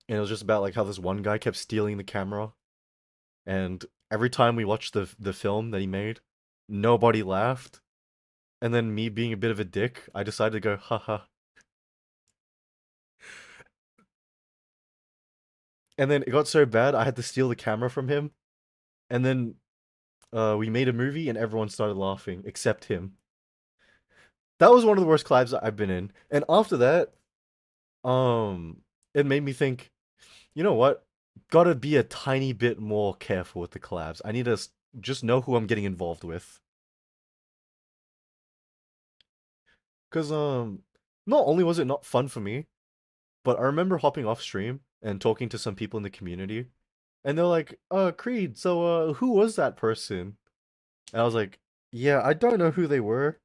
and it was just about like how this one guy kept stealing the camera, and every time we watched the film that he made, nobody laughed, and then me being a bit of a dick, I decided to go, haha, and then it got so bad I had to steal the camera from him, and then we made a movie and everyone started laughing except him. That was one of the worst collabs that I've been in, and after that, um, it made me think, you know what? Gotta be a tiny bit more careful with the collabs. I need to just know who I'm getting involved with. Cause not only was it not fun for me, but I remember hopping off stream and talking to some people in the community, and they're like, Creed, so who was that person?" And I was like, "Yeah, I don't know who they were.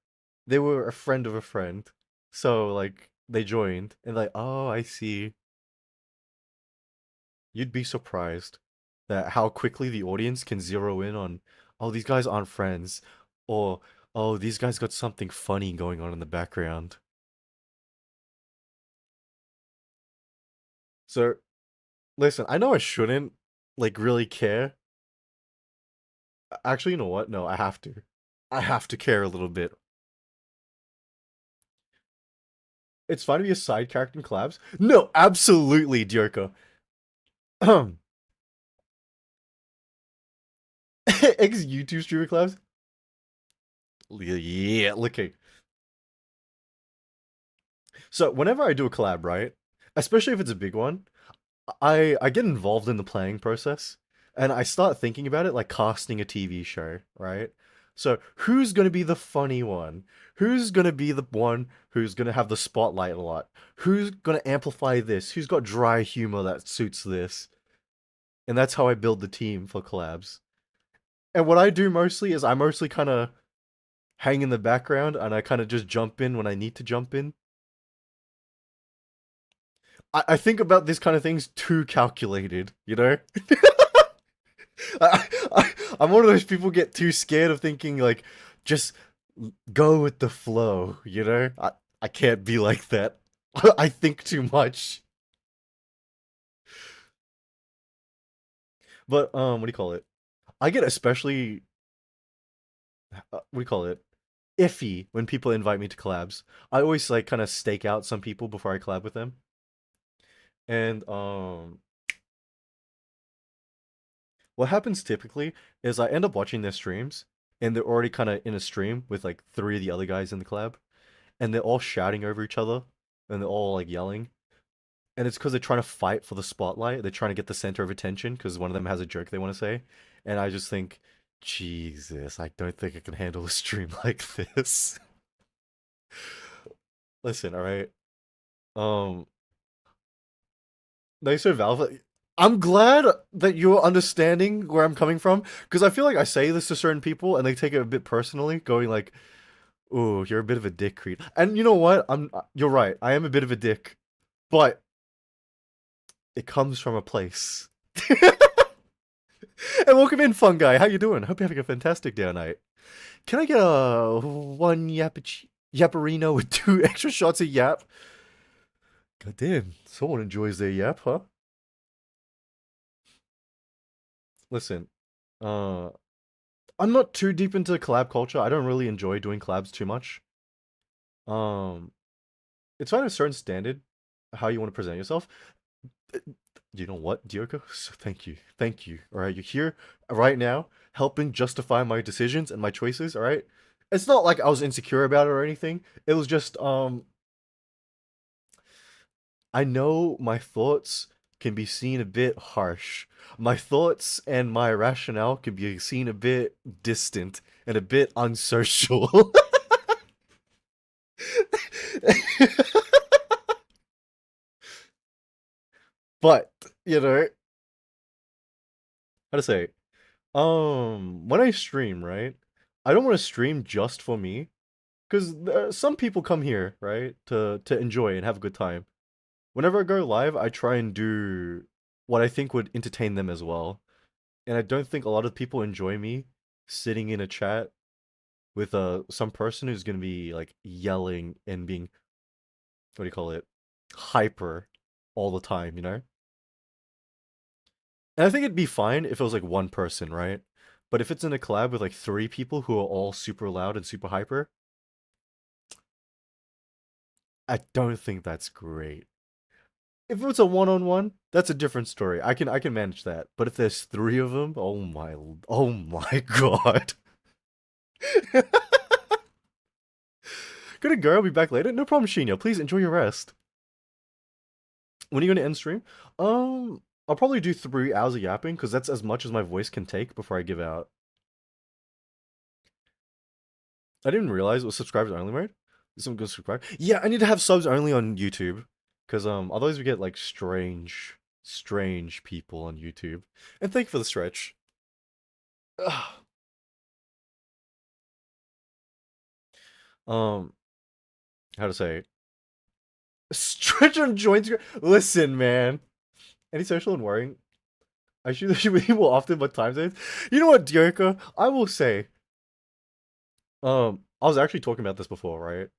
They were a friend of a friend." So like they joined and like, "Oh, I see." You'd be surprised that how quickly the audience can zero in on, "Oh, these guys aren't friends," or, "Oh, these guys got something funny going on in the background." So, listen, I know I shouldn't, like, really care. Actually, you know what? No, I have to. I have to care a little bit. It's fine to be a side character in collabs. No, absolutely, Diorko. Ex YouTube streamer collabs? Yeah, okay. So, whenever I do a collab, right? Especially if it's a big one, I get involved in the planning process and I start thinking about it like casting a TV show, right? So who's gonna be the funny one? Who's gonna be the one who's gonna have the spotlight a lot? Who's gonna amplify this? Who's got dry humor that suits this? And that's how I build the team for collabs. And what I do mostly is I mostly kind of hang in the background and I kind of just jump in when I need to jump in. I think about these kind of things too calculated, you know? I'm one of those people get too scared of thinking like just go with the flow, you know? I can't be like that. I think too much. But what do you call it? I get especially what do you call it? Iffy when people invite me to collabs. I always like kind of stake out some people before I collab with them. And what happens typically is I end up watching their streams and they're already kind of in a stream with like three of the other guys in the collab and they're all shouting over each other and they're all like yelling. And it's because they're trying to fight for the spotlight. They're trying to get the center of attention because one of them has a joke they want to say. And I just think, Jesus, I don't think I can handle a stream like this. Listen, all right. Um, Nicer Valve. I'm glad that you're understanding where I'm coming from because I feel like I say this to certain people and they take it a bit personally, going like, "Oh, you're a bit of a dick, Creed." And you know what? You're right. I am a bit of a dick, but it comes from a place. And welcome in, fun guy. How you doing? Hope you're having a fantastic day tonight. Can I get a one Yapperino with 2 extra shots of yap? God damn, someone enjoys their yap, huh? Listen, uh, I'm not too deep into collab culture. I don't really enjoy doing collabs too much. Um, it's fine to a certain standard how you want to present yourself. You know what, Dioko? Thank you. Thank you. All right, you're here right now helping justify my decisions and my choices, all right? It's not like I was insecure about it or anything. It was just I know my thoughts can be seen a bit harsh. My thoughts and my rationale can be seen a bit distant and a bit unsocial. But, you know, how to say, when I stream, right? I don't want to stream just for me, because some people come here, right, to enjoy and have a good time. Whenever I go live, I try and do what I think would entertain them as well. and I don't think a lot of people enjoy me sitting in a chat with some person who's gonna be like yelling and being, what do you call it, hyper all the time, you know? And I think it'd be fine if it was like one person, right? But if it's in a collab with like three people who are all super loud and super hyper, I don't think that's great. If it's a one-on-one, that's a different story. I can manage that. But if there's three of them, oh my god. Gonna go, I'll be back later. No problem, Shinya. Please enjoy your rest. When are you gonna end stream? I'll probably do 3 hours of yapping, because that's as much as my voice can take before I give out. I didn't realize it was subscribers only mode. Some good subscribe. Yeah, I need to have subs only on YouTube. Because otherwise we get like strange people on YouTube. And thank you for the stretch. Ugh. Um, how to say? Stretch on joints. Listen, man. Antisocial and worrying. I shoot the shit with you more often, but time zones. You know what, Dioka? I will say. I was actually talking about this before, right?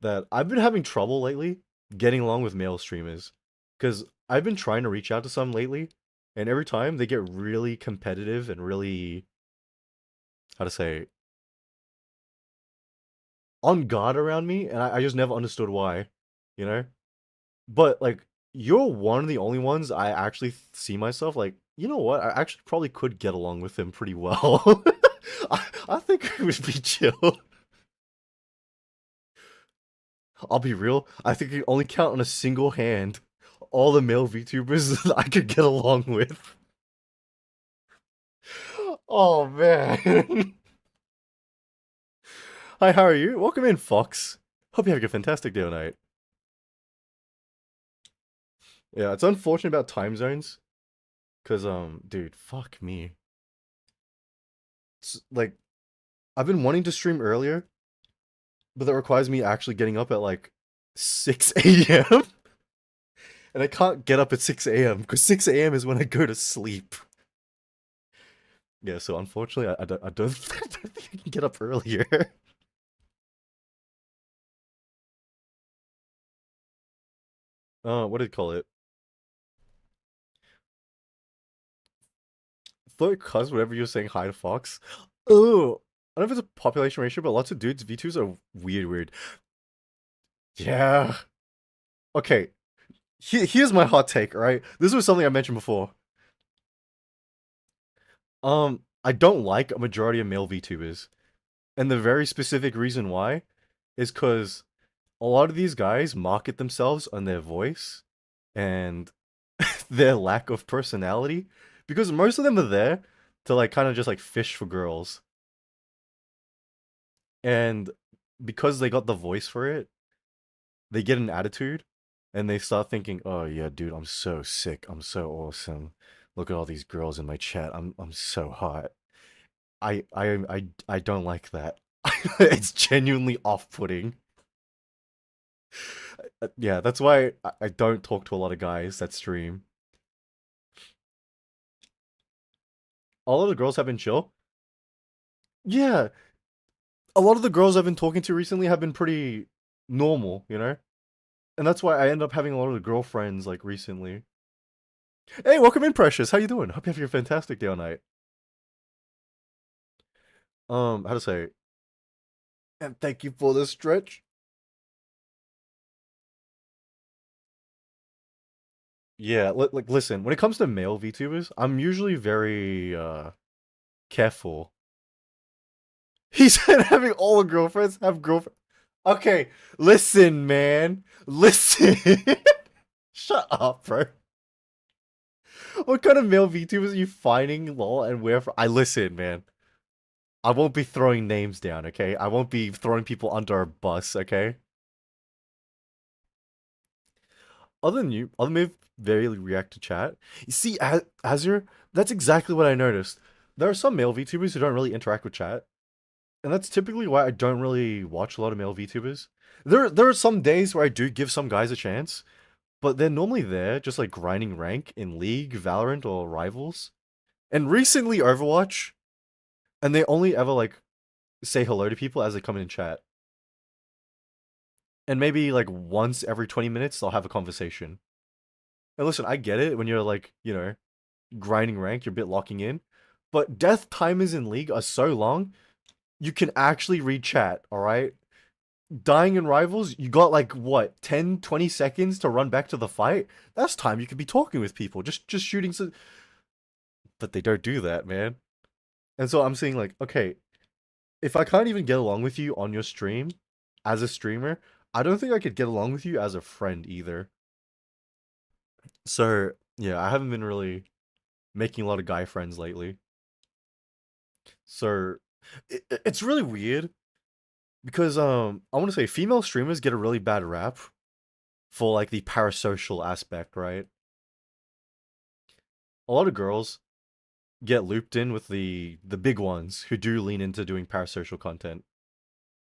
That I've been having trouble lately getting along with male streamers, because I've been trying to reach out to some lately, and every time they get really competitive and really, how to say, on guard around me, and I just never understood why, you know? But like, you're one of the only ones I actually see myself like, you know what? I actually probably could get along with him pretty well. I think it would be chill. I'll be real. I think I can only count on a single hand all the male VTubers that I could get along with. Oh man. Hi, how are you? Welcome in, Fox. Hope you're having a fantastic day tonight. Yeah, it's unfortunate about time zones. Cause dude, fuck me. It's like I've been wanting to stream earlier, but that requires me actually getting up at like 6 a.m. And I can't get up at 6 a.m. because 6 a.m. is when I go to sleep. Yeah, so unfortunately, I don't think I can get up earlier. What did you call it? Thought cuz whatever you're saying hi to Fox. Oh, I don't know if it's a population ratio, but lots of dudes V2s are weird. Yeah. Okay. Here's my hot take, right? This was something I mentioned before. I don't like a majority of male VTubers. And the very specific reason why is because a lot of these guys market themselves on their voice and their lack of personality. Because most of them are there to like kind of just like fish for girls. And because they got the voice for it, they get an attitude and they start thinking, "Oh yeah, dude, I'm so sick. I'm so awesome. Look at all these girls in my chat. I'm so hot." I don't like that. It's genuinely off-putting. Yeah, that's why I don't talk to a lot of guys that stream. All of the girls have been chill. Yeah, a lot of the girls I've been talking to recently have been pretty normal, you know? And that's why I end up having a lot of the girlfriends like recently. Hey, welcome in, Precious. How you doing? Hope you have a fantastic day or night. How to say? And thank you for the stretch. Yeah, like listen, when it comes to male VTubers, I'm usually very careful. He said having all the girlfriends have girlfriend. Okay, listen, man. Listen. Shut up, bro. What kind of male VTubers are you finding, lol, and where from? I listen, man. I won't be throwing names down, okay? I won't be throwing people under a bus, okay? Other than you, other than very react to chat. You see, Azure, that's exactly what I noticed. There are some male VTubers who don't really interact with chat. And that's typically why I don't really watch a lot of male VTubers. There are some days where I do give some guys a chance, but they're normally there just like grinding rank in League, Valorant, or Rivals. And recently Overwatch, and they only ever like say hello to people as they come in chat. And maybe like once every 20 minutes they'll have a conversation. And listen, I get it when you're like, grinding rank, you're a bit locking in. But death timers in League are so long, you can actually read chat, alright? Dying in Rivals, you got like what, 10, 20 seconds to run back to the fight? That's time you could be talking with people, just shooting some. But they don't do that, man. And so I'm saying like, okay, if I can't even get along with you on your stream as a streamer, I don't think I could get along with you as a friend either. So, yeah, I haven't been really making a lot of guy friends lately. So, it's really weird because I want to say female streamers get a really bad rap for like the parasocial aspect, right? A lot of girls get looped in with the big ones who do lean into doing parasocial content.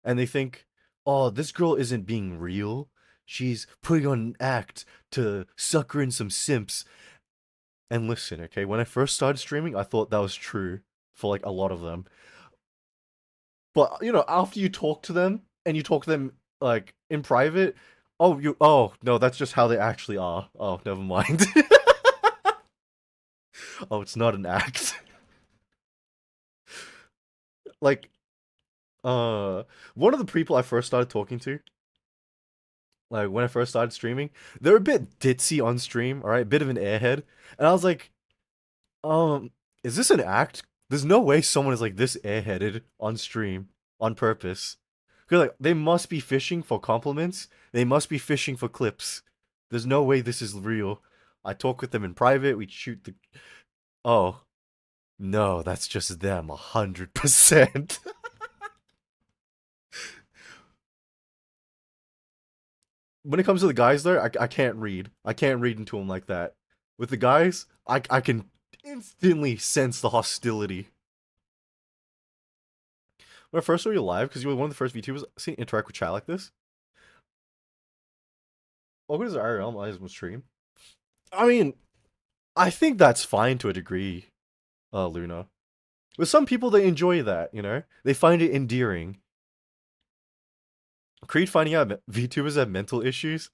And they think, "Oh, this girl isn't being real. She's putting on an act to sucker in some simps." And listen, okay, when I first started streaming, I thought that was true for like a lot of them. But after you talk to them and you talk to them like in private, oh no, that's just how they actually are. Oh, never mind. Oh, it's not an act. Like, one of the people I first started talking to, like when I first started streaming, they're a bit ditzy on stream, all right, a bit of an airhead, and I was like, um, is this an act? There's no way someone is like this airheaded on stream on purpose. Cause like they must be fishing for compliments. They must be fishing for clips. There's no way this is real. I talk with them in private. We shoot the. Oh no, that's just them 100%. When it comes to the guys though, I can't read. I can't read into them like that. With the guys, I can instantly sense the hostility. When I first saw you live, because you were one of the first VTubers seeing interact with chat like this. Welcome to the IRL Eyes stream. I mean, I think that's fine to a degree, Luna. With some people, they enjoy that, They find it endearing. Creed finding out VTubers have mental issues?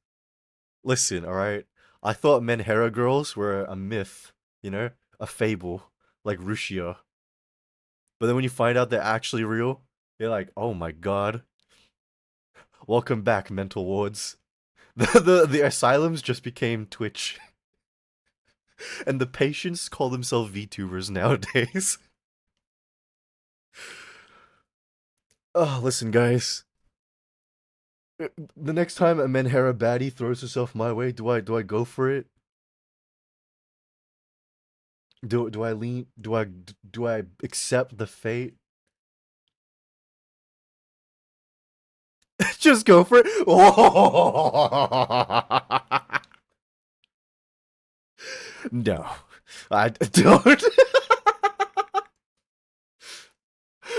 Listen, alright? I thought Menhera girls were a myth, A fable, like Rushia. But then when you find out they're actually real, you're like, oh my god. Welcome back, mental wards. The asylums just became Twitch. And the patients call themselves VTubers nowadays. Oh, listen, guys. The next time a Menhera baddie throws herself my way, do I go for it? Do I lean? Do I accept the fate? Just go for it. No, I don't.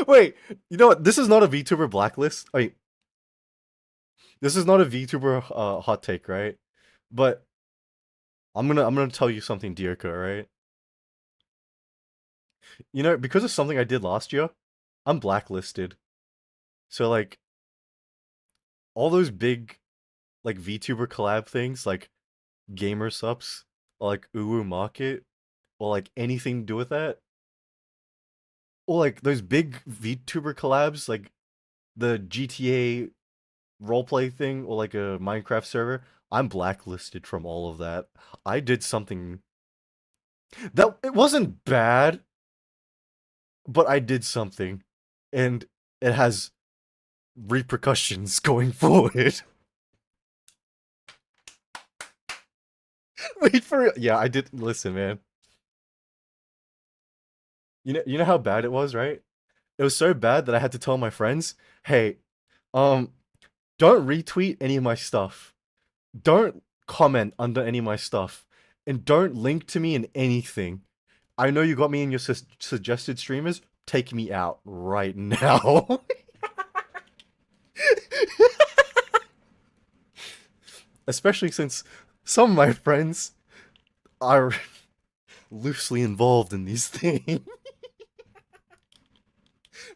Wait, you know what? This is not a VTuber blacklist. Wait, this is not a VTuber hot take, right? But I'm gonna tell you something, Dirka, right? Because of something I did last year, I'm blacklisted. So like all those big like VTuber collab things, like Gamer Sups, or like Uwu Market, or like anything to do with that, or like those big VTuber collabs, like the GTA roleplay thing, or like a Minecraft server. I'm blacklisted from all of that. I did something that it wasn't bad, but I did something, and it has repercussions going forward. Wait for it. Yeah, I did. Listen, man. You know how bad it was, right? It was so bad that I had to tell my friends, "Hey, um, don't retweet any of my stuff. Don't comment under any of my stuff, and don't link to me in anything. I know you got me in your suggested streamers. Take me out right now." Especially since some of my friends are loosely involved in these things.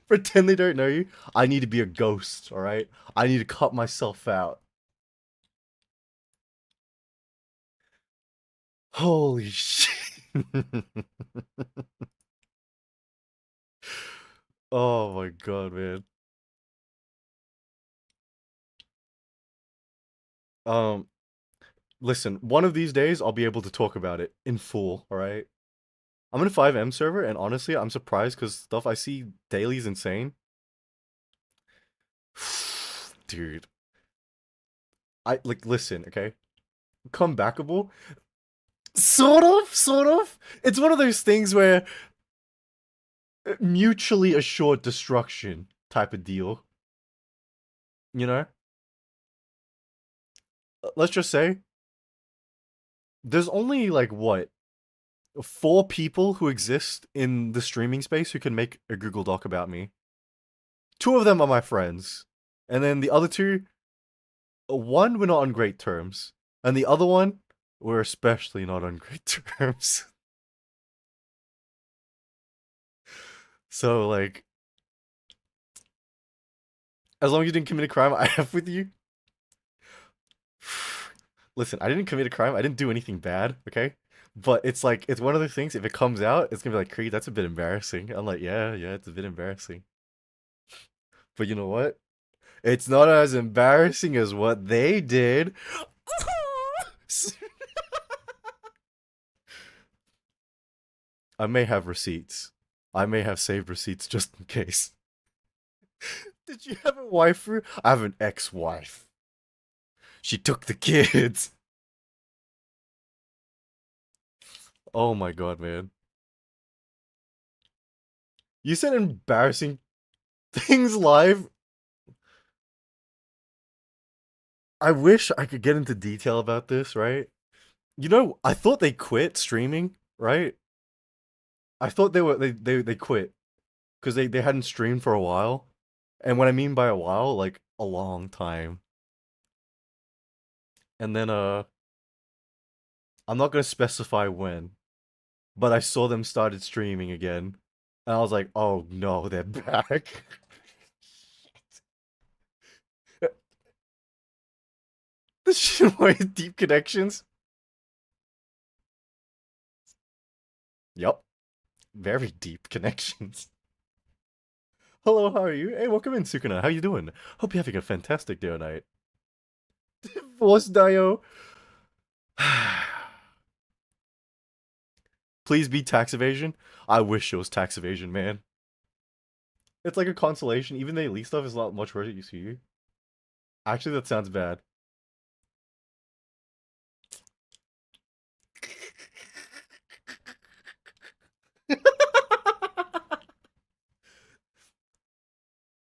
Pretend they don't know you. I need to be a ghost, alright? I need to cut myself out. Holy shit. Oh my god, man. Um, Listen, one of these days I'll be able to talk about it in full, alright? I'm in a 5M server, and honestly, I'm surprised because stuff I see daily is insane. Dude. Listen, okay? Comebackable? Sort of, sort of. It's one of those things where mutually assured destruction type of deal. You know? Let's just say there's only like what 4 people who exist in the streaming space who can make a Google Doc about me. 2 of them are my friends, and then the other 2, one we're not on great terms, and the other one we're especially not on great terms. So like, as long as you didn't commit a crime, I have with you. Listen, I didn't commit a crime. I didn't do anything bad, okay? But it's like, it's one of those things, if it comes out, it's gonna be like, Creed, that's a bit embarrassing. I'm like, yeah, it's a bit embarrassing. But you know what? It's not as embarrassing as what they did. I may have receipts. I may have saved receipts just in case. Did you have a waifu? I have an ex-wife. She took the kids. Oh my god, man. You said embarrassing things live. I wish I could get into detail about this, right? You know, I thought they quit streaming, right? I thought they quit because they hadn't streamed for a while. And what I mean by a while, like a long time. And then I'm not gonna specify when, but I saw them started streaming again. And I was like, oh no, they're back. This shit with deep connections. Yup. Very deep connections. Hello, how are you? Hey, welcome in, Sukuna. How you doing? Hope you're having a fantastic day or night. Divorce Dio. Please be tax evasion. I wish it was tax evasion, man. It's like a consolation. Even the elite stuff is a lot much worse at UCU. Actually, that sounds bad.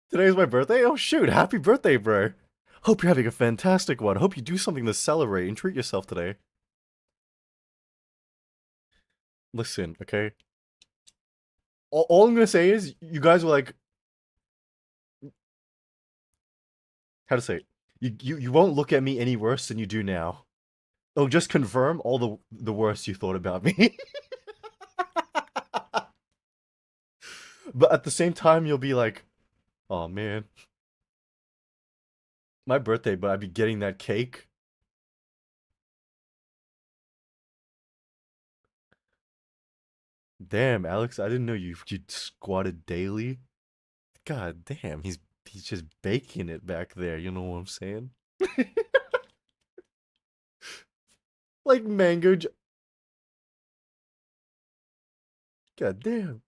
Today is my birthday? Oh shoot, happy birthday, bro. Hope you're having a fantastic one. Hope you do something to celebrate and treat yourself today. Listen, okay? All I'm gonna say is, you guys were like... How to say it? You won't look at me any worse than you do now. It'll just confirm all the worst you thought about me. But at the same time, you'll be like, oh man. My birthday, but I'd be getting that cake. Damn, Alex, I didn't know you squatted daily. God damn, he's just baking it back there, you know what I'm saying? Like mango God damn.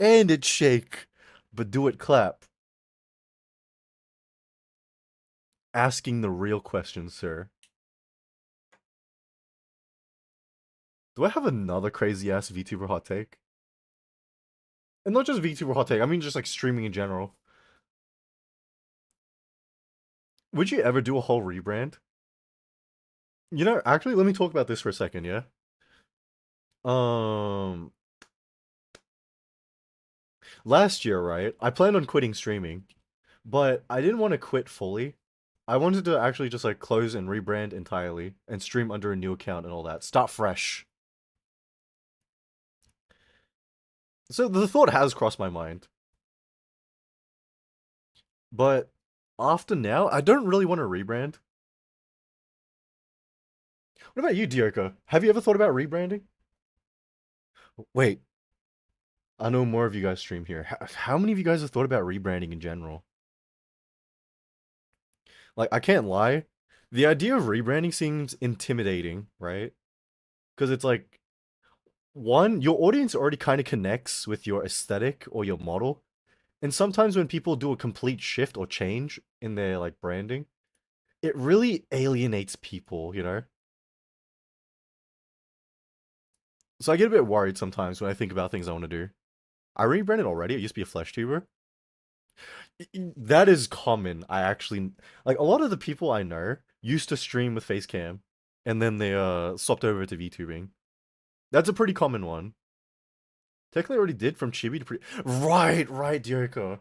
And it shake, but do it clap. Asking the real questions, sir. Do I have another crazy ass VTuber hot take? And not just VTuber hot take, I mean just like streaming in general. Would you ever do a whole rebrand? You know, actually, let me talk about this for a second, yeah? Um, Last year, right, I planned on quitting streaming, but I didn't want to quit fully. I wanted to actually just like close and rebrand entirely and stream under a new account and all that. Start fresh. So the thought has crossed my mind, but after now, I don't really want to rebrand. What about you, Dioko? Have you ever thought about rebranding? Wait, I know more of you guys stream here. How many of you guys have thought about rebranding in general? Like, I can't lie. The idea of rebranding seems intimidating, right? Because it's like, one, your audience already kind of connects with your aesthetic or your model. And sometimes when people do a complete shift or change in their like branding, it really alienates people, you know? So I get a bit worried sometimes when I think about things I want to do. I rebranded already. I used to be a flesh tuber. That is common. I actually like a lot of the people I know used to stream with Facecam and then they swapped over to VTubing. That's a pretty common one. Technically I already did from Chibi to pretty right, Dioko.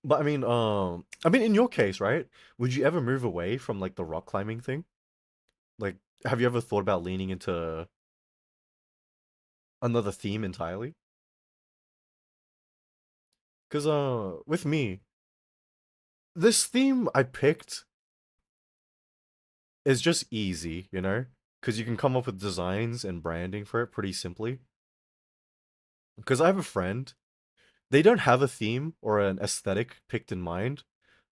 But I mean in your case, right? Would you ever move away from like the rock climbing thing? Like have you ever thought about leaning into another theme entirely? Cuz with me, this theme I picked is just easy, you know? Because you can come up with designs and branding for it pretty simply. Because I have a friend, they don't have a theme or an aesthetic picked in mind.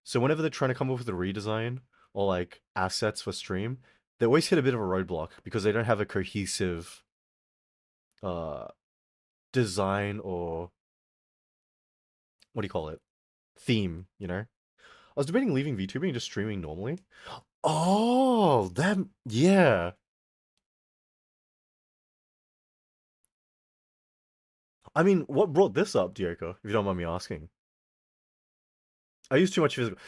So whenever they're trying to come up with a redesign or like assets for stream, they always hit a bit of a roadblock because they don't have a cohesive uh design or what do you call it? Theme, you know? I was debating leaving VTubing and just streaming normally. Oh, that yeah. I mean, what brought this up, Diego, if you don't mind me asking? I use too much physical.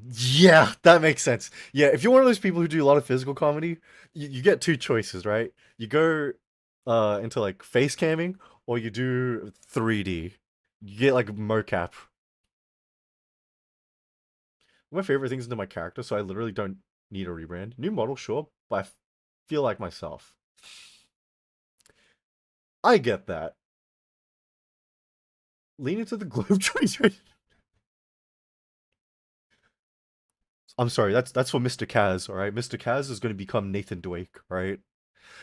Yeah, that makes sense. Yeah, if you're one of those people who do a lot of physical comedy, you get two choices, right? You go into like face camming or you do 3D. You get like mocap. One of my favorite things into my character, so I literally don't need a rebrand. New model, sure, but feel like myself. I get that. Lean into the Globetrotters. I'm sorry, that's for Mr. Kaz, alright? Mr. Kaz is gonna become Nathan Drake, right?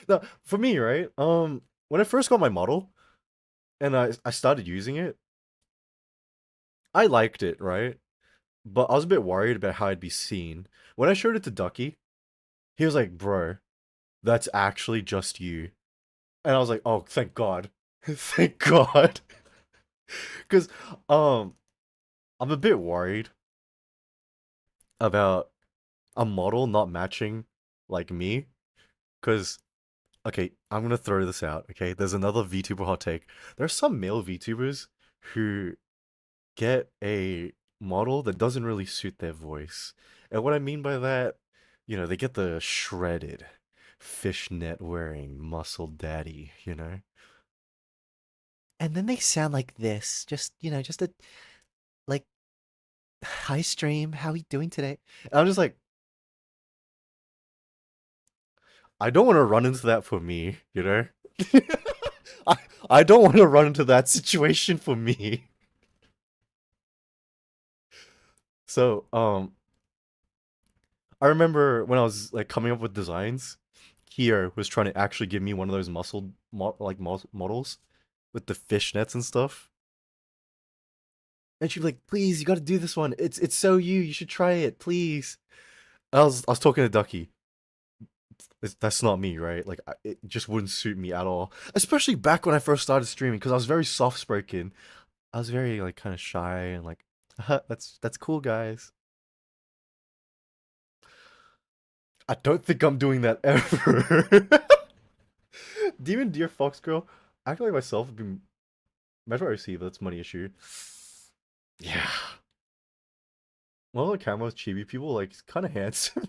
Now, for me, right? When I first got my model and I started using it, I liked it, right? But I was a bit worried about how I'd be seen. When I showed it to Ducky, he was like, "Bro, that's actually just you." And I was like, "Oh, thank God." Thank God. Cuz um I'm a bit worried about a model not matching like me cuz okay, I'm gonna throw this out. Okay, there's another VTuber hot take. There are some male VTubers who get a model that doesn't really suit their voice, and what I mean by that, you know, they get the shredded, fishnet wearing muscle daddy. You know, And then they sound like this. Just, just a, like, hi, stream. How we doing today? and I'm just like, I don't want to run into that for me. You know, I I don't want to run into that situation for me. So I remember when I was like coming up with designs, Kier was trying to actually give me one of those models with the fishnets and stuff. And she'd be like, "Please, you got to do this one. It's so you. You should try it, please." I was talking to Ducky. That's not me, right? Like it just wouldn't suit me at all. Especially back when I first started streaming, because I was very soft spoken. I was very like kind of shy and like, that's cool, guys. I don't think I'm doing that ever. Demon Deer Fox Girl. Acting like myself would be. Imagine what I receive. That's money issue. Yeah. One of the cameras, chibi people, like, kind of handsome.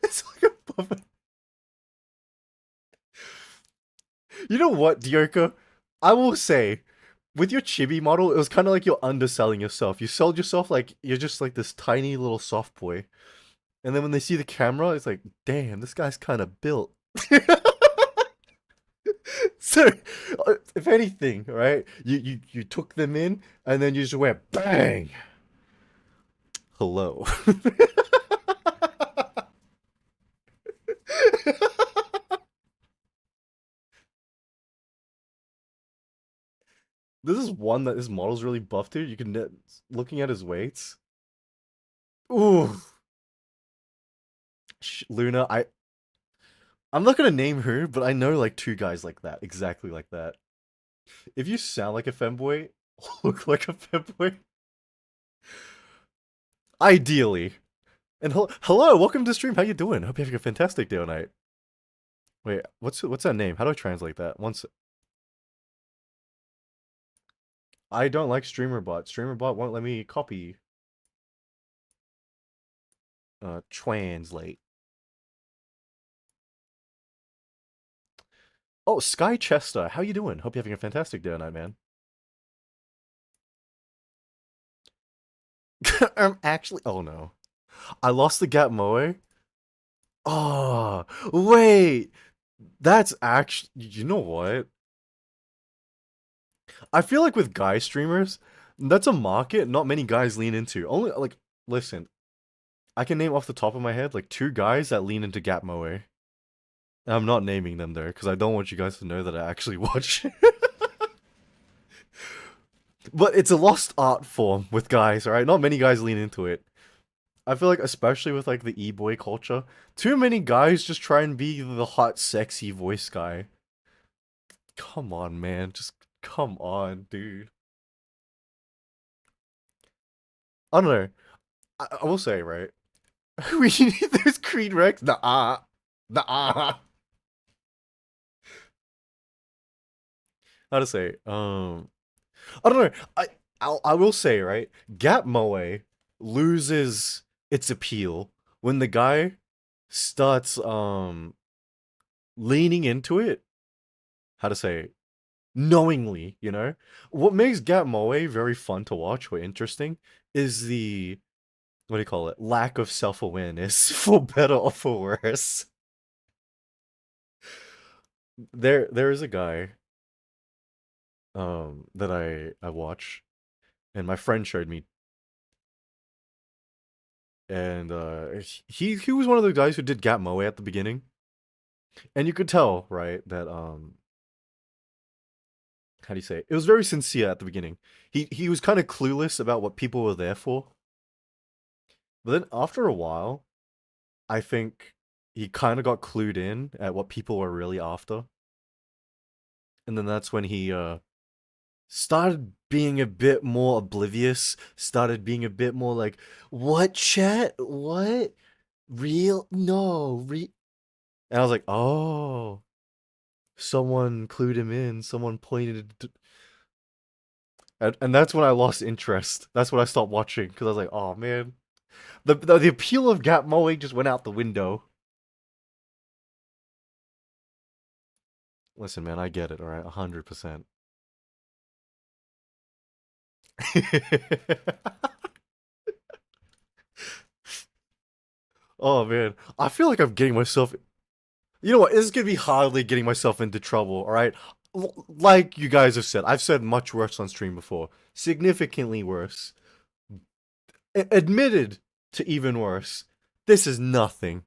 It's like a puppet. You know what, Diorka? I will say, with your chibi model, it was kind of like you're underselling yourself. You sold yourself like you're just like this tiny little soft boy. And then when they see the camera, it's like, damn, this guy's kind of built. So, if anything, right, you took them in and then you just went bang. Hello. This is one that this model's really buffed to. You can looking at his weights. Ooh, Luna. I'm not gonna name her, but I know like two guys like that, exactly like that. If you sound like a femboy, look like a femboy, ideally. And hello, welcome to the stream. How you doing? Hope you're having a fantastic day or night. Wait, what's that name? How do I translate that? Once I don't like StreamerBot. StreamerBot won't let me copy. Translate. Oh, Sky Chester, how you doing? Hope you're having a fantastic day or night, man. Actually, oh no, I lost the Gap Moe. Oh, wait, that's actually, you know what? I feel like with guy streamers, that's a market not many guys lean into. Only like, listen, I can name off the top of my head like two guys that lean into Gap Moe. I'm not naming them though, because I don't want you guys to know that I actually watch. But it's a lost art form with guys, alright? Not many guys lean into it. I feel like, especially with like the e-boy culture, too many guys just try and be the hot, sexy voice guy. Come on, man. Just come on, dude. I don't know. I will say, right? We need those Creed Rex. Nah. Nah. How to say? I don't know. I will say, right? Gap Moe loses its appeal when the guy starts leaning into it. How to say? Knowingly, you know? What makes Gap Moe very fun to watch or interesting is the what do you call it? Lack of self-awareness, for better or for worse. There is a guy that I watch and my friend showed me, and he was one of the guys who did Gap Moe at the beginning. And you could tell, right, that how do you say it? It was very sincere at the beginning. He was kind of clueless about what people were there for. But then after a while, I think he kind of got clued in at what people were really after. And then that's when he started being a bit more oblivious, started being a bit more like, "What chat? What? Real? No, And I was like, "Oh, someone clued him in, someone pointed it and that's when I lost interest. That's when I stopped watching because I was like, "Oh man, the appeal of Gap Moe just went out the window." Listen, man, I get it. All right, 100%. Oh man, I feel like I'm getting myself. You know what? This is gonna be hardly getting myself into trouble. All right, like you guys have said, I've said much worse on stream before, significantly worse. Admitted to even worse. This is nothing.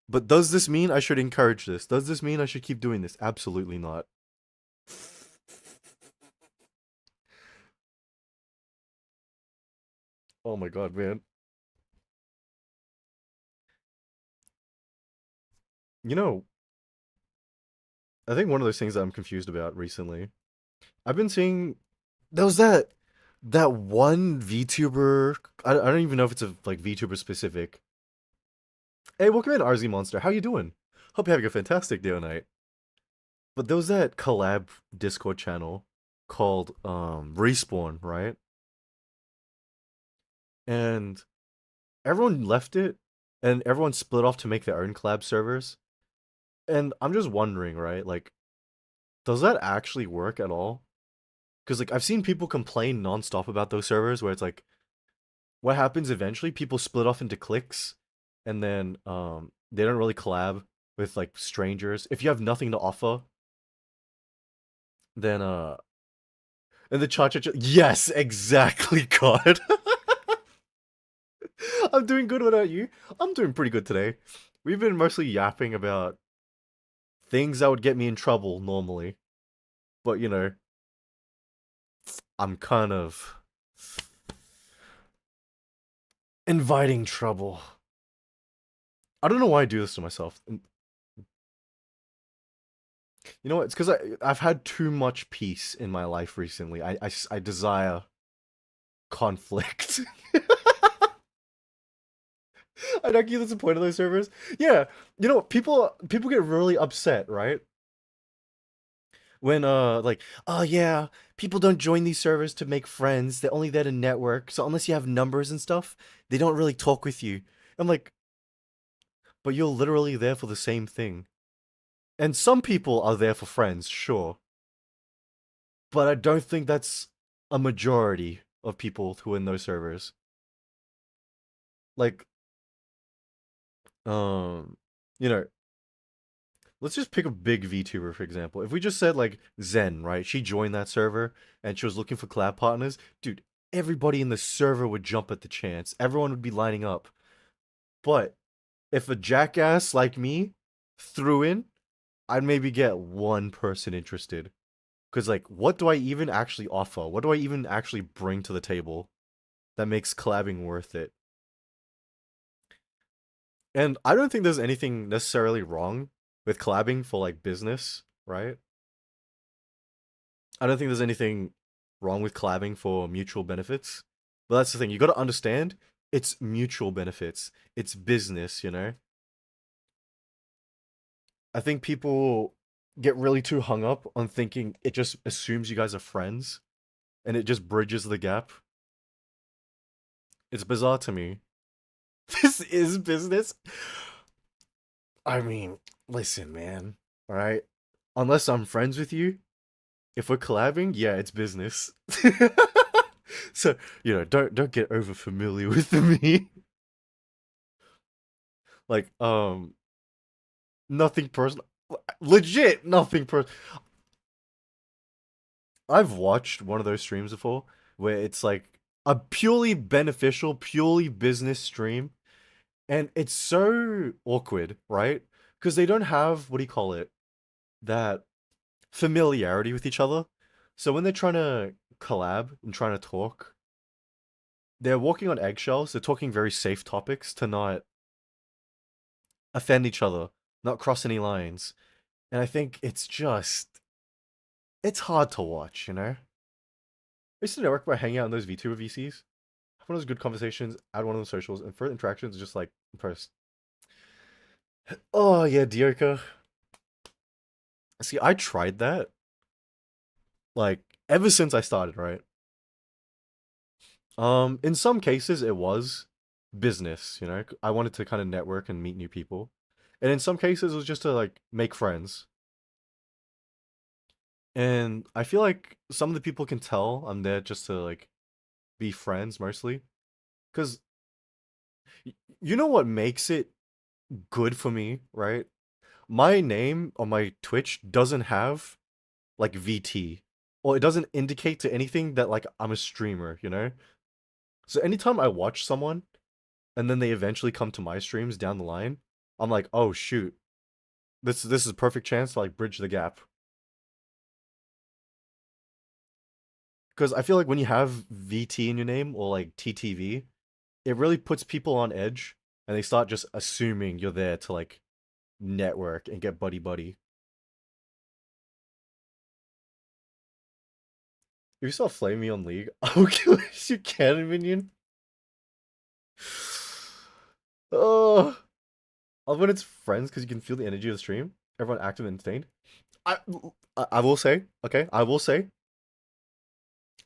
But does this mean I should encourage this? Does this mean I should keep doing this? Absolutely not. Oh my god, man. You know, I think one of those things that I'm confused about recently. I've been seeing there was that one VTuber. I don't even know if it's a like VTuber specific. Hey, welcome in, RZ Monster. How you doing? Hope you're having a fantastic day or night. But there was that collab Discord channel called Respawn, right? And everyone left it, and everyone split off to make their own collab servers. And I'm just wondering, right? Like, does that actually work at all? Because like I've seen people complain nonstop about those servers where it's like, what happens eventually? People split off into cliques, and then they don't really collab with like strangers. If you have nothing to offer, then and the cha-cha-cha. Yes, exactly, God. I'm doing good. What about you? I'm doing pretty good today. We've been mostly yapping about things that would get me in trouble normally. But, I'm kind of inviting trouble. I don't know why I do this to myself. You know what? It's because I've had too much peace in my life recently. I desire conflict. I don't get the point of those servers. Yeah, people get really upset, right? When like, oh yeah, people don't join these servers to make friends. They're only there to network. So unless you have numbers and stuff, they don't really talk with you. I'm like, but you're literally there for the same thing. And some people are there for friends, sure. But I don't think that's a majority of people who are in those servers. Like, um, you know, let's just pick a big VTuber, for example. If we just said, like, Zen, right? She joined that server and she was looking for collab partners. Dude, everybody in the server would jump at the chance. Everyone would be lining up. But if a jackass like me threw in, I'd maybe get one person interested. Because, like, what do I even actually offer? What do I even actually bring to the table that makes collabing worth it? And I don't think there's anything necessarily wrong with collabing for, like, business, right? I don't think there's anything wrong with collabing for mutual benefits. But that's the thing, you gotta understand, it's mutual benefits. It's business, you know? I think people get really too hung up on thinking it just assumes you guys are friends and it just bridges the gap. It's bizarre to me. This is business. I mean, listen, man. All right. Unless I'm friends with you, if we're collabing, yeah, it's business. So, don't get over familiar with me. Like, nothing personal. Legit, nothing personal. I've watched one of those streams before where it's like a purely beneficial, purely business stream, and it's so awkward, right? Because they don't have, what do you call it, that familiarity with each other. So when they're trying to collab and trying to talk, they're walking on eggshells. They're talking very safe topics to not offend each other, not cross any lines. And I think it's hard to watch, you know? I used to network by hanging out in those VTuber VCs. Have one of those good conversations, add one of those socials, and further interactions just like impressed. Oh yeah, Dioka. See, I tried that like ever since I started, right? In some cases it was business, you know. I wanted to kind of network and meet new people. And in some cases it was just to like make friends. And I feel like some of the people can tell I'm there just to like be friends mostly. Cause you know what makes it good for me, right? My name on my Twitch doesn't have like VT. Or it doesn't indicate to anything that like I'm a streamer, you know? So anytime I watch someone and then they eventually come to my streams down the line, I'm like, "Oh shoot. This is a perfect chance to like bridge the gap." Because I feel like when you have VT in your name or like TTV, it really puts people on edge and they start just assuming you're there to like network and get buddy buddy. If you saw Flame me on League, I will kill you cannon minion. Oh, I love when it's friends because you can feel the energy of the stream. Everyone active and entertained. I I will say, okay, I will say,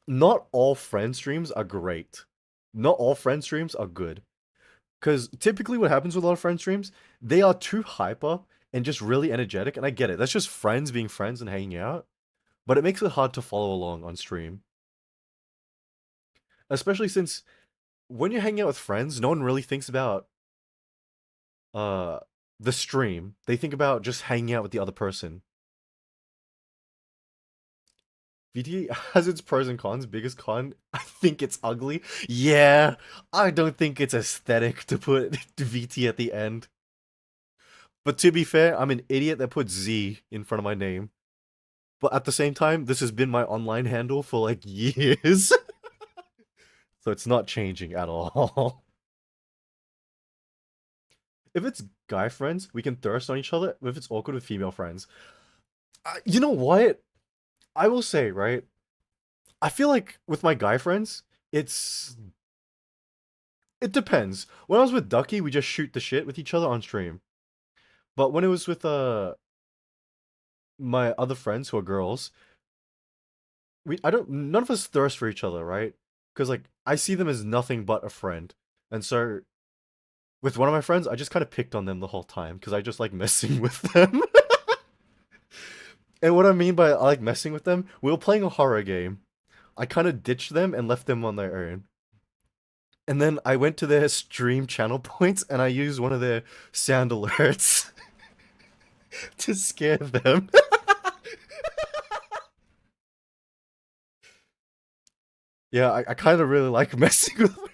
not all friend streams are great. Not all friend streams are good. Because typically what happens with a lot of friend streams, they are too hyper and just really energetic, and I get it. That's just friends being friends and hanging out. But it makes it hard to follow along on stream. Especially since when you're hanging out with friends, no one really thinks about the stream. They think about just hanging out with the other person. VT has its pros and cons. Biggest con, I think it's ugly. Yeah, I don't think it's aesthetic to put VT at the end. But to be fair, I'm an idiot that put Z in front of my name. But at the same time, this has been my online handle for like years. So it's not changing at all. If it's guy friends, we can thirst on each other. If it's awkward with female friends, you know what? I will say, right? I feel like with my guy friends, it depends. When I was with Ducky, we just shoot the shit with each other on stream. But when it was with my other friends who are girls, none of us thirst for each other, right? Because like I see them as nothing but a friend, and so with one of my friends, I just kind of picked on them the whole time because I just like messing with them. And what I mean by I like messing with them, we were playing a horror game. I kind of ditched them and left them on their own. And then I went to their stream channel points and I used one of their sound alerts to scare them. Yeah, I kind of really like messing with my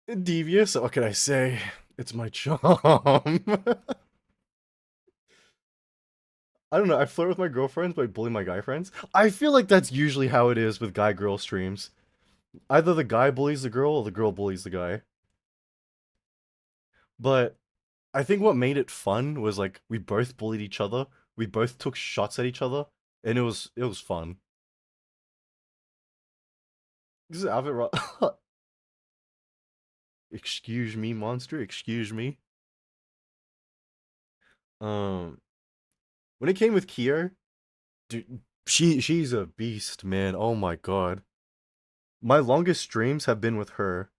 friends. Devious, what can I say? It's my charm. I don't know, I flirt with my girlfriends but I bully my guy friends. I feel like that's usually how it is with guy-girl streams. Either the guy bullies the girl or the girl bullies the guy. But I think what made it fun was like we both bullied each other, we both took shots at each other, and it was fun. This is outfit right. Excuse me, monster. Excuse me. Um, when it came with Kier, dude, she's a beast, man. Oh my god. My longest streams have been with her,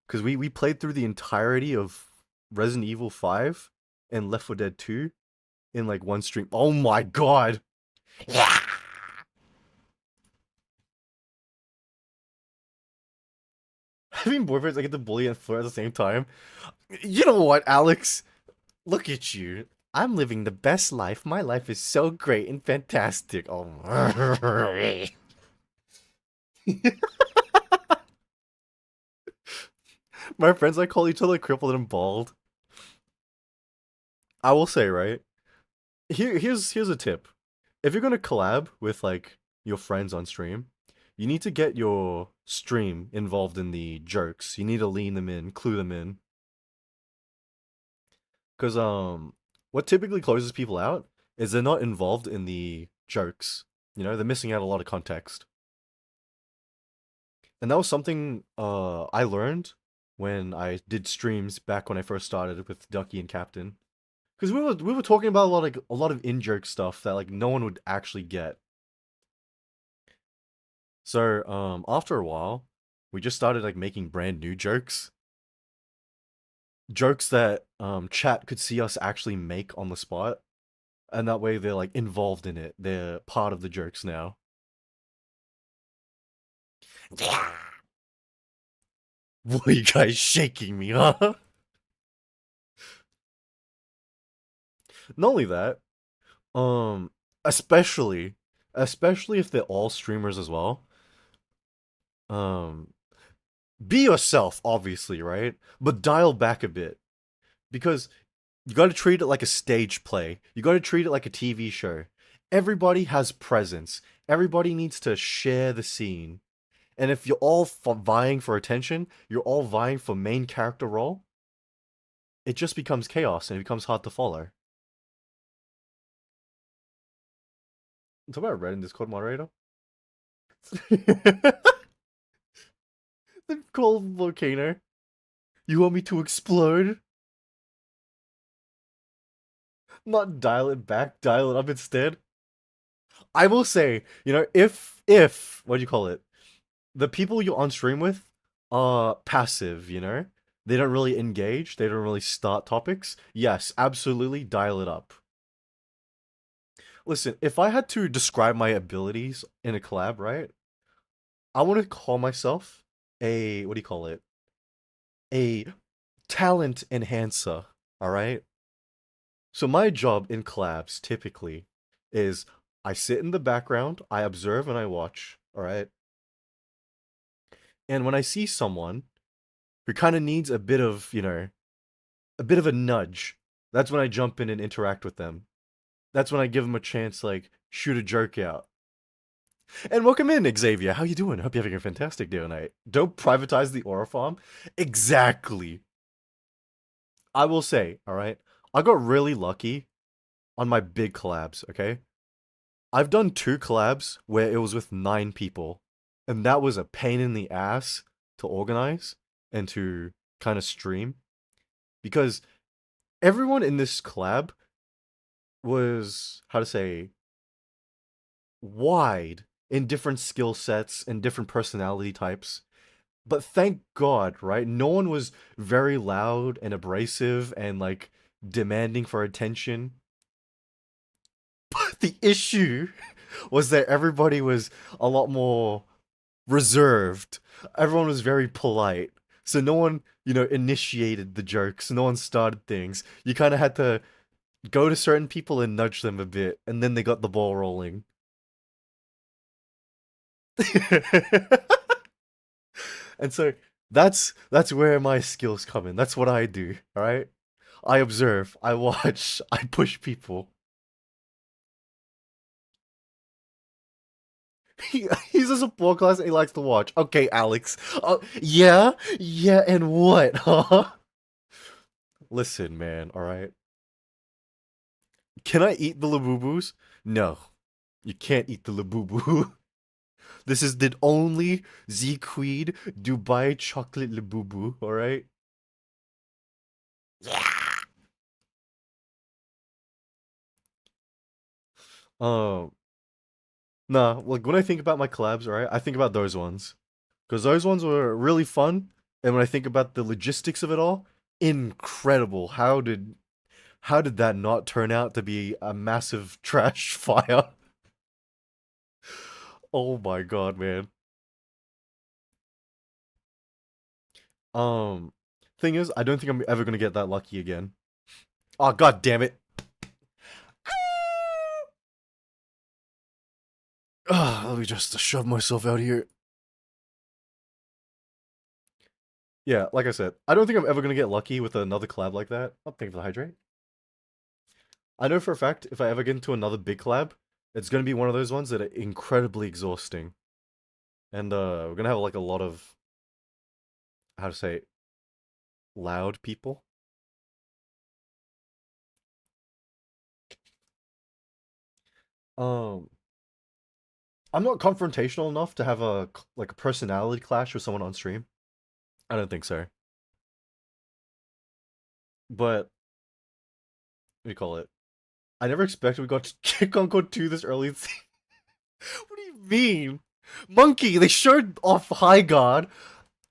cause we played through the entirety of Resident Evil 5 and Left 4 Dead 2 in like one stream. Oh my god. Yeah. Having boyfriends, I get to bully and flirt at the same time. You know what, Alex? Look at you. I'm living the best life. My life is so great and fantastic. Oh. My friends like call each other crippled and bald. I will say, right? Here's a tip. If you're gonna collab with like your friends on stream, you need to get your stream involved in the jokes. You need to lean them in, clue them in. Cause what typically closes people out is they're not involved in the jokes. You know, they're missing out a lot of context. And that was something I learned when I did streams back when I first started with Ducky and Captain. Because we were talking about a lot of in-joke stuff that like no one would actually get. So after a while, we just started like making brand new jokes. Jokes that chat could see us actually make on the spot. And that way they're like involved in it. They're part of the jokes now. Yeah. What are you guys shaking me, huh? Not only that, um, especially, especially if they're all streamers as well. Um, be yourself, obviously, right? But dial back a bit because you got to treat it like a stage play. You got to treat it like a TV show. Everybody has presence. Everybody needs to share the scene. And if you're all vying for attention, you're all vying for main character role, it just becomes chaos and it becomes hard to follow. Talk about Red in Discord moderator. The cold volcano. You want me to explode? Not dial it back, dial it up instead. I will say, if what do you call it? The people you're on stream with are passive, They don't really engage, they don't really start topics. Yes, absolutely dial it up. Listen, if I had to describe my abilities in a collab, right? I want to call myself a what do you call it? A talent enhancer, all right? So my job in collabs typically is I sit in the background, I observe and I watch, all right? And when I see someone who kind of needs a bit of, a bit of a nudge, that's when I jump in and interact with them. That's when I give them a chance, like, shoot a jerk out. And welcome in, Xavier. How you doing? Hope you're having a fantastic day tonight. Don't privatize the aura farm. Exactly. I will say, all right, I got really lucky on my big collabs, okay? I've done 2 collabs where it was with 9 people, and that was a pain in the ass to organize and to kind of stream because everyone in this collab was, how to say, wide in different skill sets and different personality types. But thank God, right? No one was very loud and abrasive and like demanding for attention. But the issue was that everybody was a lot more reserved. Everyone was very polite. So no one, initiated the jokes. No one started things. You kind of had to go to certain people and nudge them a bit, and then they got the ball rolling. And so that's where my skills come in. That's what I do, all right? I observe, I watch, I push people. He's a support class and he likes to watch. Okay, Alex. Yeah? Yeah, and what, huh? Listen, man, alright? Can I eat the labubus? No. You can't eat the labubu. This is the only Zequid Dubai chocolate labubu, alright? Yeah! Um, nah, like when I think about my collabs, right, I think about those ones. Because those ones were really fun, and when I think about the logistics of it all, incredible. How did that not turn out to be a massive trash fire? Oh my god, man. Um, thing is, I don't think I'm ever gonna get that lucky again. Oh god damn it. Let me just shove myself out here. Yeah, like I said, I don't think I'm ever gonna get lucky with another collab like that. Oh, thank you for the hydrate. I know for a fact if I ever get into another big collab, it's gonna be one of those ones that are incredibly exhausting. And we're gonna have like a lot of, how to say, loud people. Um, I'm not confrontational enough to have like a personality clash with someone on stream. I don't think so. But what do you call it? I never expected we got to kick on code 2 this early. What do you mean? Monkey, they showed off High God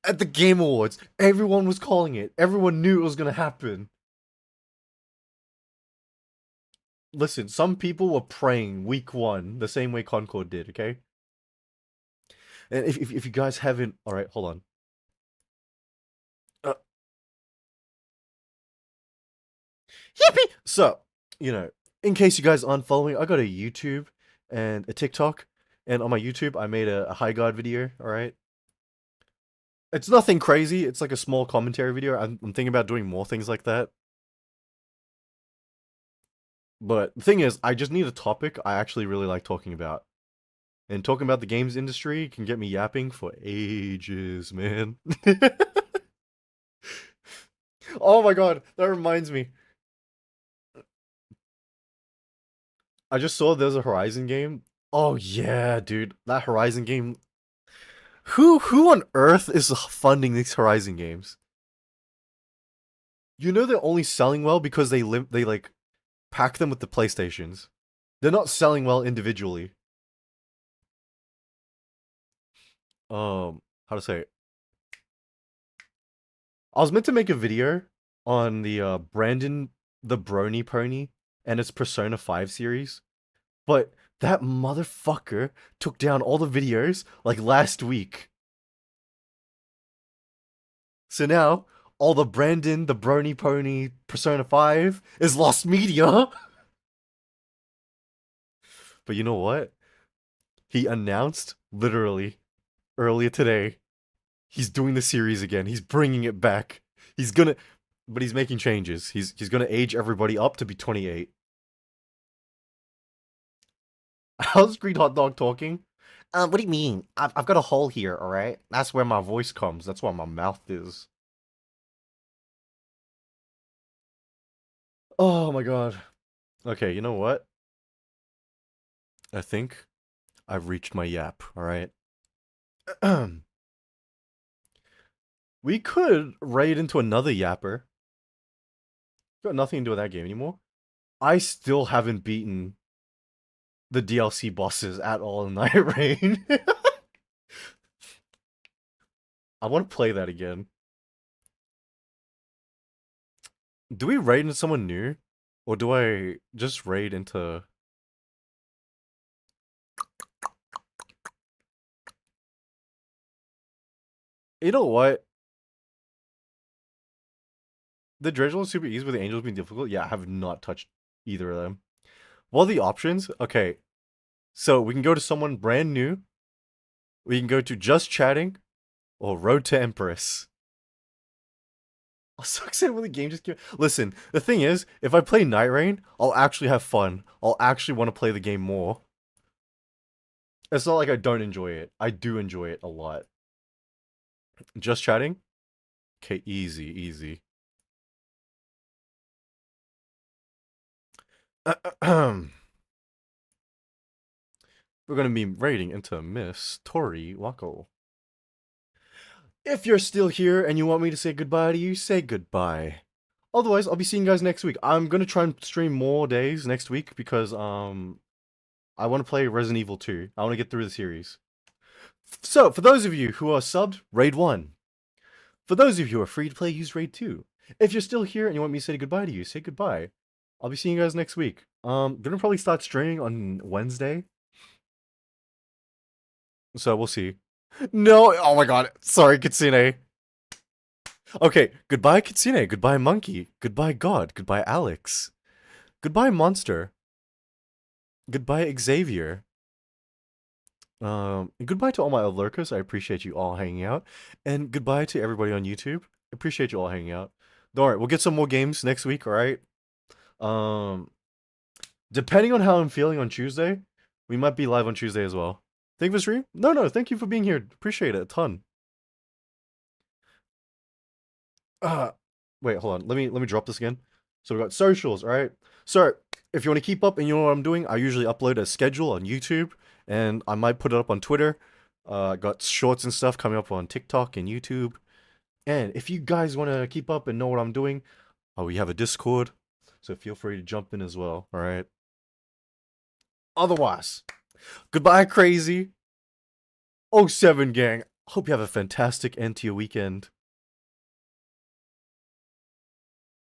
at the Game Awards. Everyone was calling it. Everyone knew it was gonna happen. Listen, some people were praying week 1 the same way Concord did, okay? And if you guys haven't, alright, hold on. Uh, Yippee! So, in case you guys aren't following, I got a YouTube and a TikTok. And on my YouTube, I made a High God video, alright? It's nothing crazy. It's like a small commentary video. I'm thinking about doing more things like that. But the thing is, I just need a topic I actually really like talking about. And talking about the games industry can get me yapping for ages, man. Oh my god, that reminds me. I just saw there's a Horizon game. Oh yeah, dude. That Horizon game. Who on earth is funding these Horizon games? You know they're only selling well because they like pack them with the PlayStations. They're not selling well individually. How to say it? I was meant to make a video on the Brandon the Brony Pony and its Persona 5 series, but that motherfucker took down all the videos like last week. So now, all the Brandon, the Brony Pony, Persona 5 is lost media. But you know what? He announced, literally, earlier today, he's doing the series again. He's bringing it back. He's gonna, but he's making changes. He's gonna age everybody up to be 28. How's Green Hot Dog talking? What do you mean? I've got a hole here, alright? That's where my voice comes. That's where my mouth is. Oh my god. Okay, you know what? I think I've reached my yap, alright? We could raid into another yapper. Got nothing to do with that game anymore. I still haven't beaten the DLC bosses at all in Night Rain. I want to play that again. Do we raid into someone new? Or do I just raid into... You know what? The Dredgel is super easy, but the Angels being difficult? Yeah, I have not touched either of them. What are the options? Okay. So, we can go to someone brand new. We can go to Just Chatting. Or Road to Empress. I'm so excited when the game just came. Listen, the thing is, if I play Night Rain, I'll actually have fun. I'll actually want to play the game more. It's not like I don't enjoy it. I do enjoy it a lot. Just Chatting? Okay, easy, easy. We're gonna be raiding into Miss Tori Wako. If you're still here and you want me to say goodbye to you, say goodbye. Otherwise, I'll be seeing you guys next week. I'm gonna try and stream more days next week because I want to play Resident Evil 2. I want to get through the series. So, for those of you who are subbed, Raid 1. For those of you who are free to play, use Raid 2. If you're still here and you want me to say goodbye to you, say goodbye. I'll be seeing you guys next week. Gonna probably start streaming on Wednesday. So we'll see. No, oh my god. Sorry, Kitsune. Okay, goodbye Kitsune, goodbye Monkey, goodbye God, goodbye Alex. Goodbye Monster. Goodbye Xavier. Goodbye to all my lurkers. I appreciate you all hanging out. And goodbye to everybody on YouTube. I appreciate you all hanging out. Don't worry, we'll get some more games next week, alright? Depending on how I'm feeling on Tuesday, we might be live on Tuesday as well. Thank you for stream? No, thank you for being here. Appreciate it a ton. Wait, hold on. Let me drop this again. So we got socials, alright? So, if you want to keep up and you know what I'm doing, I usually upload a schedule on YouTube, and I might put it up on Twitter. Got shorts and stuff coming up on TikTok and YouTube. And if you guys want to keep up and know what I'm doing, we have a Discord, so feel free to jump in as well, alright? Otherwise, goodbye, crazy. 07 gang. Hope you have a fantastic end to your weekend.